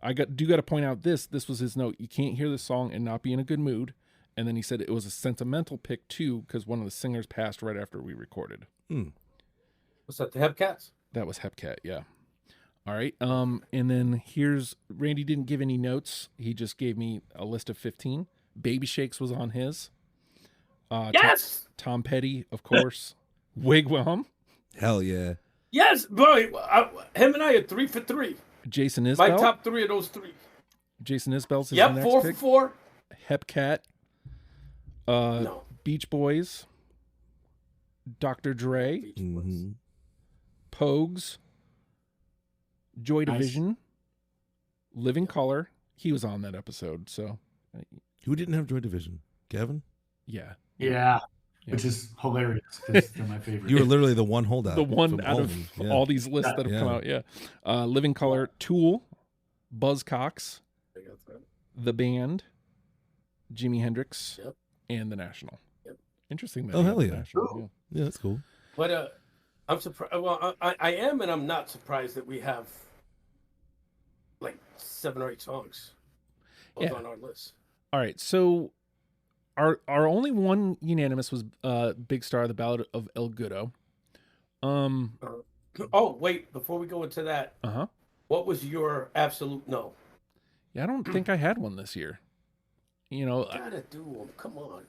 I got to point out this was his note. You can't hear the song and not be in a good mood. And then he said it was a sentimental pick too because one of the singers passed right after we recorded. Was that the Hepcats? That was Hepcat, yeah. All right. And then here's Randy didn't give any notes. He just gave me a list of 15. Baby Shakes was on his. Yes. Tom Petty, of course. Wigwam. Hell yeah. Yes, bro. Him and I are 3 for 3. Jason Isbell. My top 3 of those 3. Jason Isbell's his Yep, next 4 pick. for 4. Hepcat. No. Beach Boys. Dr. Dre. Beach Boys. Mhm. Pogues. Joy Nice. Division. Living Color. He was on that episode, so Who didn't have Joy Division? Gavin? yeah. Yeah. Which is hilarious because they're my favorite. You were literally the one holdout. The one from out of Home. Yeah. all these lists that have come out, yeah. Living Color, Tool, Buzzcocks, The Band, Jimi Hendrix, Yep. and The National. Yep. Interesting. Oh, hell The yeah. National, Yeah, that's cool. But I'm surprised. Well, I am, and I'm not surprised that we have like 7 or 8 songs both on our list. All right, so our only one unanimous was Big Star, the Ballad of El Goodo. Oh wait, before we go into that, what was your absolute no? Yeah, I don't think I had one this year. You know, Gotta do them. Come on.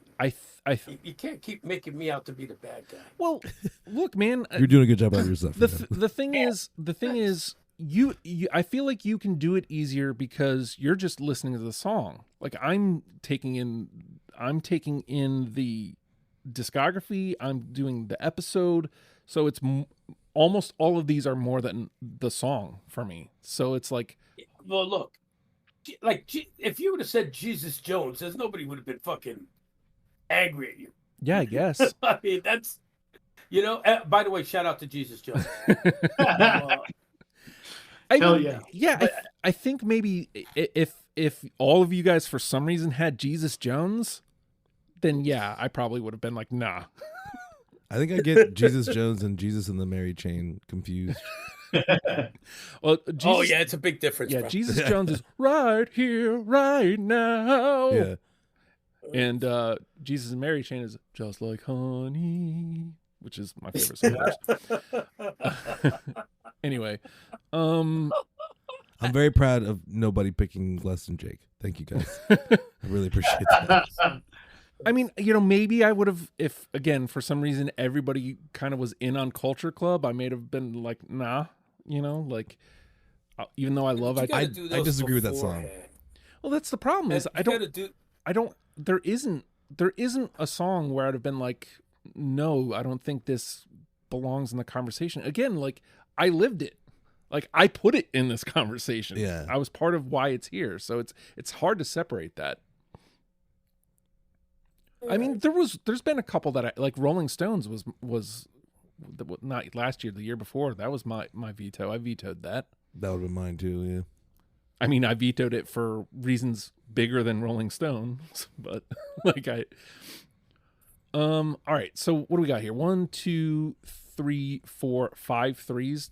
You can't keep making me out to be the bad guy. Well, look, man. You're doing a good job out of yourself. The thing is, you I feel like you can do it easier because you're just listening to the song. Like I'm taking in the discography. I'm doing the episode, so it's almost all of these are more than the song for me. So it's like, well, look, like if you would have said Jesus Jones, there's nobody would have been fucking angry at you. Yeah, I guess. I mean, that's, by the way, shout out to Jesus Jones. Hell yeah. Yeah, I think maybe if all of you guys for some reason had Jesus Jones, then yeah, I probably would have been like, nah. I think I get Jesus Jones and Jesus and the Mary Chain confused. Well, it's a big difference. Yeah, bro. Jesus Jones is right here, right now. Yeah. And Jesus and Mary Chain is just like honey, which is my favorite song. Anyway, I'm very proud of nobody picking less than Jake. Thank you guys. I really appreciate that. I mean, maybe I would have, if again for some reason everybody kind of was in on Culture Club, I may have been like, nah, like even though I love, I disagree with that song. Well, that's the problem is there isn't a song where I'd have been like, no, I don't think this belongs in the conversation. Again, like I lived it. Like I put it in this conversation. Yeah. I was part of why it's here. So it's hard to separate that. I mean, there's been a couple that I like. Rolling Stones was not last year, the year before. That was my veto. I vetoed that. That would have been mine too, yeah. I mean, I vetoed it for reasons bigger than Rolling Stones, but like all right. So what do we got here? 1, 2, 3, 4, 5 threes.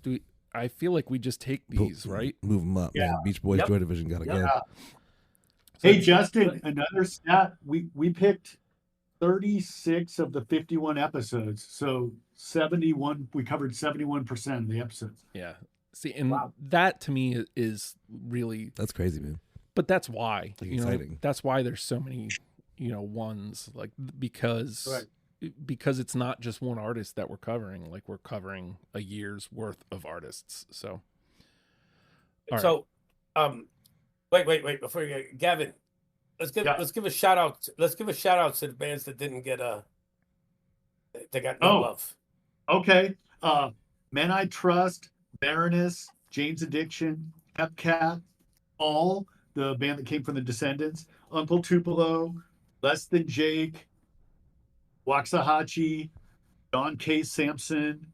I feel like we just take these, right? Move them up. Yeah. Man. Beach Boys Joy Division gotta go. Hey, Justin, another stat. We picked 36 of the 51 episodes. So 71, we covered 71% of the episodes. Yeah. See, and that to me is really, That's crazy, man. but that's why, exciting. That's why there's so many, ones, like, because it's not just one artist that we're covering. Like we're covering a year's worth of artists. So, all right. Wait, before you get Gavin, let's give a shout out. Let's give a shout out to the bands that didn't get they got no love. Okay. Men I Trust, Baroness, Jane's Addiction, Hepcat, All, the band that came from the Descendants, Uncle Tupelo, Less Than Jake, Waxahachie, Don K. Sampson,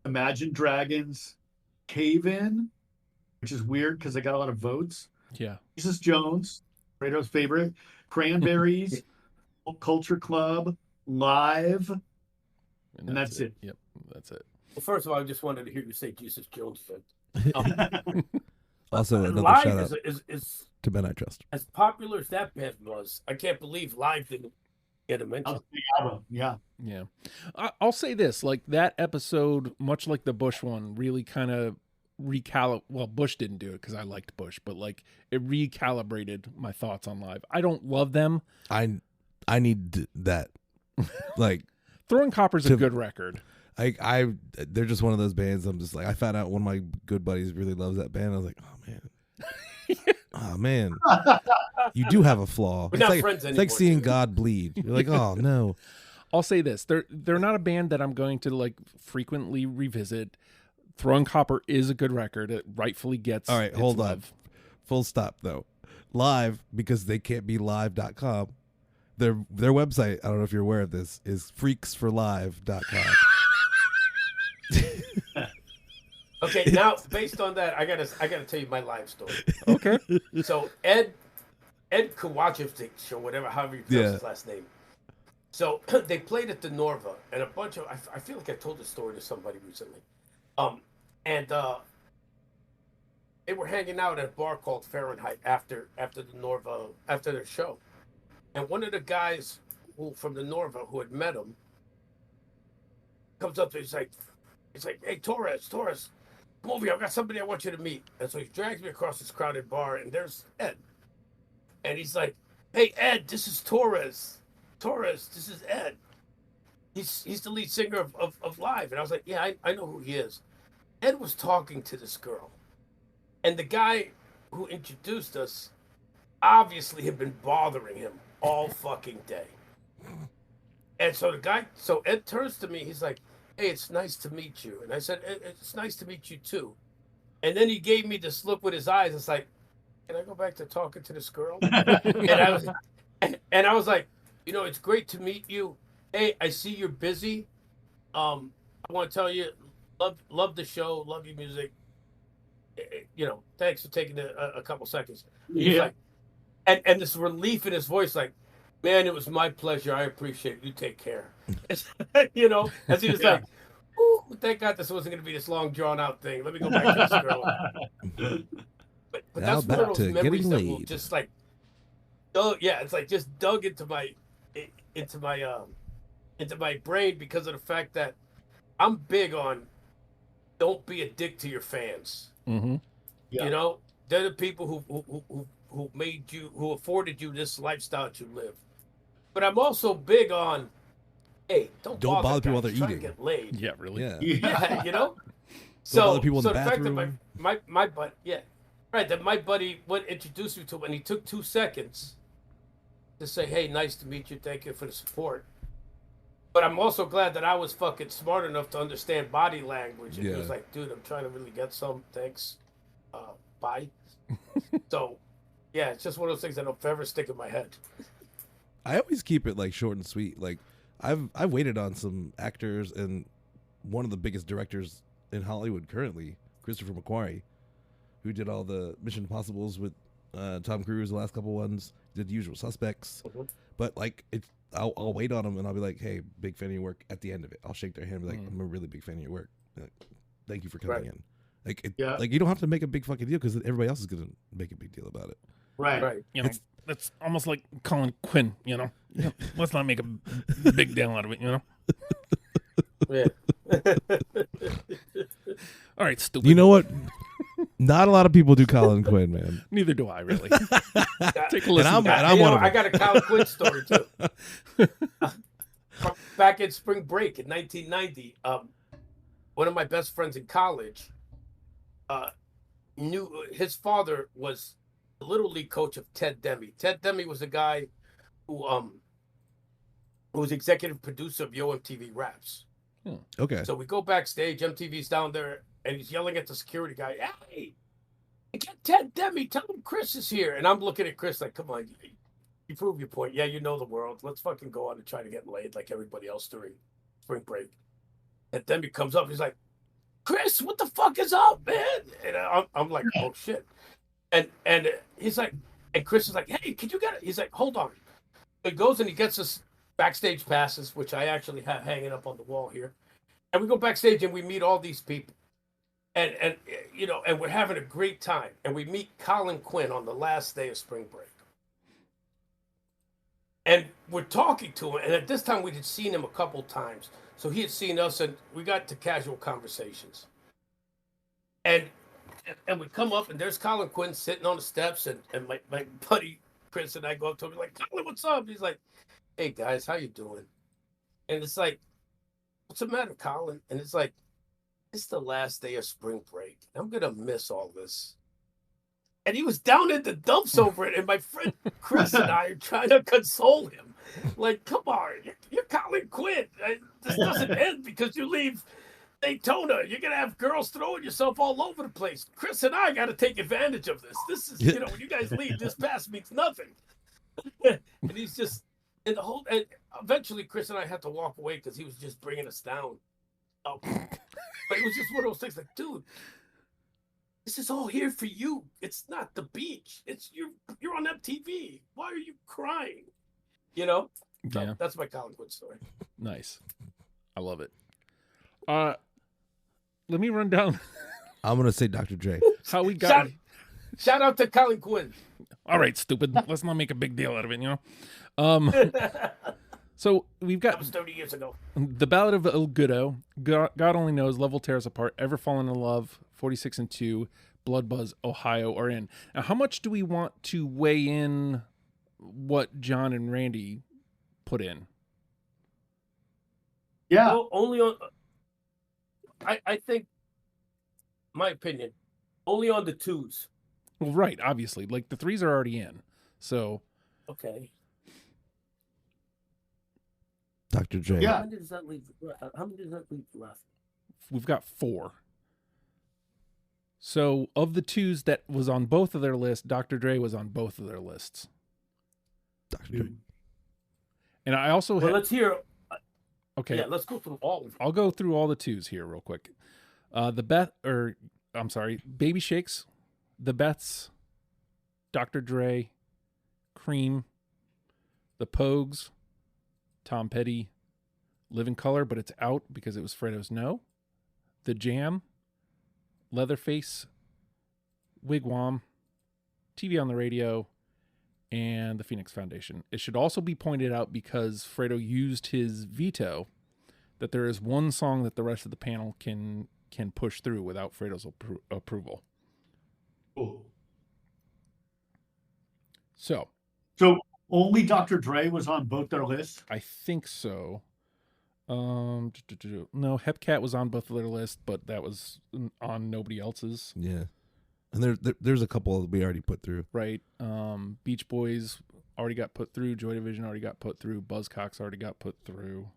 Imagine Dragons, Cave In, which is weird because they got a lot of votes. yeah. Jesus Jones, Fredo's favorite, Cranberries, Culture Club, Live, and that's it. Yep, that's it. Well, first of all, I just wanted to hear you say Jesus Jones. Also, another Live shout out is to Men I Trust. as popular as that band was. I can't believe Live didn't get a mention. That was a big album. Yeah. Yeah. I'll say this, like that episode, much like the Bush one, really kind of well, Bush didn't do it because I liked Bush, but like it recalibrated my thoughts on Live. I don't love them. I I need that. Like, Throwing Copper's a good record. They're just one of those bands. I'm just like, I found out one of my good buddies really loves that band. I was like, oh man, you do have a flaw. We're not friends it's anymore, like seeing dude. God bleed. You're like, oh no. I'll say this: they're not a band that I'm going to like frequently revisit. Throwing Copper is a good record. It rightfully gets. All right, its hold love. on. Full stop though. Live, because they can't be live.com. Their website, I don't know if you're aware of this, is freaksforlive.com. Okay, now based on that, I gotta tell you my live story. Okay. So Ed Kowalczyk, or whatever, however you pronounce his last name. So they played at the Norva, and a bunch of I feel like I told this story to somebody recently, and they were hanging out at a bar called Fahrenheit after the Norva, after their show, and one of the guys from the Norva who had met him comes up to him, he's like, hey Torres, come over here, I've got somebody I want you to meet. And so he drags me across this crowded bar, and there's Ed, and he's like, hey Ed, this is Torres, this is Ed. He's the lead singer of Live. And I was like, yeah, I know who he is. Ed was talking to this girl. And the guy who introduced us obviously had been bothering him all fucking day. And so Ed turns to me, he's like, hey, it's nice to meet you. And I said, it's nice to meet you too. And then he gave me this look with his eyes. It's like, can I go back to talking to this girl? and I was like, you know, it's great to meet you. Hey, I see you're busy. I want to tell you, love the show, love your music. You know, thanks for taking a couple seconds. Yeah. Like, and this relief in his voice, like, man, it was my pleasure. I appreciate it. You take care. You know, as he was like, ooh, thank God this wasn't going to be this long, drawn out thing. Let me go back to this girl. But that's one of those memories that will just like, it's like just dug into my brain because of the fact that I'm big on don't be a dick to your fans. Mm-hmm. Yeah. You know, they're the people who made you, who afforded you this lifestyle that you live. But I'm also big on, hey, don't bother people while they're eating. To get laid. Yeah, really. Yeah. You know. Don't bother people in the fact bathroom. that my buddy, that my buddy introduced me to him, and he took 2 seconds to say, hey, nice to meet you, thank you for the support. But I'm also glad that I was fucking smart enough to understand body language. And he was like, dude, I'm trying to really get some, thanks, bye. So, yeah, it's just one of those things that'll forever stick in my head. I always keep it like short and sweet. Like I've waited on some actors, and one of the biggest directors in Hollywood currently, Christopher McQuarrie, who did all the Mission Impossibles with Tom Cruise, the last couple ones, did The Usual Suspects. Mm-hmm. But like I'll wait on them, and I'll be like, hey, big fan of your work. At the end of it, I'll shake their hand and be like, I'm a really big fan of your work. Like, thank you for coming in. Like, like you don't have to make a big fucking deal because everybody else is gonna make a big deal about it. Right. You know, that's almost like Colin Quinn. You know, let's not make a big deal out of it. You know. Yeah. All right, stupid. You know what? Not a lot of people do Colin Quinn, man. Neither do I, really. Take a listen. I got a Colin Quinn story too. Back in spring break in 1990, one of my best friends in college knew his father was the little league coach of Ted Demme. Ted Demme was a guy who was executive producer of Yo MTV Raps. Okay. So we go backstage, MTV's down there, and he's yelling at the security guy, hey, get Ted Demme, tell him Chris is here. And I'm looking at Chris like, come on, you prove your point. Yeah, you know the world. Let's fucking go on and try to get laid like everybody else during spring break. And Demme comes up, he's like, Chris, what the fuck is up, man? And I'm like, oh shit. And he's like, and Chris is like, hey, can you get it? He's like, hold on. He goes and he gets us backstage passes, which I actually have hanging up on the wall here. And we go backstage and we meet all these people. And you know, and we're having a great time. And we meet Colin Quinn on the last day of spring break. And we're talking to him. And at this time, we had seen him a couple times. So he had seen us, and we got to casual conversations. And we come up, and there's Colin Quinn sitting on the steps. And my buddy Chris and I go up to him, like, Colin, what's up? He's like, hey guys, how you doing? And it's like, what's the matter, Colin? And it's like, it's the last day of spring break. I'm gonna miss all this. And he was down in the dumps over it, and my friend Chris and I are trying to console him. Like, come on, you're Colin Quinn. This doesn't end because you leave Daytona. You're gonna have girls throwing yourself all over the place. Chris and I got to take advantage of this. This is, when you guys leave, this pass means nothing. And he's just and eventually Chris and I had to walk away because he was just bringing us down. But it was just one of those things, like, dude, this is all here for you. It's not the beach. It's you're on MTV. Why are you crying? So that's my Colin Quinn story. Nice. I love it. Let me run down. I'm gonna say Dr. Dre. How we got. Shout out to Colin Quinn. All right, stupid. Let's not make a big deal out of it, So we've got. That was 30 years ago. The Ballad of El Goodo, God Only Knows, Level Tears Apart, Ever Fallen in Love, 46 and 2, Blood Buzz, Ohio are in. Now, how much do we want to weigh in what John and Randy put in? Yeah. Well, only on. I think, my opinion, only on the 2s. Well, right, obviously. Like, the 3s are already in. So. Okay. Dr. Dre. Yeah. How many does that leave left? We've got 4. So, of the 2s that was on both of their lists, Dr. Dre was on both of their lists. Dr. Dre. And I also Well, let's hear. Okay. Yeah, let's go through all of them. I'll go through all the 2s here real quick. Baby Shakes, The Beths, Dr. Dre, Cream, The Pogues, Tom Petty, Live in Color, but it's out because it was Fredo's No, The Jam, Leatherface, Wigwam, TV on the Radio, and the Phoenix Foundation. It should also be pointed out, because Fredo used his veto, that there is one song that the rest of the panel can push through without Fredo's approval. Cool. So only Dr. Dre was on both their lists? I think so. No, Hepcat was on both of their lists, but that was on nobody else's. Yeah. And there's a couple that we already put through. Right. Beach Boys already got put through. Joy Division already got put through. Buzzcocks already got put through.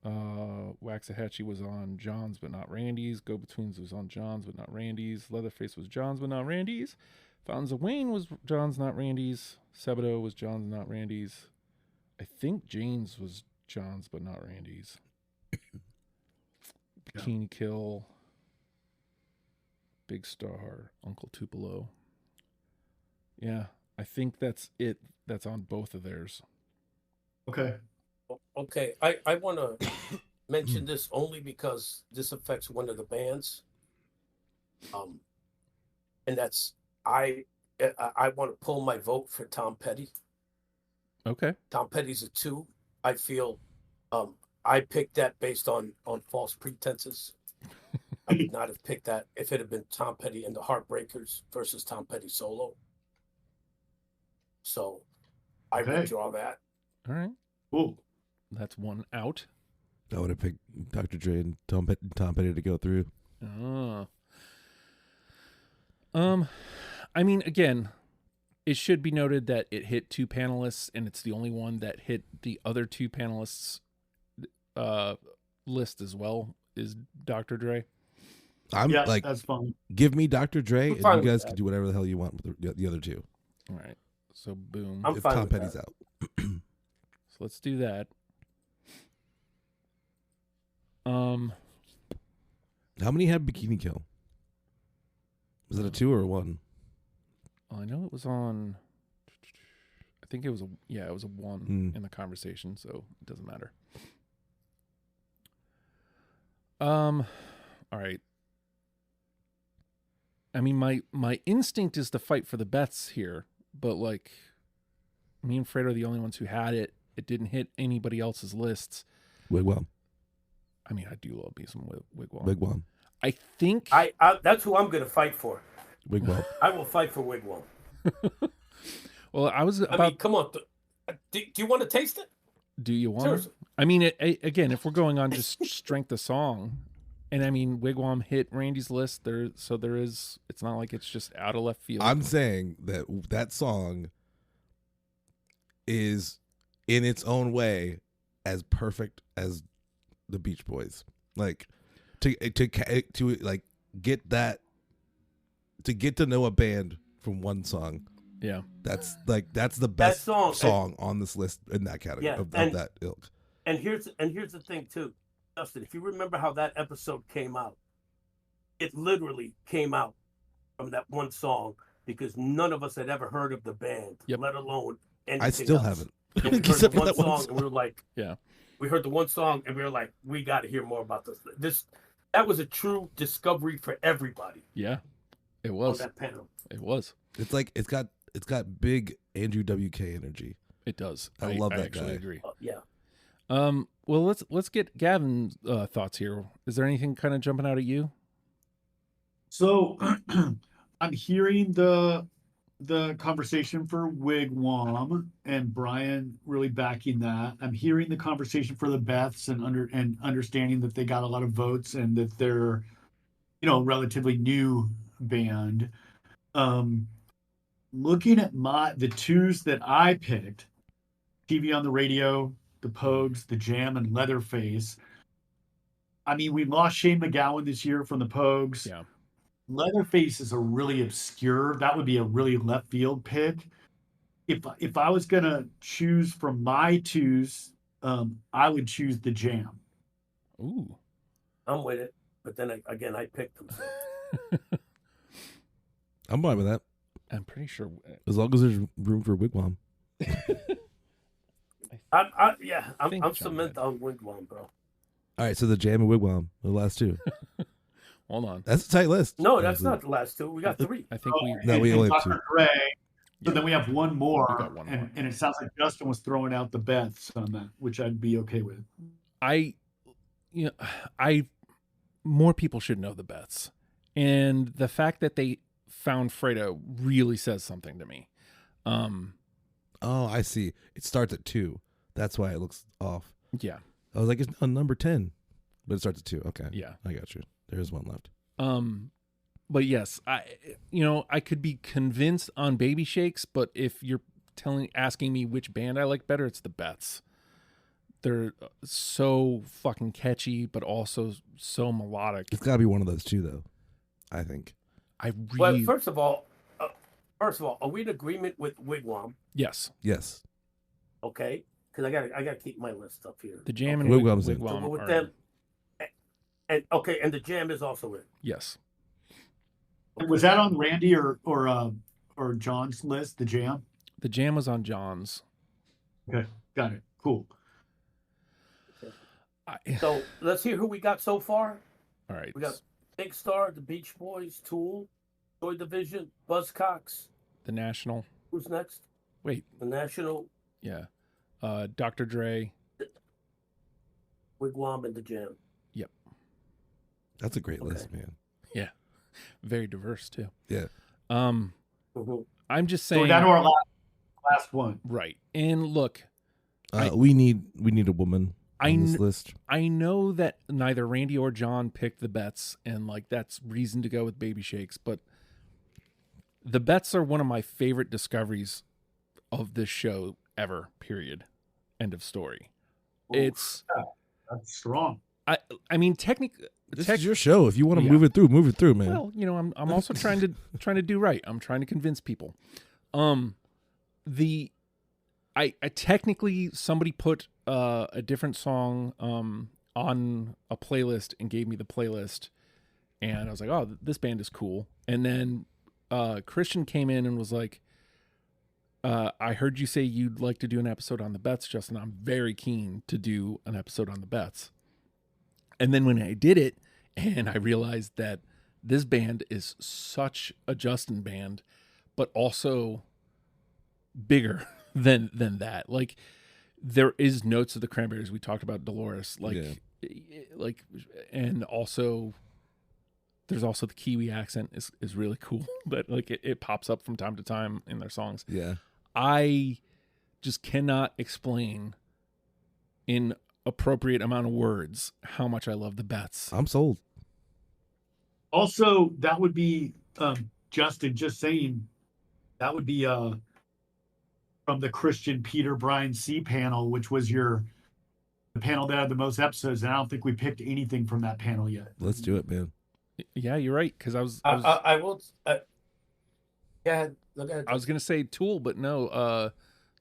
Waxahachie was on John's but not Randy's. Go Betweens was on John's but not Randy's. Leatherface was John's but not Randy's. Fountains of Wayne was John's not Randy's. Sebado was John's not Randy's. I think Jane's was John's but not Randy's. Bikini Kill, Big Star, Uncle Tupelo. Yeah, I think that's it. That's on both of theirs. Okay. Okay, I want to mention this only because this affects one of the bands. And that's I want to pull my vote for Tom Petty. Okay. Tom Petty's a 2. I feel I picked that based on false pretenses. I would not have picked that if it had been Tom Petty and the Heartbreakers versus Tom Petty solo. So I withdraw that. All right. Cool. That's one out. I would have picked Dr. Dre and Tom Petty to go through. I mean, again, it should be noted that it hit 2 panelists, and it's the only one that hit the other 2 panelists' list as well, is Dr. Dre. That's fine. Give me Dr. Dre, and fine you guys with can do whatever the hell you want with the other 2. All right. So, boom. I'm if fine Tom with Petty's that. out. So let's do that. How many had Bikini Kill? Was it a 2 or a 1? I know it was on. I think it was it was a 1 in the conversation, so it doesn't matter. All right. I mean, my instinct is to fight for the Beths here, but like, me and Fredo are the only ones who had it. It didn't hit anybody else's lists. Wigwam. I mean, I do love me some Wigwam. Wigwam. I think I that's who I'm going to fight for. Wigwam. I will fight for Wigwam. Well, I was about. I mean, come on. Do you want to taste it? Do you want Seriously. to? I mean, again, if we're going on just strength of song, and I mean, Wigwam hit Randy's list there, so there is. It's not like it's just out of left field. I'm saying that song is, in its own way, as perfect as the Beach Boys. Like to like get that, to get to know a band from one song. Yeah, that's the best That song on this list in that category of that ilk. And here's the thing too, Justin. If you remember how that episode came out, it literally came out from that one song because none of us had ever heard of the band, let alone anything I still else. haven't. And we heard the one song, and we were like, yeah. We heard the one song, and we were like, we got to hear more about this. That was a true discovery for everybody. Yeah, it was. On that panel. It was. It's like it's got big Andrew WK energy. It does. I love that actually guy. Agree. Yeah. Well, let's get Gavin's thoughts here. Is there anything kind of jumping out at you? So I'm hearing the conversation for Wigwam and Bryan really backing that. I'm hearing the conversation for the Beths and understanding that they got a lot of votes and that they're, relatively new band. Looking at the twos that I picked, TV on the Radio, the Pogues, the Jam, and Leatherface. I mean, we lost Shane McGowan this year from the Pogues. Yeah. Leatherface is a really obscure. That would be a really left field pick. If I was gonna choose from my twos, I would choose the Jam. Ooh, I'm with it, but then I picked them. I'm fine with that. I'm pretty sure. As long as there's room for Wigwam. I'm cement on Wigwam, bro. All right, so the Jam and Wigwam, the last two. Hold on. That's a tight list. No, that's not the last two. We got three. I think we only have two. Dr. Dre. So Yeah. then we have one more, We got one more. and it sounds like Justin was throwing out the Beths on that, which I'd be okay with. More people should know the Beths, and the fact that they found Fredo really says something to me. Oh, I see. It starts at 2. That's why it looks off. Yeah. I was like, it's on number 10, but it starts at 2. Okay. Yeah. I got you. There's one left. But yes, I could be convinced on Baby Shakes, but if you're asking me which band I like better, it's the Beths. They're so fucking catchy, but also so melodic. It's got to be one of those two, though. I think. Well, first of all, are we in agreement with Wigwam? Yes. Yes. Okay, because I gotta keep my list up here. The Jam okay. and Wigwam's in. Wigwam So with are- them, and the Jam is also in. Yes. Was that on Randy or John's list? The Jam. The Jam was on John's. Okay, got it. Cool. So let's hear who we got so far. All right. We got Big Star, the Beach Boys, Tool, Joy Division, Buzzcocks. The National. Who's next? Wait. The National, Yeah. Dr. Dre. Wigwam, and the Jam. Yep. That's a great list, man. Yeah. Very diverse too. Yeah. Mhm. I'm just So saying. we're down to our last one. Right. And look, We need a woman on this list. I know that neither Randy or John picked the Beths, and like that's reason to go with Baby Shakes, but the Beths are one of my favorite discoveries of this show ever, period. End of story. That's strong. I mean technically This is your show. If you want to move it through, man. Well, I'm also trying to do right. I'm trying to convince people. I technically somebody put a different song on a playlist and gave me the playlist, and I was like, oh, this band is cool. And then Christian came in and was like, I heard you say you'd like to do an episode on the Beths, Justin. I'm very keen to do an episode on the Beths. And then when I did it, and I realized that this band is such a Justin band, but also bigger than that. Like there is notes of the Cranberries. We talked about Dolores, and also there's also the Kiwi accent is really cool, but like it pops up from time to time in their songs. Yeah. I just cannot explain in appropriate amount of words how much I love the Beths. I'm sold. Also, that would be Justin just saying that would be from the Christian Peter Bryan C panel, which was the panel that had the most episodes, and I don't think we picked anything from that panel yet. Let's do it, man. Yeah, you're right. Because I was gonna say Tool, but no.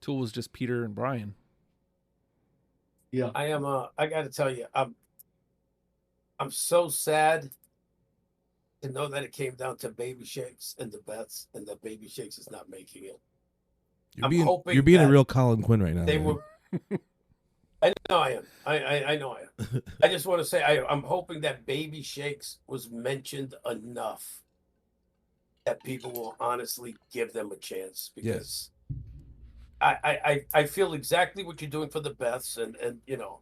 Tool was just Peter and Bryan. Yeah, I am. I got to tell you, I'm so sad to know that it came down to Baby Shakes and the Beths, and that Baby Shakes is not making it. You're being a real Colin Quinn right now. They were. I know I am. I know I am. I just want to say I'm hoping that Baby Shakes was mentioned enough that people will honestly give them a chance, because I feel exactly what you're doing for the Beths, and you know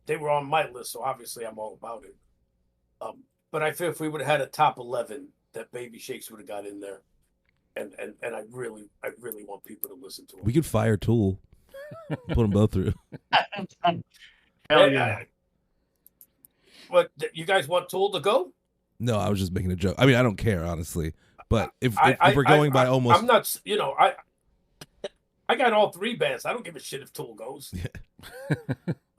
they were on my list, so obviously I'm all about it. But I feel if we would have had a top 11, that Baby Shakes would have got in there, and I really want people to listen to him. We could fire Tool, put them both through. Hell yeah. What, you guys want Tool to go? No, I was just making a joke. I mean, I don't care, honestly. But if we're going by almost, I'm not. You know, I got all three bands. I don't give a shit if Tool goes.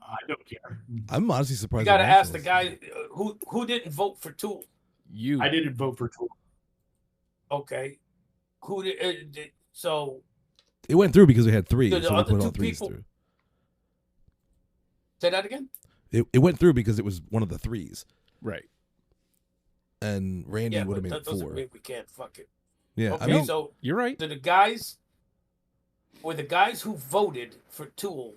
I don't care. I'm honestly surprised. You got to ask the guy who didn't vote for Tool. You. I didn't vote for Tool. Okay, who did? So it went through because we had three. The So we other put all two three people- through. Say that again. It went through because it was one of the threes, Right. and Randy would have made that it doesn't 4. mean we can't fuck it. Yeah, Okay, I mean, so You're right. the guys who voted for Tool,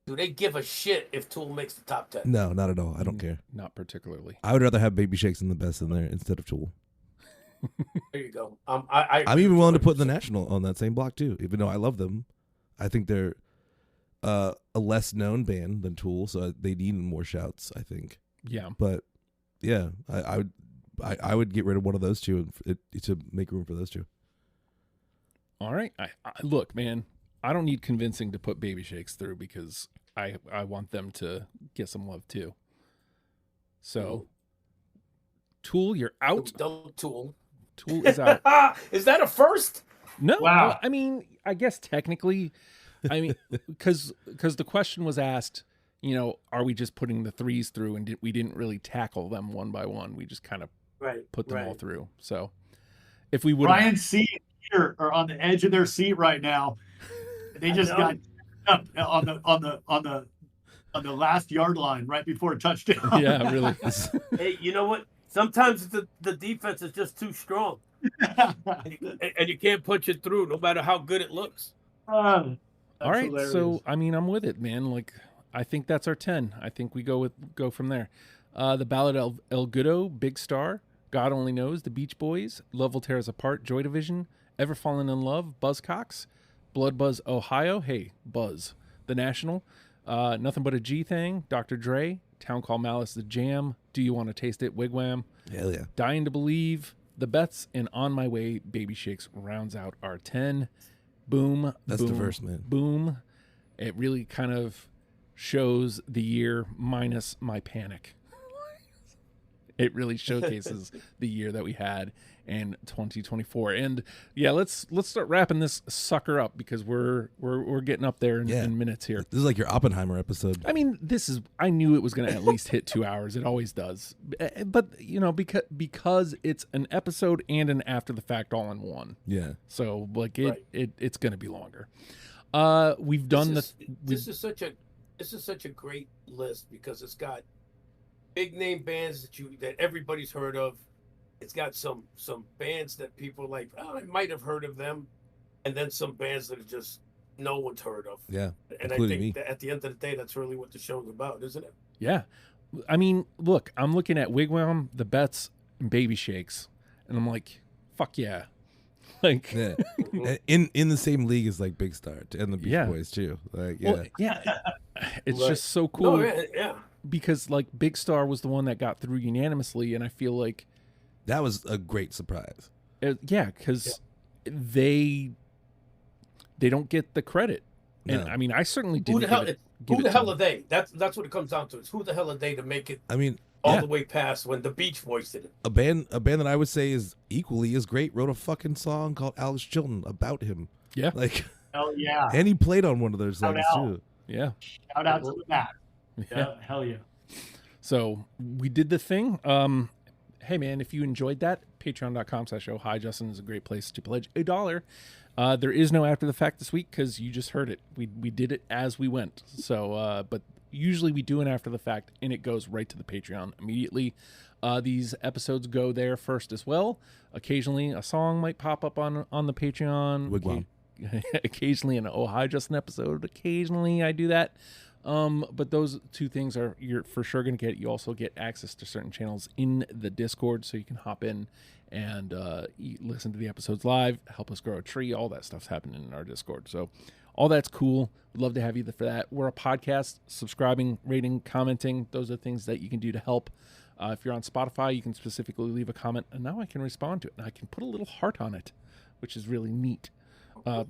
do they give a shit if Tool makes the top 10? no, not at all. I don't care. Not particularly. I would rather have Baby Shakes and the Best in there instead of Tool. There you go. I'm even willing to put the National on that same block too, even though I love them. I think they're a less known band than Tool, so they need more shouts, I think. Yeah. But yeah, I would get rid of one of those two to make room for those two. All right. I look, man. I don't need convincing to put Baby Shakes through, because I want them to get some love too. So, Tool, you're out. Don't Tool. Tool is out. Is that a first? No, Wow. I mean, I guess technically, I mean, because the question was asked, you know, are we just putting the threes through, and we didn't really tackle them one by one. We just kind of put them all through. So if we would, Bryan C and Peter are on the edge of their seat right now. They just got up on the last yard line right before a touchdown. yeah, really. Hey, you know what? Sometimes the defense is just too strong, and you can't punch it through, no matter how good it looks. All right, hilarious. so I mean, I'm with it, man. Like, I think that's our 10. I think we go from there. The Ballad of El Goodo, Big Star, God Only Knows, The Beach Boys, Love Will Tear Us Apart, Joy Division, Ever Fallen in Love, Buzzcocks, Blood Buzz Ohio, hey, Buzz, The National, Nothing But a G Thing, Dr. Dre, Town Call Malice, The Jam, Do You Want to Taste It, Wigwam, Hell yeah. Dying to Believe, The Beths, and On My Way, Baby Shakes rounds out our 10. Boom. That's boom, diverse, man. Boom. It really kind of shows the year minus my panic. It really showcases the year that we had in 2024. And yeah, let's start wrapping this sucker up, because we're getting up there in minutes here. This is like your Oppenheimer episode. I mean, I knew it was going to at least hit 2 hours. It always does. But, you know, because it's an episode and an after the fact all in one. Yeah. So like it's going to be longer. We've done This is such a great list, because it's got big name bands that everybody's heard of. It's got some bands that people are like, oh, I might have heard of them, and then some bands that are just no one's heard of. Yeah. And I think that at the end of the day, that's really what the show's about, isn't it? Yeah. I mean, look, I'm looking at Wigwam, The Beths, and Baby Shakes, and I'm like, fuck yeah. Like, Yeah. in the same league as like Big Star and the Beach Boys too. Like, yeah. well, yeah. It's just so No, cool yeah. because like Big Star was the one that got through unanimously, and I feel like That was a great surprise. because they they don't get the credit. And No. I mean, I certainly didn't. Who the hell? Who the hell to are they? That's what it comes down to. Is who the hell are they to make it I mean, all yeah. the way past when the Beach Boys did it? a band that I would say is equally as great wrote a fucking song called Alex Chilton about him. Yeah. Like, Hell yeah. and he played on one of those Shout things out. too. Yeah. Shout out to the Matt. Yeah. Yeah, hell yeah. So we did the thing. Hey man, if you enjoyed that, patreon.com/Hi Justin is a great place to pledge $1. There is no after the fact this week because you just heard it. We did it as we went. So, but usually we do an after the fact and it goes right to the Patreon immediately. These episodes go there first as well. Occasionally a song might pop up on the Patreon. Wigwam. Occasionally an Oh Hi Justin episode. Occasionally I do that. But those two things you're for sure going to get. You also get access to certain channels in the Discord, so you can hop in and listen to the episodes live, help us grow a tree. All that stuff's happening in our Discord. So all that's cool. We'd love to have you for that. We're a podcast. Subscribing, rating, commenting, those are things that you can do to help. If you're on Spotify, you can specifically leave a comment, and now I can respond to it, and I can put a little heart on it, which is really neat.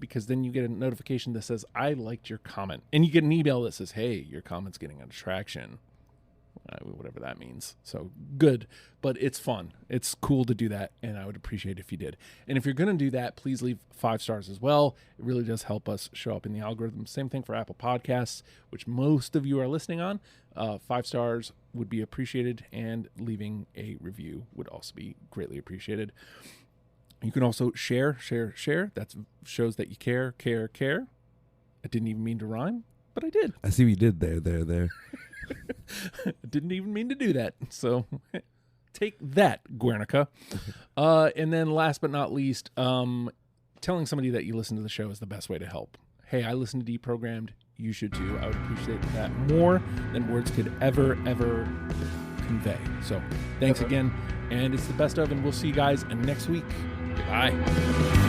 Because then you get a notification that says, I liked your comment. And you get an email that says, hey, your comment's getting a traction. Whatever that means. So good. But it's fun. It's cool to do that. And I would appreciate it if you did. And if you're going to do that, please leave 5 stars as well. It really does help us show up in the algorithm. Same thing for Apple Podcasts, which most of you are listening on. 5 stars would be appreciated. And leaving a review would also be greatly appreciated. You can also share. That shows that you care. I didn't even mean to rhyme, but I did. I see what you did there. I didn't even mean to do that. So take that, Guernica. And then last but not least, telling somebody that you listen to the show is the best way to help. Hey, I listen to Deprogrammed. You should too. I would appreciate that more than words could ever convey. So thanks again. And it's the best of, and we'll see you guys next week. Goodbye.